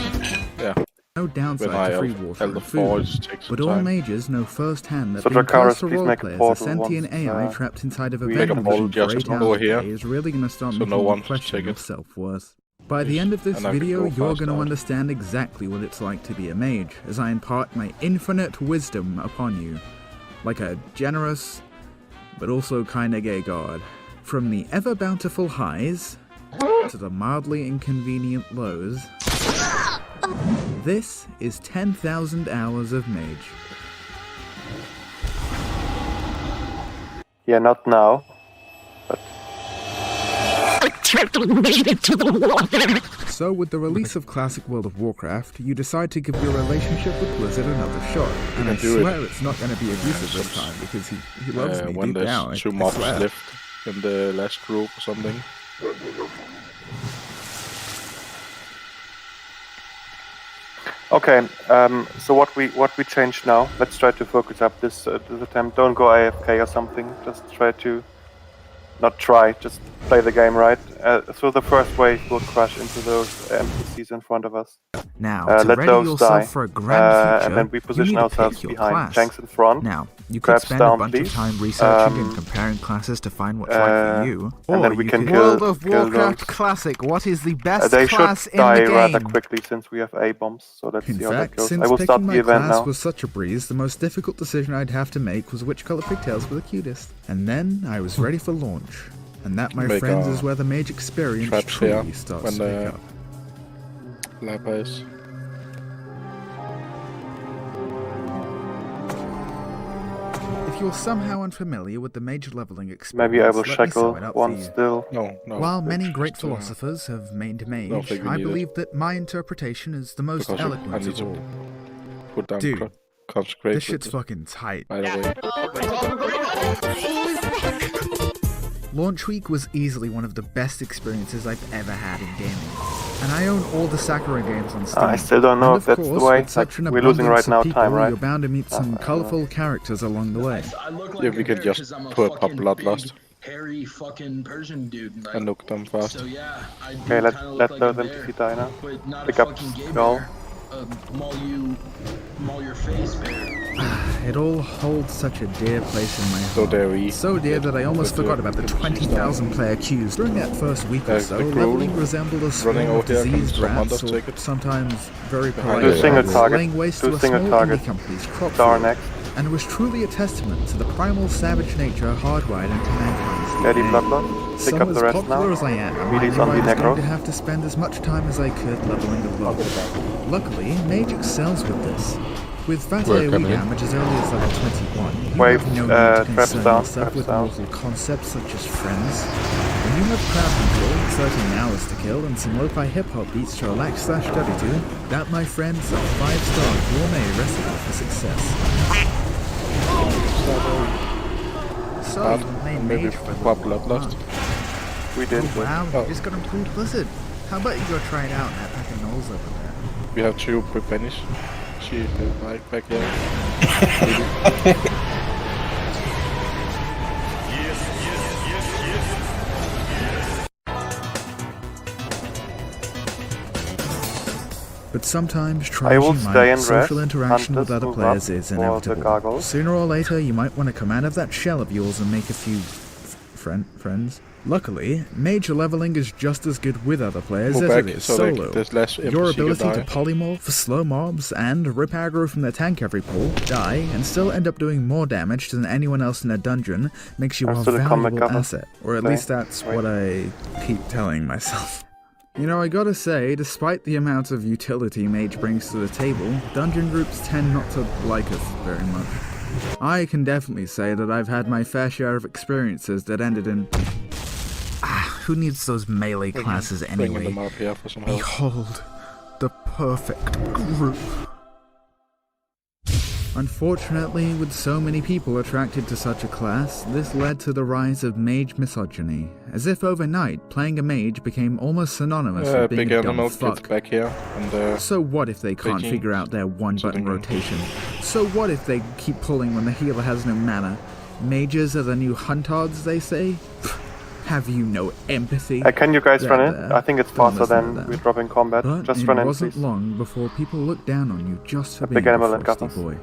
yeah. No downside to free water and food, but all mages know firsthand that so being Dracarys, close to roleplayers, a sentient AI trapped inside of a vending machine for 8 hours a day is really going to start making you question your self-worth. By the end of this video, you're going to understand exactly what it's like to be a mage, as I impart my infinite wisdom upon you, like a generous, but also kinda gay god. From the ever-bountiful highs, to the mildly inconvenient lows, this is 10,000 hours of mage. Yeah, not now. So with the release of Classic World of Warcraft, you decide to give your relationship with Blizzard another shot. And I swear it's not going to be abusive this time, because he loves me when deep down. there's 2 mobs left in the last group or something. Okay, so what we change now? Let's try to focus up this attempt. Don't go AFK or something. Just try to, not try, just play the game right. So the first wave will crash into those NPCs in front of us. Now, to let ready those yourself die, for a grand future, and then we you position need to ourselves pick your behind. class. Tanks in front. Now, you could Crabs spend down, a bunch please. of time researching and comparing classes to find what's right for you. And Or then we you can could... kill, World of kill Warcraft those. Classic, what is the best They class should in the die game? rather quickly since we have A-bombs, so let's In see how that fact, goes. since I will start picking the my event class now. was such a breeze, the most difficult decision I'd have to make was which color pigtails were the cutest. And then I was ready for launch. And that, my Make friends, a is where the mage experience traps here truly starts when to pick the up. Lapa is. If If you're somehow unfamiliar with the mage leveling experience, Maybe I will let me shackle sum it up one for you. still. No. While many great philosophers have made mage, think we I need it. believe that my interpretation is the most Because I eloquent need of to all. put down Dude, consecrate. this shit's fucking tight. By the way. Launch Week was easily one of the best experiences I've ever had in gaming. And I own all the Sakura games on Steam. I still don't know And if that's of the course, way. with such an Like, we're losing right abundance now of people, time, right? You're bound to meet some colourful characters along the way. Yeah, we can just put up Bloodlust hairy fucking Persian dude. Like, and look them fast. So yeah, I do Okay, kinda let look those like a bear, NPC die now. but not Pick a up fucking gay skull. bear. Maul your face bear. It all holds such a dear place in my heart. So there we So dear that I almost forgot about the 20,000 player queues. During that first week or so, the crew leveling resembled a swarm running of out here can diseased someone rats, just or take it. sometimes very Behind polite Do single rabbits, target. laying waste Do to a single small target. indie company's crop Star field, next. and was truly a testament to the primal savage nature hardwired into mankind's Daddy DNA. Bloodlust. Pick Some up as the rest popular now. as I am, I Meaties knew on I the was going to necros. have to spend as much time as I could leveling above. Luckily, Mage excels with this. With fat We're AoE coming in. damage as early as level 21, you Wave, have no need to traps concern down, yourself traps with down. mortal concepts such as friends. When you have crowd control, 13 hours to kill, and some lo-fi hip-hop beats to relax/study to, that, my friends, is a 5-star gourmet recipe for success. So, you made maybe Mage for pop the Bloodlust. We did. Oh, wow, Oh. you just got improved Blizzard. How about you go try it out in that fucking nose over there? We have two Prepenish. She back there. But sometimes I trying will my stay and social rest. interaction with Hunters other move players up is for the inevitable. goggles. Sooner or later, you might want to come out of that shell of yours and make a few friends. Luckily, major leveling is just as good with other players Move as back it is so solo. there's less Your NPC ability can to die. polymorph, slow mobs, and rip aggro from their tank every pull, die, and still end up doing more damage than anyone else in a dungeon makes you I'm a still a comic valuable cover. asset. Or at Okay, least that's right. what I keep telling myself. You know, I gotta say, despite the amount of utility Mage brings to the table, dungeon groups tend not to like us very much. I can definitely say that I've had my fair share of experiences that ended in... who needs those melee classes Bringing anyway? them up here for some help. Behold, the perfect group. Unfortunately, with so many people attracted to such a class, this led to the rise of mage misogyny. As if overnight, playing a mage became almost synonymous with being Big a dumb animal fuck. gets back here. And So what if they can't taking figure out their one-button something in. rotation? So what if they keep pulling when the healer has no mana? Mages are the new huntards, they say? Have you no empathy? Can you guys run in? There. I think it's Don't faster listen to than them. we drop in combat. But Just it run in, wasn't please. long before people looked down on you just for A being big animal a and frosty gutters. boy.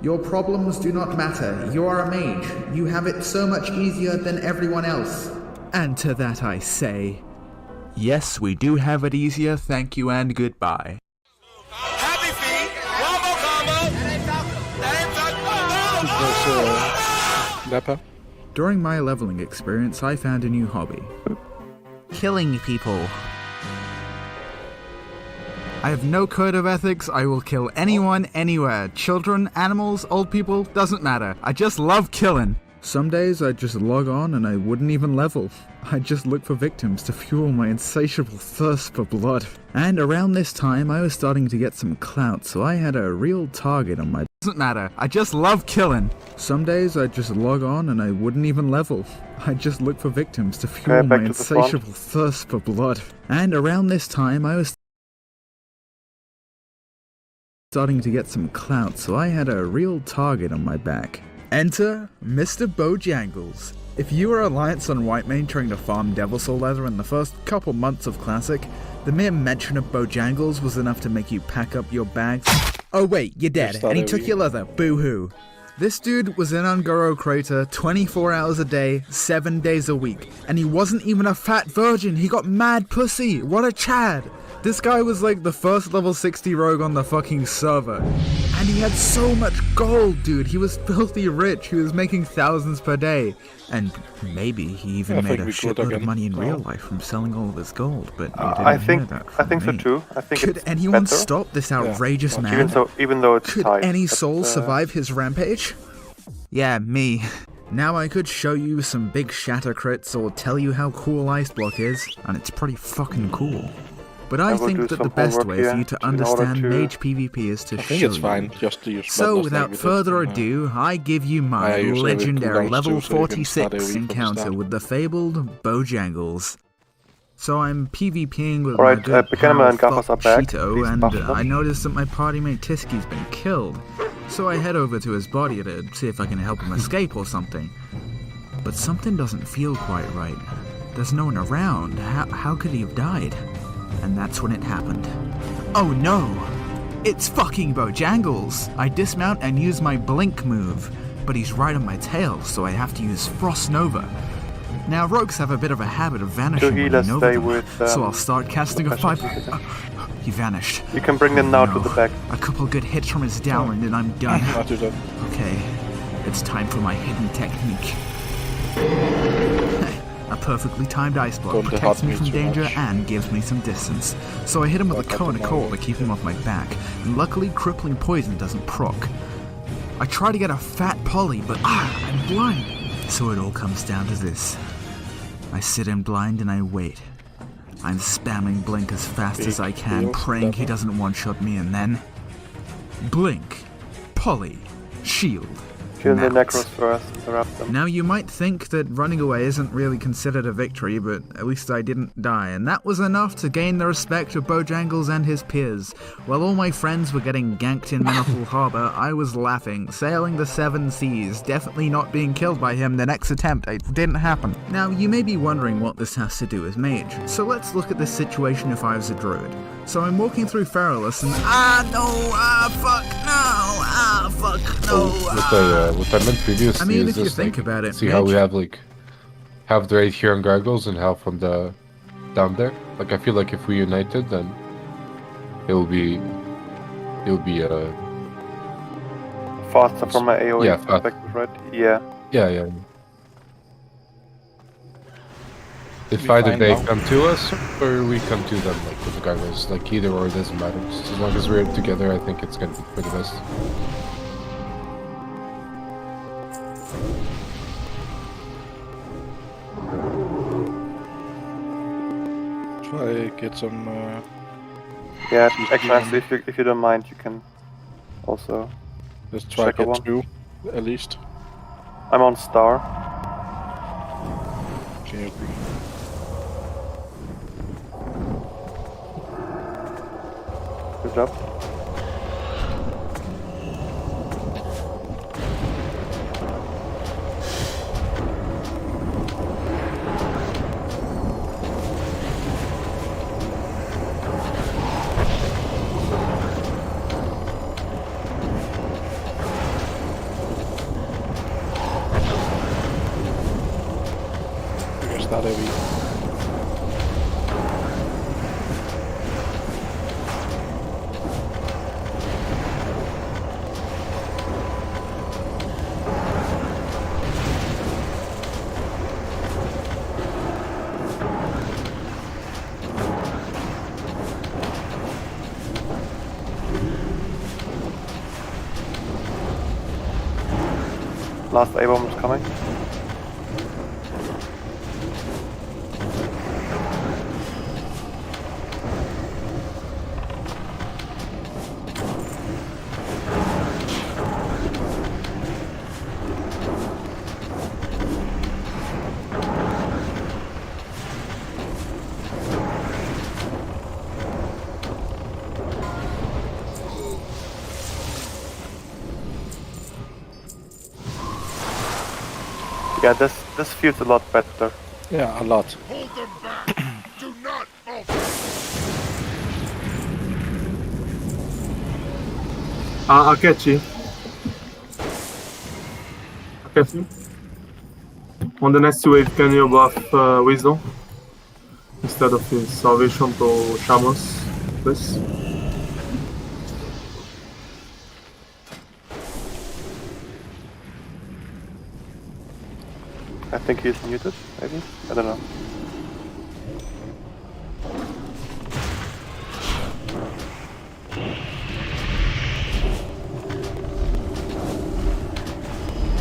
Your problems do not matter. You are a mage. You have it so much easier than everyone else. And to that I say, yes, we do have it easier, thank you and goodbye. Leper. During my leveling experience, I found a new hobby. Killing people. I have no code of ethics, I will kill anyone, anywhere. Children, animals, old people, doesn't matter. I just love killing. Some days I'd just log on and I wouldn't even level. I'd just look for victims to fuel my insatiable thirst for blood. And around this time I was starting to get some clout, so I had a real target on my... Doesn't matter, I just love killing. Some days I'd just log on and I wouldn't even level. I'd just look for victims to fuel back my to the front. insatiable thirst for blood. And around this time I was starting to get some clout, so I had a real target on my back. Enter Mr. Bojangles. If you were Alliance on Whitemane trying to farm Devil Soul Leather in the first couple months of Classic, the mere mention of Bojangles was enough to make you pack up your bags. Oh wait, you're dead, and he took your leather, boo-hoo. This dude was in Ungoro Crater 24 hours a day, 7 days a week, and he wasn't even a fat virgin, he got mad pussy, what a chad! This guy was like the first level 60 rogue on the fucking server. And he had so much gold, dude. He was filthy rich. He was making thousands per day. And maybe he even made a shitload of money in real life from selling all of his gold. But I think so too. I think could it's anyone better. stop this outrageous man? Even though it's Could tight, any but, soul survive his rampage? Yeah, me. Now I could show you some big shatter crits or tell you how cool Ice Block is, and it's pretty fucking cool. But I think that the best way for you to understand Mage PvP is to show it's fine, you. just to use So Bloodlust without Negative further and, ado, I give you I my use every legendary cooldowns level too, so you can start 46 AoE from the encounter start. with the fabled Bojangles. So I'm PvPing with Alright, my good Pekanama and pal Gaffas are Thok back. Cheeto, Please and buff them. I noticed that my party mate Tiski's been killed. So I head over to his body to see if I can help him escape or something. But something doesn't feel quite right. There's no one around. How could he have died? And that's when it happened. Oh no! It's fucking Bojangles! I dismount and use my blink move, but he's right on my tail, so I have to use Frost Nova. Now rogues have a bit of a habit of vanishing when you Nova them, so I'll start casting a five... he vanished. You can bring them now to the back. A couple good hits from his downwind and I'm done. Okay, it's time for my hidden technique. A perfectly timed ice block protects me from danger and gives me some distance. So I hit him with a cone of coal to keep him off my back, and luckily crippling poison doesn't proc. I try to get a fat poly, but I'm blind. So it all comes down to this. I sit in blind and I wait. I'm spamming blink as fast as I can, praying he doesn't one-shot me, and then... blink, poly, shield. Kill the Necros first, interrupt them. Now you might think that running away isn't really considered a victory, but at least I didn't die, and that was enough to gain the respect of Bojangles and his peers. While all my friends were getting ganked in Manifold Harbor, I was laughing, sailing the seven seas, definitely not being killed by him the next attempt. It didn't happen. Now you may be wondering what this has to do with Mage, so let's look at this situation if I was a druid. So I'm walking through Feralus and What I meant previously I mean, is if you just, think about it, see how we have like half the raid here on Gargoyles and half from the down there. Like I feel like if we united, then it will be faster from an AoE yeah, perspective, right? Yeah. Yeah. If either they come to us or we come to them, like with the Gargoyles, like either or, it doesn't matter. Just as long as we're together, I think it's gonna be for the best. Try get some. Yeah, actually, if you don't mind, you can also. Let's try check get one. 2 at least. I'm on star. Okay. Good job. Start AoE. Last A-bomb is coming. Yeah, this feels a lot better. Yeah, a lot. Akechi. Akechi. On the next wave, can you buff Wisdom instead of his Salvation to Shamos, please? I think he's muted, maybe? I don't know.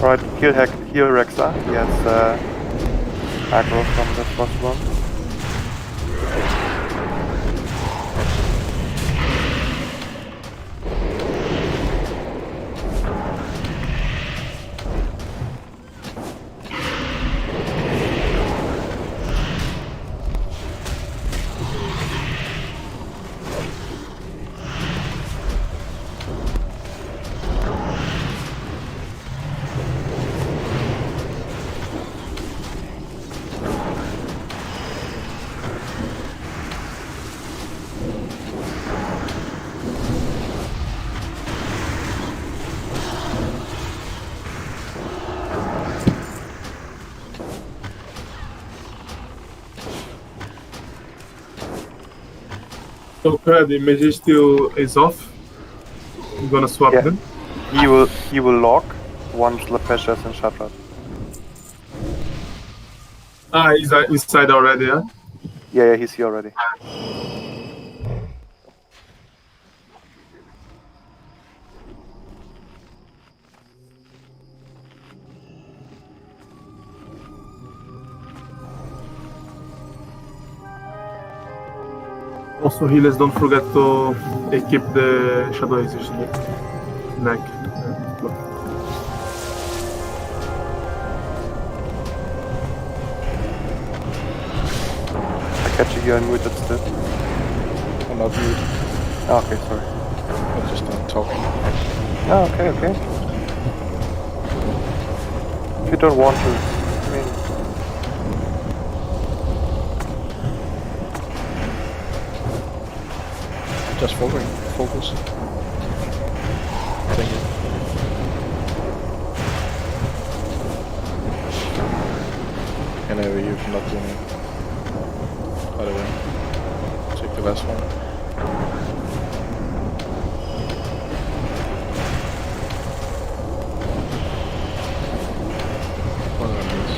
Right, heal Rexa. He has aggro from the first one. Okay, the mage still is off. I'm gonna swap them. He will lock once Lepesha is in Shattered. Ah, he's inside already, yeah? Yeah, he's here already. Also, healers, don't forget to equip the Shadow Exorcist neck. I catch you here unmuted still. I'm not muted. Oh, okay, sorry. I'm just talking. Oh, okay. If you don't want to, I mean... Just focus. Thank you. Canary, you cannot do me. By the way. Take the last one. One of these.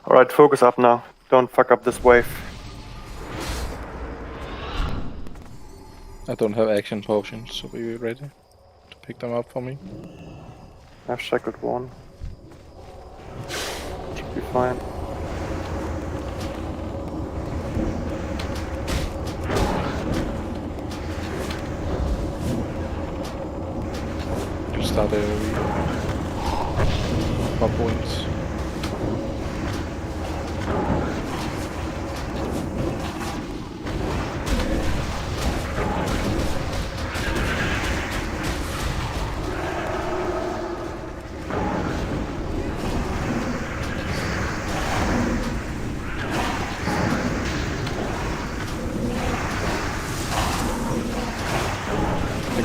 Alright, focus up now. Don't fuck up this wave. I don't have action potions, so are you ready to pick them up for me? I've shackled one. Should be fine. You start a pop points.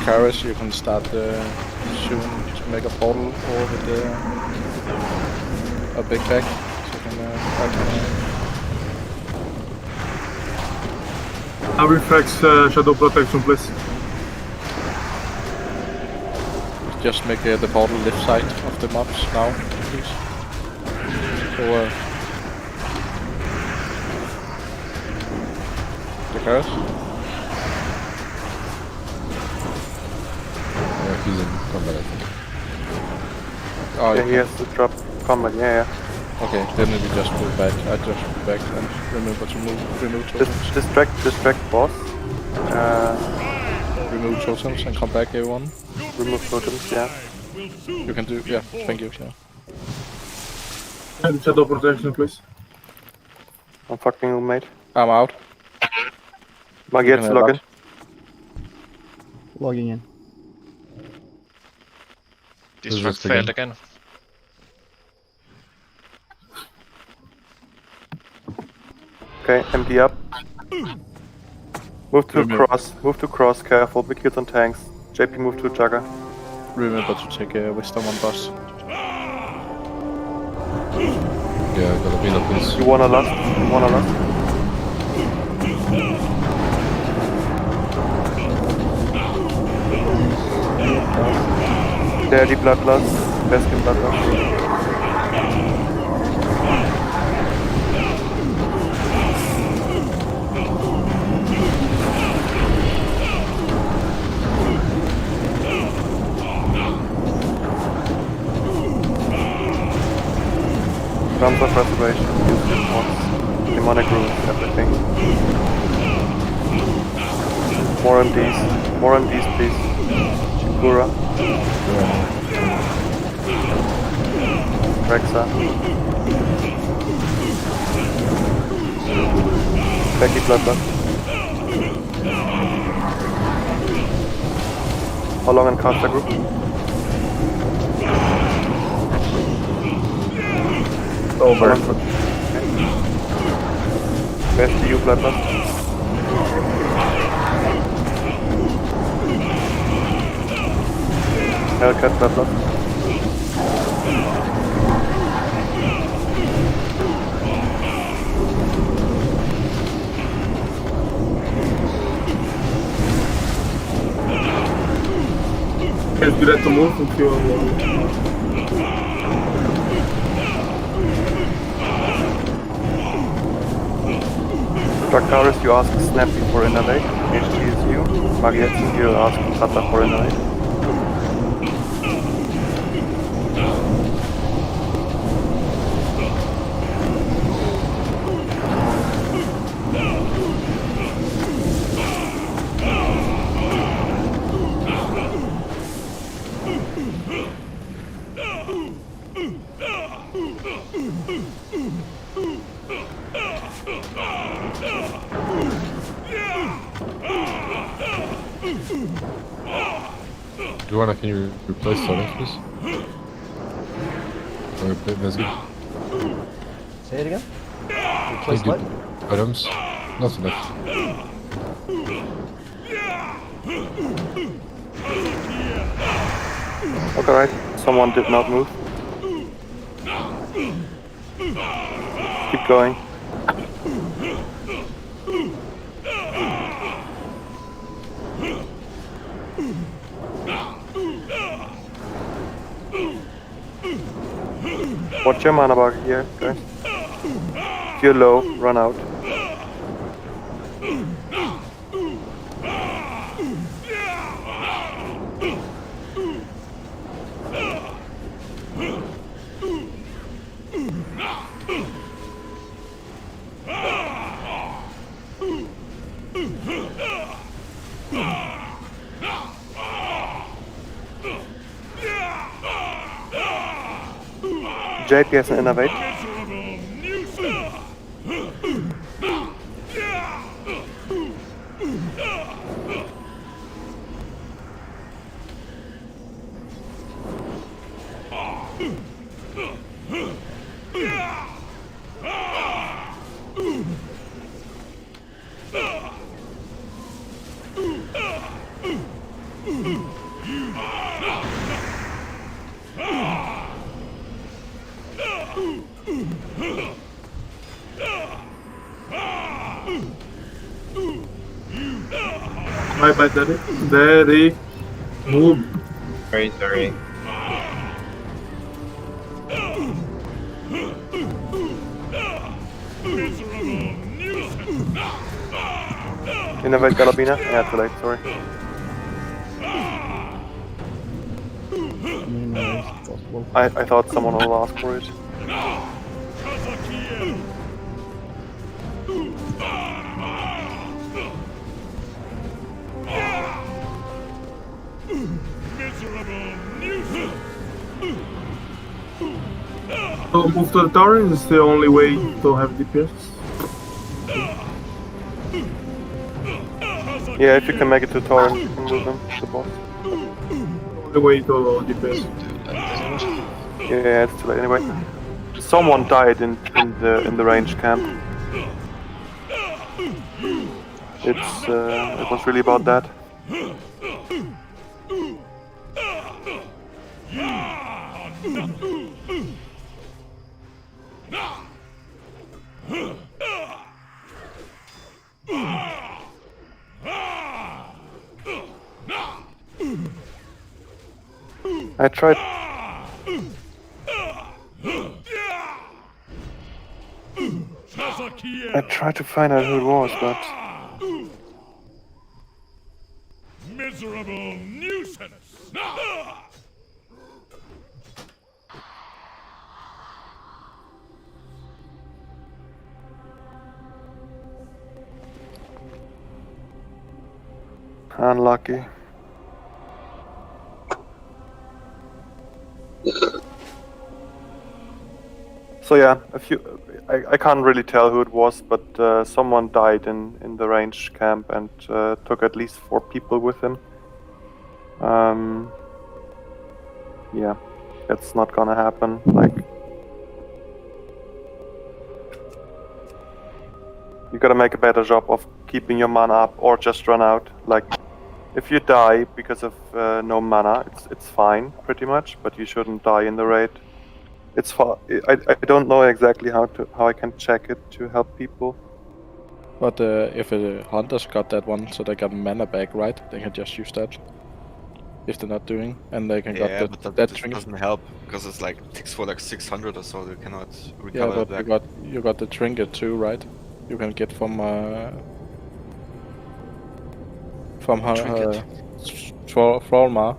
Karis, you can start soon to make a portal over with a big bag, so you can I'll reflex Shadow Protection, please. Just make the portal left side of the mobs now, please. So, the Karis? He's in combat, I think. Oh, yeah, he has to drop combat, yeah. Okay, then we just move back. I just move back and remember to remove totems. Distract boss. Remove totems and come back, everyone. Remove totems, yeah. You can do, yeah, thank you, yeah. And Shadow Protection, please. I'm fucking you, mate. I'm out. Magets, log in. Logging in. Disrupt failed again. Okay, empty up. Move to cross, careful, big hits on tanks. JP move to Jugger. Remember to take wisdom on boss. Yeah, gotta be up this. You wanna last? Daddy bloodlust, Baskin bloodlust. Drums of restoration, demonic runes, everything. More MDs, please. Shikura. Rexa. Becky Bloodlust. How long in caster group? Over. Best to you, Bloodlust. Hellcat Bloodlust. Let's do that to move if you want. Drakaris, you ask Snappy for Innovate. HG is you. Magets, you ask Tata for Innovate. Duana, can you replace Sonic, please? Or that's good. Say it again? Replace what? Items? Not enough. Okay, right. Someone did not move. Keep going. Watch your mana bar here, guys. If you're low, run out. JP has an Innovate. Bye, Daddy. Daddy. Move. Very sorry. Innovate Galabina? Yeah, too late, sorry. I thought someone will ask for it. So move to the tower is the only way to have DPS. Yeah, if you can make it to Torrent, you can move him to the boss. The way to DPS. Yeah, it's too late anyway. Someone died in the range camp. It was really about that. I tried to find out who it was, but miserable nuisance. unlucky. So yeah, I can't really tell who it was, but someone died in the range camp and took at least 4 people with him. Yeah, that's not gonna happen. Like, you gotta make a better job of keeping your mana up, or just run out. Like, if you die because of no mana, it's fine, pretty much, but you shouldn't die in the raid. It's far. I don't know exactly how I can check it to help people. But if the hunters got that one, so they got mana back, right? They can just use that. If they're not doing, and they can Yeah, got but that that trinket. doesn't help because it's like ticks for like 600 or so. You cannot Yeah, recover but back. you got the trinket too, right? You can get from Trinket? Thrallmar.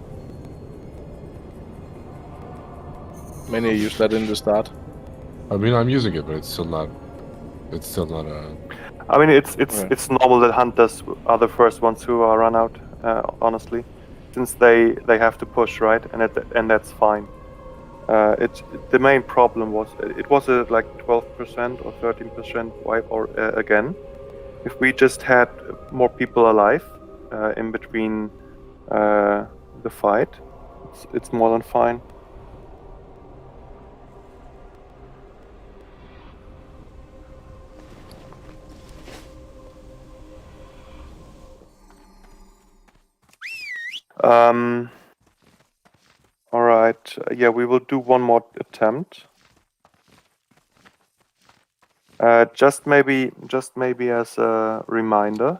Many use that in the start. I mean, I'm using it, but it's still not. It's still not a. I mean, it's normal that hunters are the first ones who are run out. Honestly, since they have to push, right, and that's fine. The main problem was it was like 12% or 13% wipe or again. If we just had more people alive in between the fight, it's more than fine. All right. Yeah, we will do one more attempt. Just maybe as a reminder,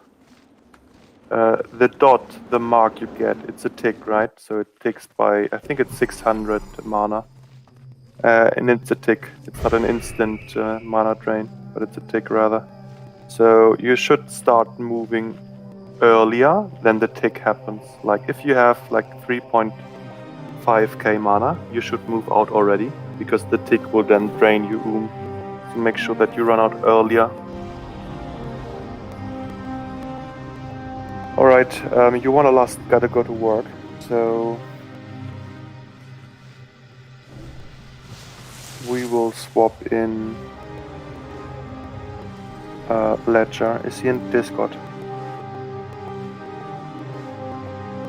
the dot, the mark you get, it's a tick, right? So it ticks by, I think it's 600 mana, and it's a tick. It's not an instant mana drain, but it's a tick rather. So you should start moving earlier than the tick happens. Like if you have like 3.5k mana, you should move out already, because the tick will then drain you. So make sure that you run out earlier. Alright, you gotta go to work, so we will swap in Ledger. Is he in Discord?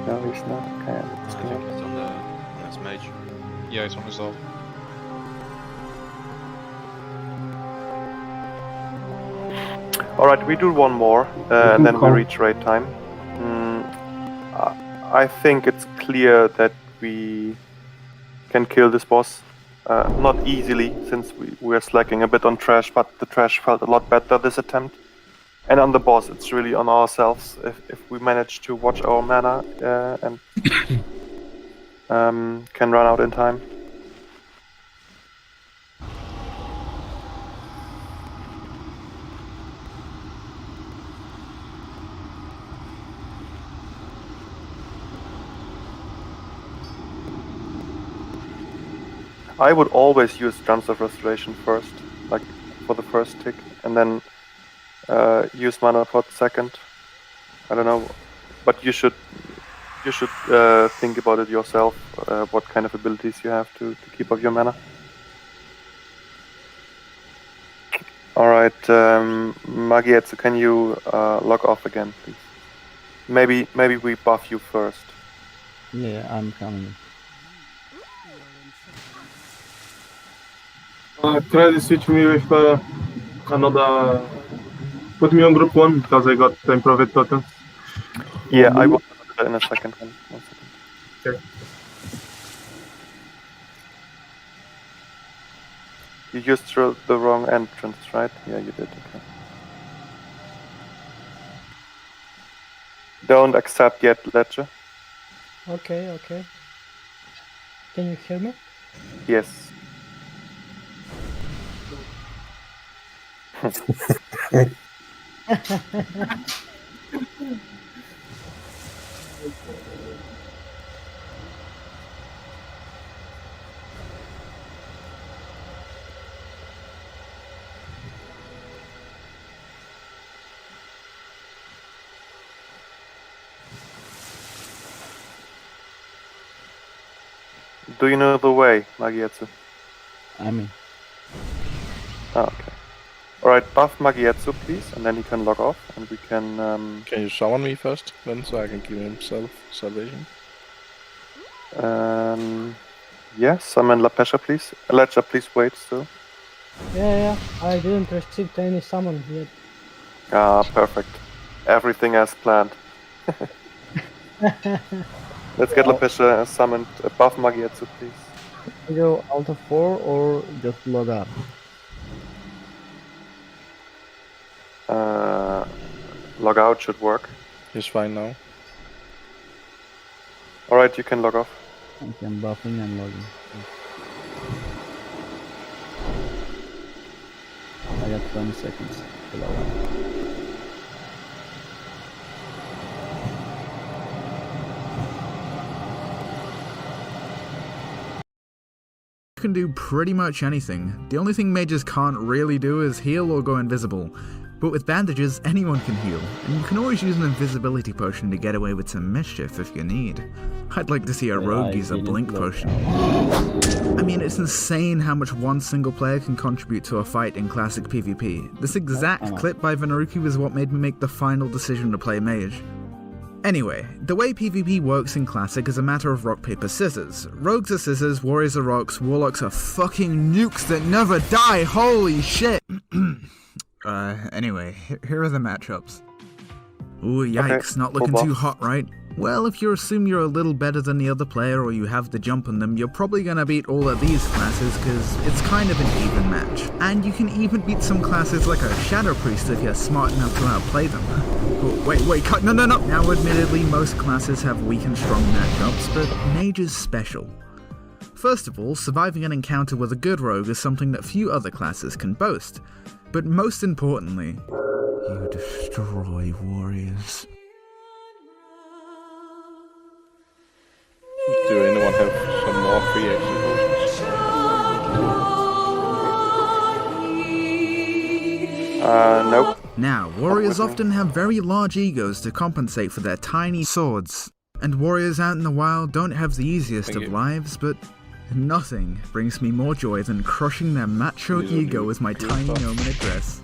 No, he's not. Okay, I think it's on his mage. Yeah, it's on his off. Alright, we do one more, and then we reach raid time. I think it's clear that we can kill this boss. Not easily, since we are slacking a bit on trash, but the trash felt a lot better this attempt. And on the boss, it's really on ourselves. If we manage to watch our mana and can run out in time. I would always use Drums of Restoration first, like for the first tick, and then use mana for the second. I don't know, but you should think about it yourself. What kind of abilities you have to keep up your mana. All right, Magietsu, can you log off again, please? Maybe we buff you first. Yeah, I'm coming. Try to switch me with another. Put me on group 1 because I got the improved tokens. Yeah, I will do that in a second. One second. Okay. You used the wrong entrance, right? Yeah, you did. Okay. Don't accept yet, Ledger. Okay, okay. Can you hear me? Yes. Do you know the way, Magietsu? I mean. Oh, okay. Alright, buff Magietsu, please, and then he can log off, and we can... Can you summon me first, then, so I can give him salvation? Yeah, summon Lapesha, please. Ledger, please wait still. Yeah, I didn't receive any summon yet. Ah, perfect. Everything as planned. Let's get Lapesha summoned. Buff Magietsu, please. Go Alt F4 or just log out? Log out should work. He's fine now. Alright, you can log off. Okay, I'm buffing and logging. I got 20 seconds to log out. You can do pretty much anything. The only thing mages can't really do is heal or go invisible. But with bandages, anyone can heal, and you can always use an invisibility potion to get away with some mischief if you need. I'd like to see a rogue use a blink potion. I mean, it's insane how much one single player can contribute to a fight in classic PvP. This exact clip by Venaruki was what made me make the final decision to play mage. Anyway, the way PvP works in Classic is a matter of rock, paper, scissors. Rogues are scissors, warriors are rocks, warlocks are fucking nukes that never die, holy shit! Anyway, here are the matchups. Ooh, yikes, not looking too hot, right? Well, if you assume you're a little better than the other player or you have the jump on them, you're probably gonna beat all of these classes because it's kind of an even match. And you can even beat some classes like a Shadow Priest if you're smart enough to outplay them. Oh, wait, cut, no! Now admittedly, most classes have weak and strong matchups, but Mage is special. First of all, surviving an encounter with a good rogue is something that few other classes can boast. But most importantly, you destroy warriors. Do anyone have some more free action potions? Nope. Now, warriors often have very large egos to compensate for their tiny swords. And warriors out in the wild don't have the easiest of lives, but nothing brings me more joy than crushing their macho ego with my tiny gnome in a dress.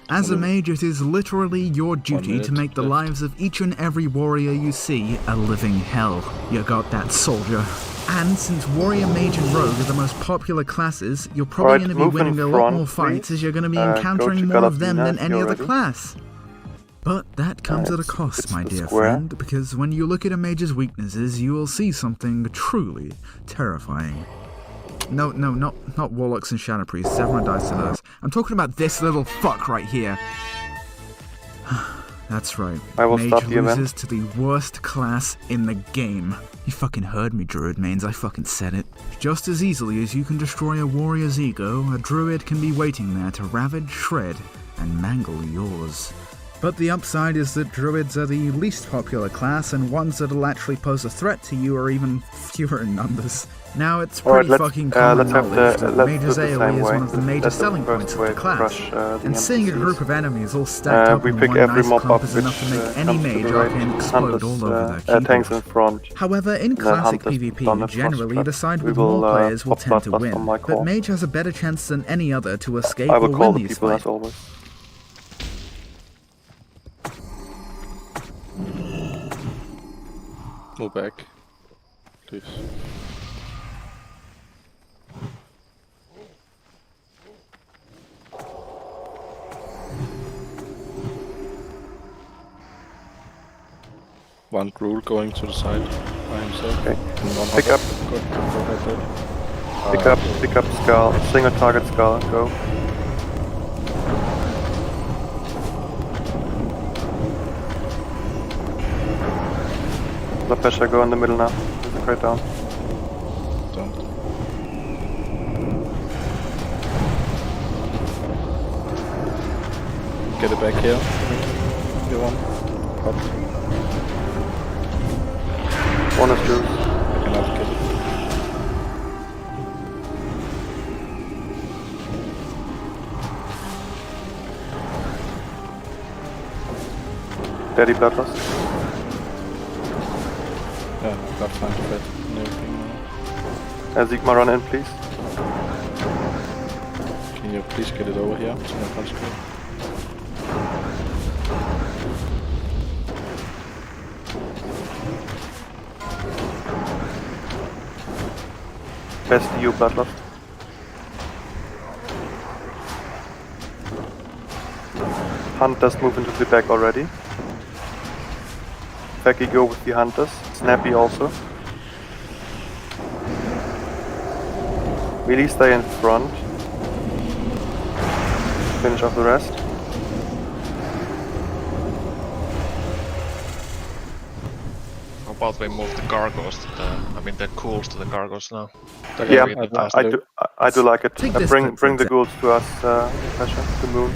As a mage, it is literally your duty to make the lives of each and every warrior you see a living hell. You got that, soldier. And since warrior, mage, and rogue are the most popular classes, you're probably going to be winning a lot more fights as you're going to be encountering more of them than any other class. But that comes at a cost, my dear friend, because when you look at a mage's weaknesses, you will see something truly terrifying. No, not warlocks and shadow priests. Everyone dies to those. I'm talking about this little fuck right here. That's right. Mage loses to the worst class in the game. You fucking heard me, Druid mains. I fucking said it. Just as easily as you can destroy a warrior's ego, a druid can be waiting there to ravage, shred, and mangle yours. But the upside is that druids are the least popular class, and ones that'll actually pose a threat to you are even fewer in numbers. Now, it's pretty fucking common knowledge that Mage's AoE is one of the major selling points of the class, and seeing a group of enemies all stacked up in one nice clump is enough to make any mage arcane explode all over their keyboard. However, in classic PvP, generally the side with more players will tend to win, but Mage has a better chance than any other to escape or win these fights. move back, please. One Gruul going to the side by himself. Okay. And one Pick up. Pick up Skull. Single target Skull. Go. The pressure go in the middle now. Right down. Don't. Get it back here. Get one. Up. One is loose. I cannot get it. Daddy Bloodlust. Yeah, got fine fed and everything now. Sigma, run in, please. Can you please get it over here to my consecrate? Best EU Bloodlust. Hunters move into the back already. Becky go with the Hunters. Snappy also. Melee stay in front. Finish off the rest. How about we move the Gargoyles to the Ghouls to the Gargoyles now? Yeah, I do like it. Bring the Ghouls to us, Pasha, the Moon.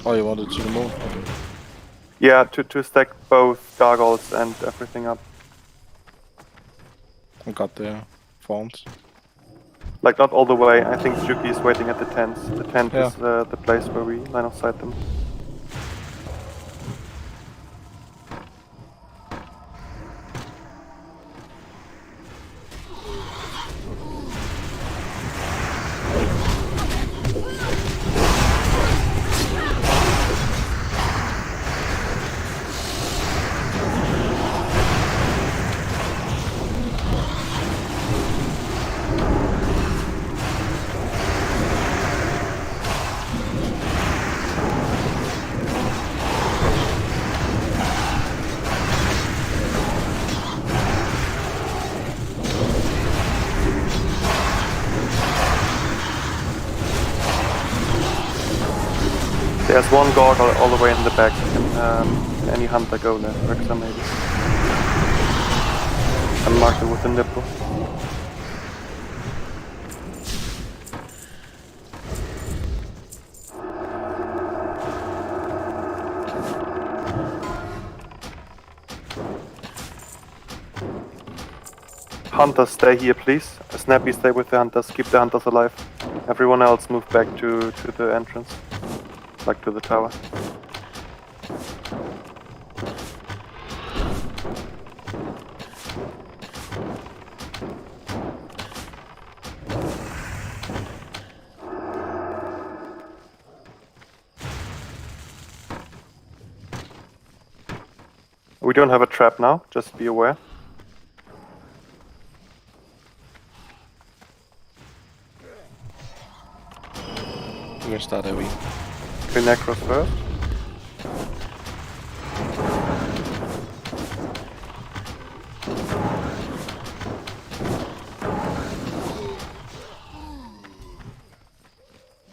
Oh, you wanted to the moon? Okay. Yeah, to stack both Gargoyles and everything up. I got the forms. Like, not all the way. I think Juki is waiting at the tents. The tent Yeah. is the place where we line of sight them. There's one Gargoyle all the way in the back. Can any Hunter go there? Rexa maybe. And mark it with a nipple. Hunters, stay here please. Snappy, stay with the Hunters. Keep the Hunters alive. Everyone else move back to the entrance. Like to the tower. We don't have a trap now, just be aware. We're gonna start AoE. Okay, Necros first.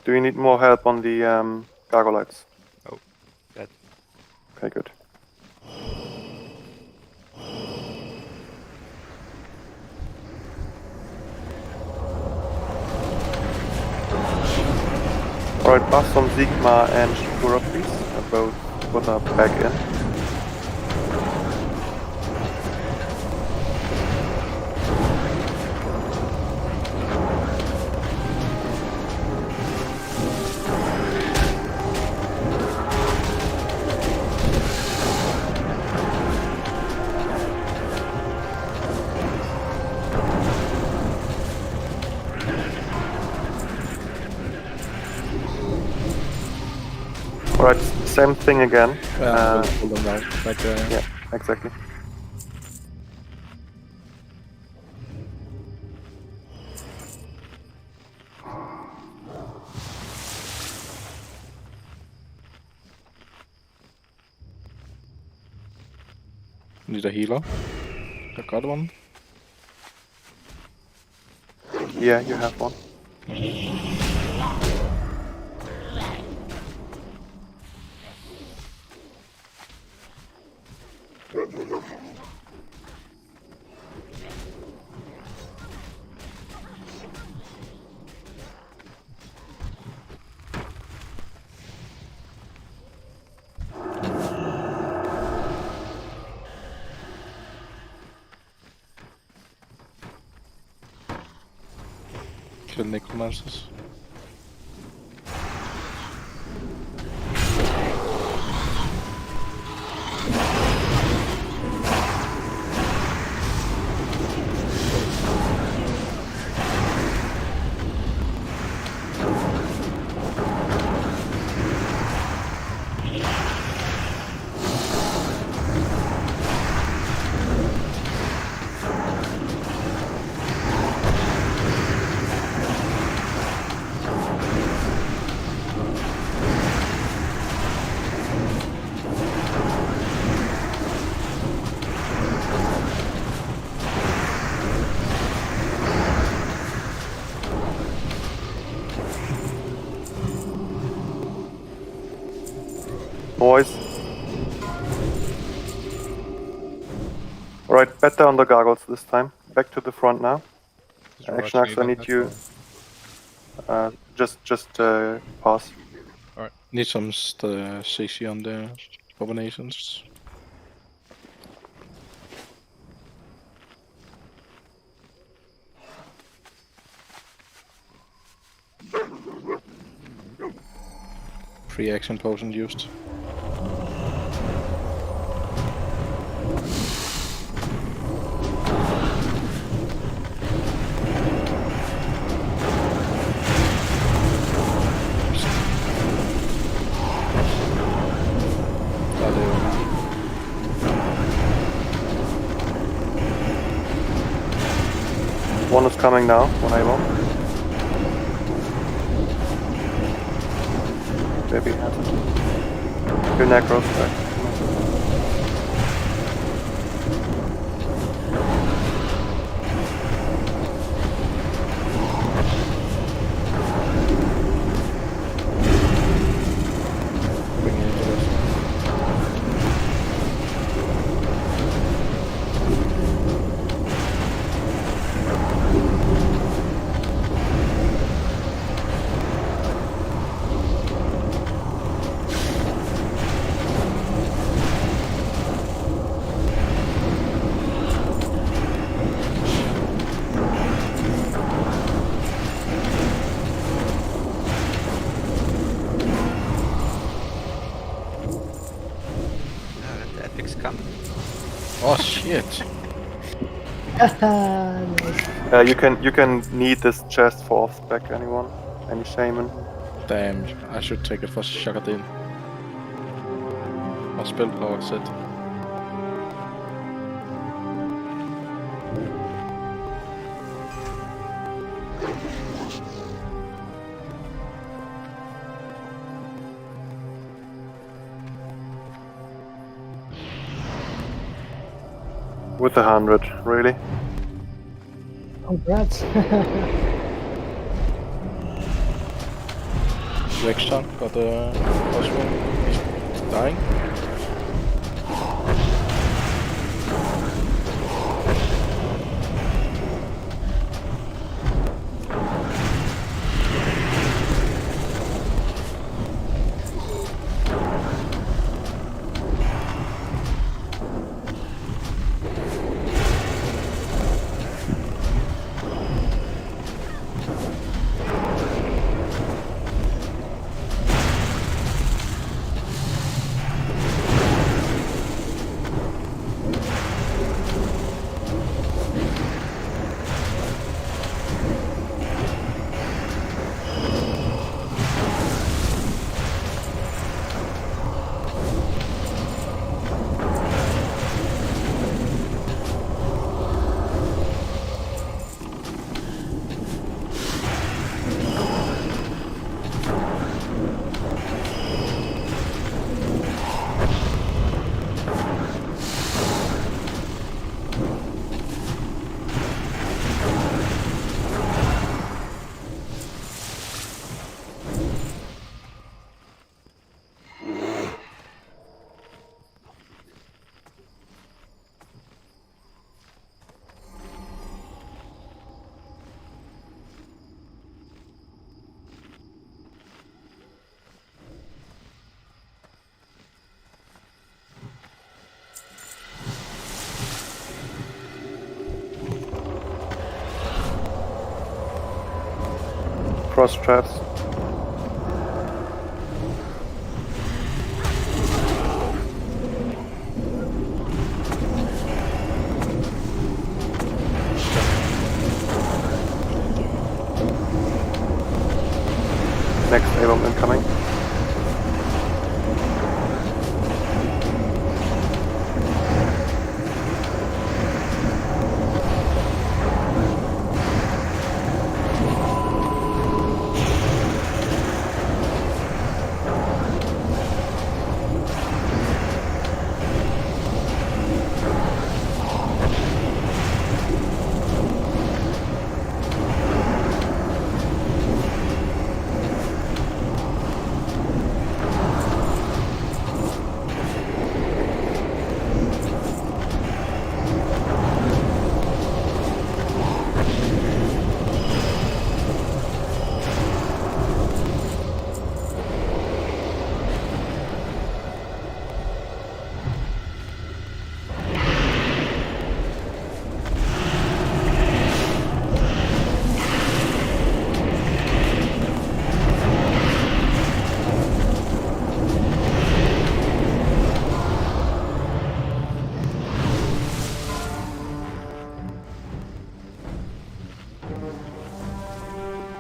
Do you need more help on the Gargolites? Oh, that. Okay, good. Alright, pass on Sigma and Shikura please. Both are back in. Right, same thing again. Pull them down. Like, yeah, exactly. Need a healer. I got one. Yeah, you have one. Kill necromancers. Boys. Alright, better on the gargoyles this time. Back to the front now. Action Axe, I need you. Just pass. Alright. Need some CC on the abominations. Free action potion used. One is coming now, one able. Baby has it. Your necros back. Oh shit! You can need this chest for off spec. Anyone? Any shaman? Damn! I should take it for Shakadin. My spell power set. With 100, really? Congrats. Rexton got the first one. He's dying. cross traps. Next A-bomb incoming.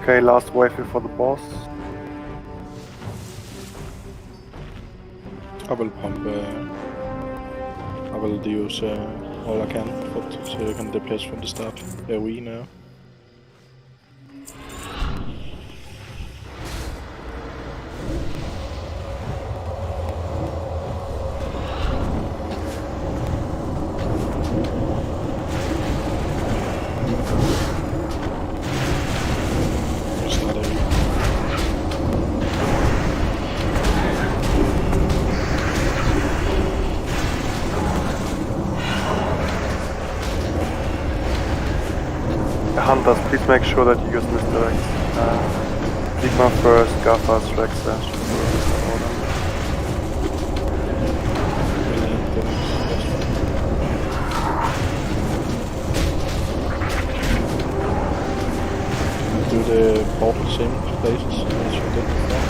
Okay, last wave before the boss. I will pump. I will use all I can so you can DPS from the start. AoE now. Hunters, please make sure that you use misdirects. Sigma first, Gafas, Rexa. Do the portal same places as you did before.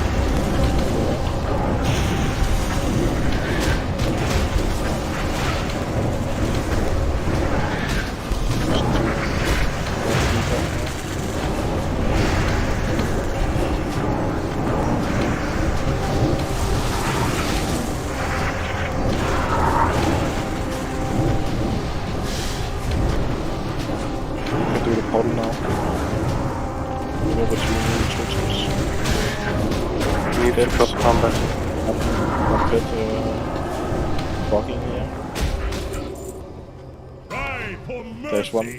There's one.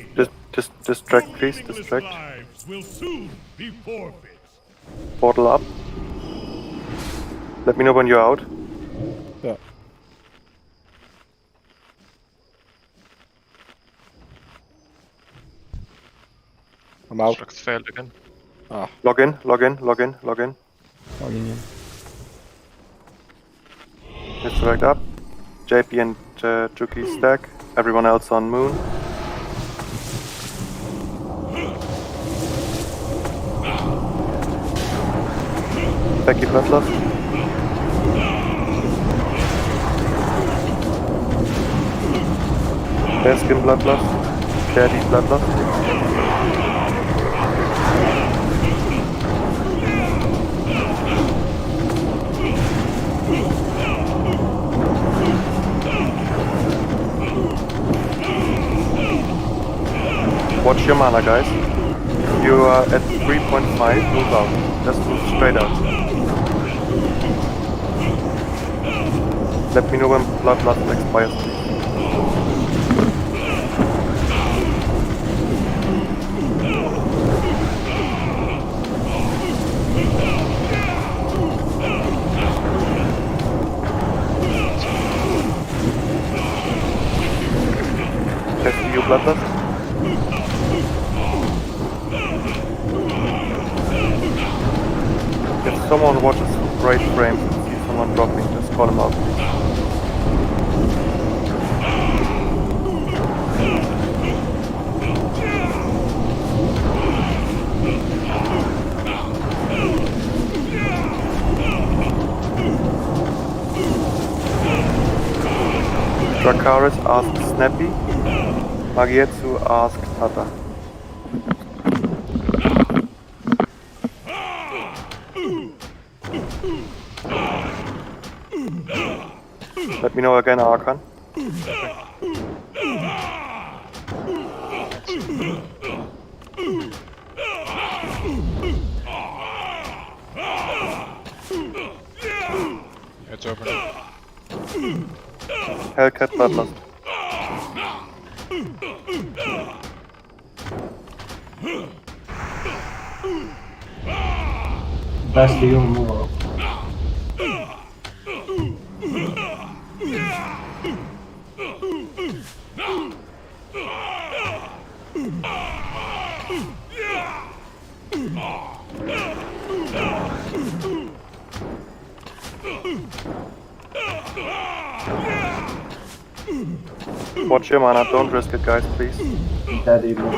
Distract, please. Distract. Portal up. Let me know when you're out. Yeah. I'm out. Distract failed again. Ah. Log in. Logging in. Distract up. JP and Juki stack. Everyone else on Moon. Becky Bloodlust. Bearskin Bloodlust. Daddy Bloodlust. Watch your mana, guys. You are at 3.5, move out. Just move straight out. Let me know when Bloodlust expires, please. Testing you, Bloodlust. If someone watches right frames and sees someone dropping, just call him out, please. Dracarys asked Snappy. Magietsu asked Tata. Let me know again, Arkan. It's open. Hellcat Bloodlust. Best deal in the world. Watch your mana, don't risk it, guys, please. That evil.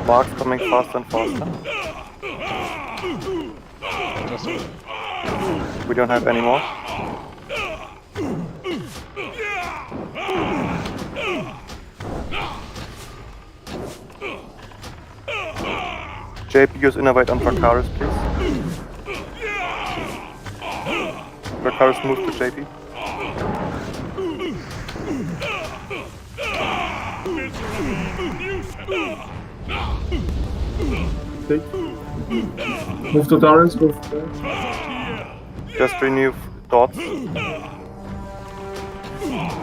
Mark's coming faster and faster. We don't have any more. JP, use Innervate on Dracarys, please. Dracarys, move to JP. Move to Torrens, move to Torrens. Just renew thoughts.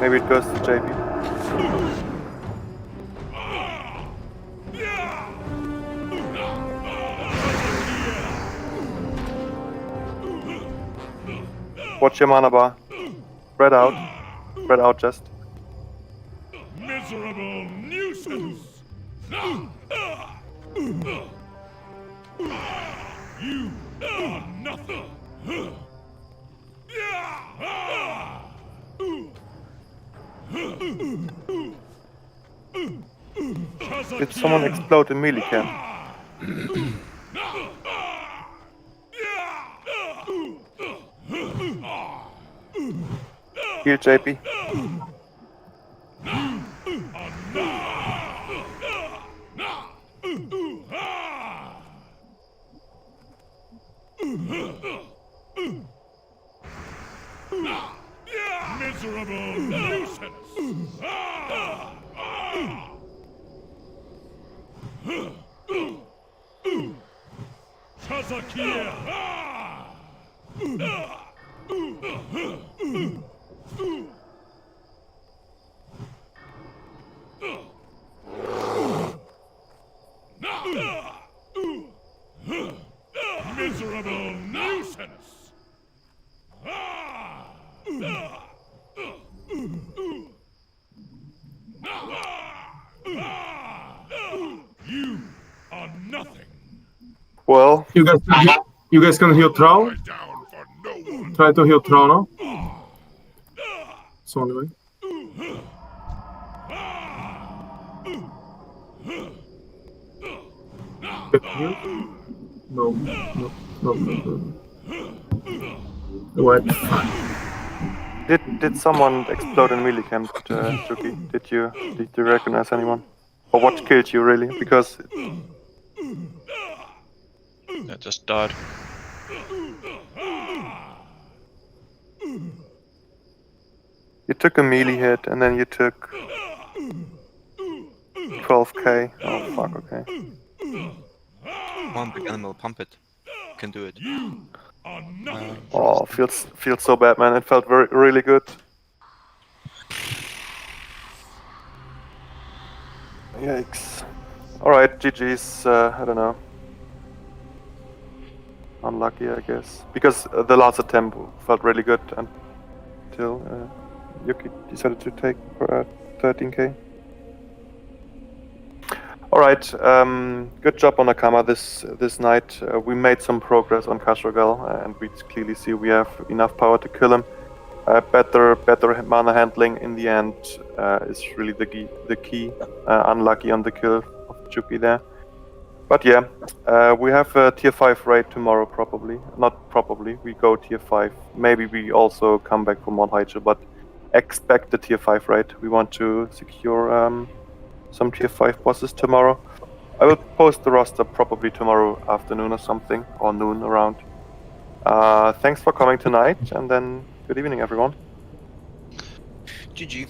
Maybe it goes to JP. Watch your mana bar. Spread out. Spread out just. Miserable nuisance! You are nothing! Did someone explode in melee camp? Heal JP. Miserable nuisance! Chazakia! Miserable nuisance! You are nothing. Well, you guys can heal Troll. Try to heal Troll now. It's the only way. Get healed? No. What? Did someone explode in melee camp, Juki? Did you recognize anyone? Or what killed you really? Because I just died. you took a melee hit and then you took 12k. Oh fuck, okay. Come on, big animal, pump it. You can do it. Oh, feels so bad, man. It felt really good. Yikes. Alright, GG's, I don't know. Unlucky, I guess. Because the last attempt felt really good until Yuki decided to take 13k. Alright, good job on Akama this night. We made some progress on Khasragal, and we clearly see we have enough power to kill him. Better mana handling in the end is really the key. Unlucky on the kill of Juki there. But yeah, we have a tier 5 raid tomorrow probably. Not probably, we go tier 5. Maybe we also come back for Mount Hyjal, but expect the tier 5 raid. We want to secure some tier 5 bosses tomorrow. I will post the roster probably tomorrow afternoon or something, or noon around. Thanks for coming tonight, and then good evening everyone. GG.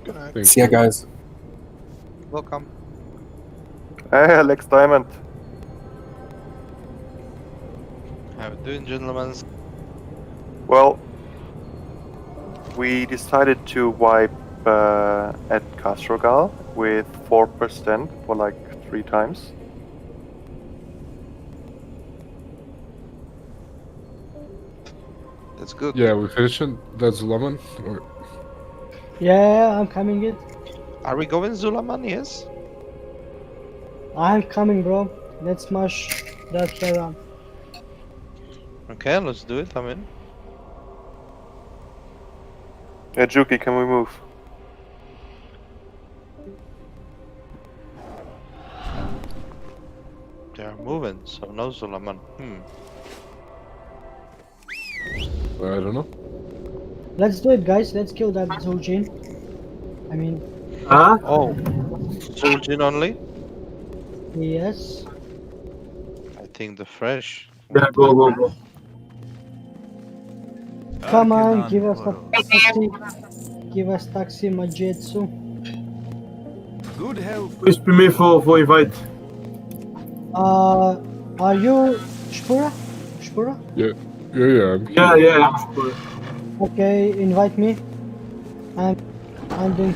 Good night. See ya, guys. Welcome. Hey, Alex Diamond. How you doing, gentlemen? Well, we decided to wipe at Kastrogal with 4% for like 3 times. That's good. Yeah, we finished it. That's Zulaman. Or... Yeah, I'm coming in. Are we going Zulaman? Yes. I'm coming, bro. Let's smash that Heron. Okay, let's do it. I'm in. Yeah, Juki, can we move? They are moving, so no Zulaman. I don't know. Let's do it, guys. Let's kill that Zul'jin. I mean... Huh? Oh. Zul'jin only? Yes. I think the fresh. Yeah, go. Come on, give us a taxi. Give us taxi, Majetsu. Good health. Please be me for invite. Are you Shpura? Yeah. Yeah, I'm sure. Okay, invite me. I'm doing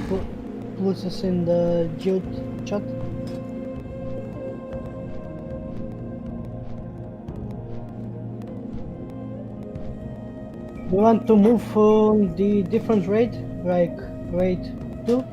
pluses in the Guild chat. We want to move from the different raid, like raid 2.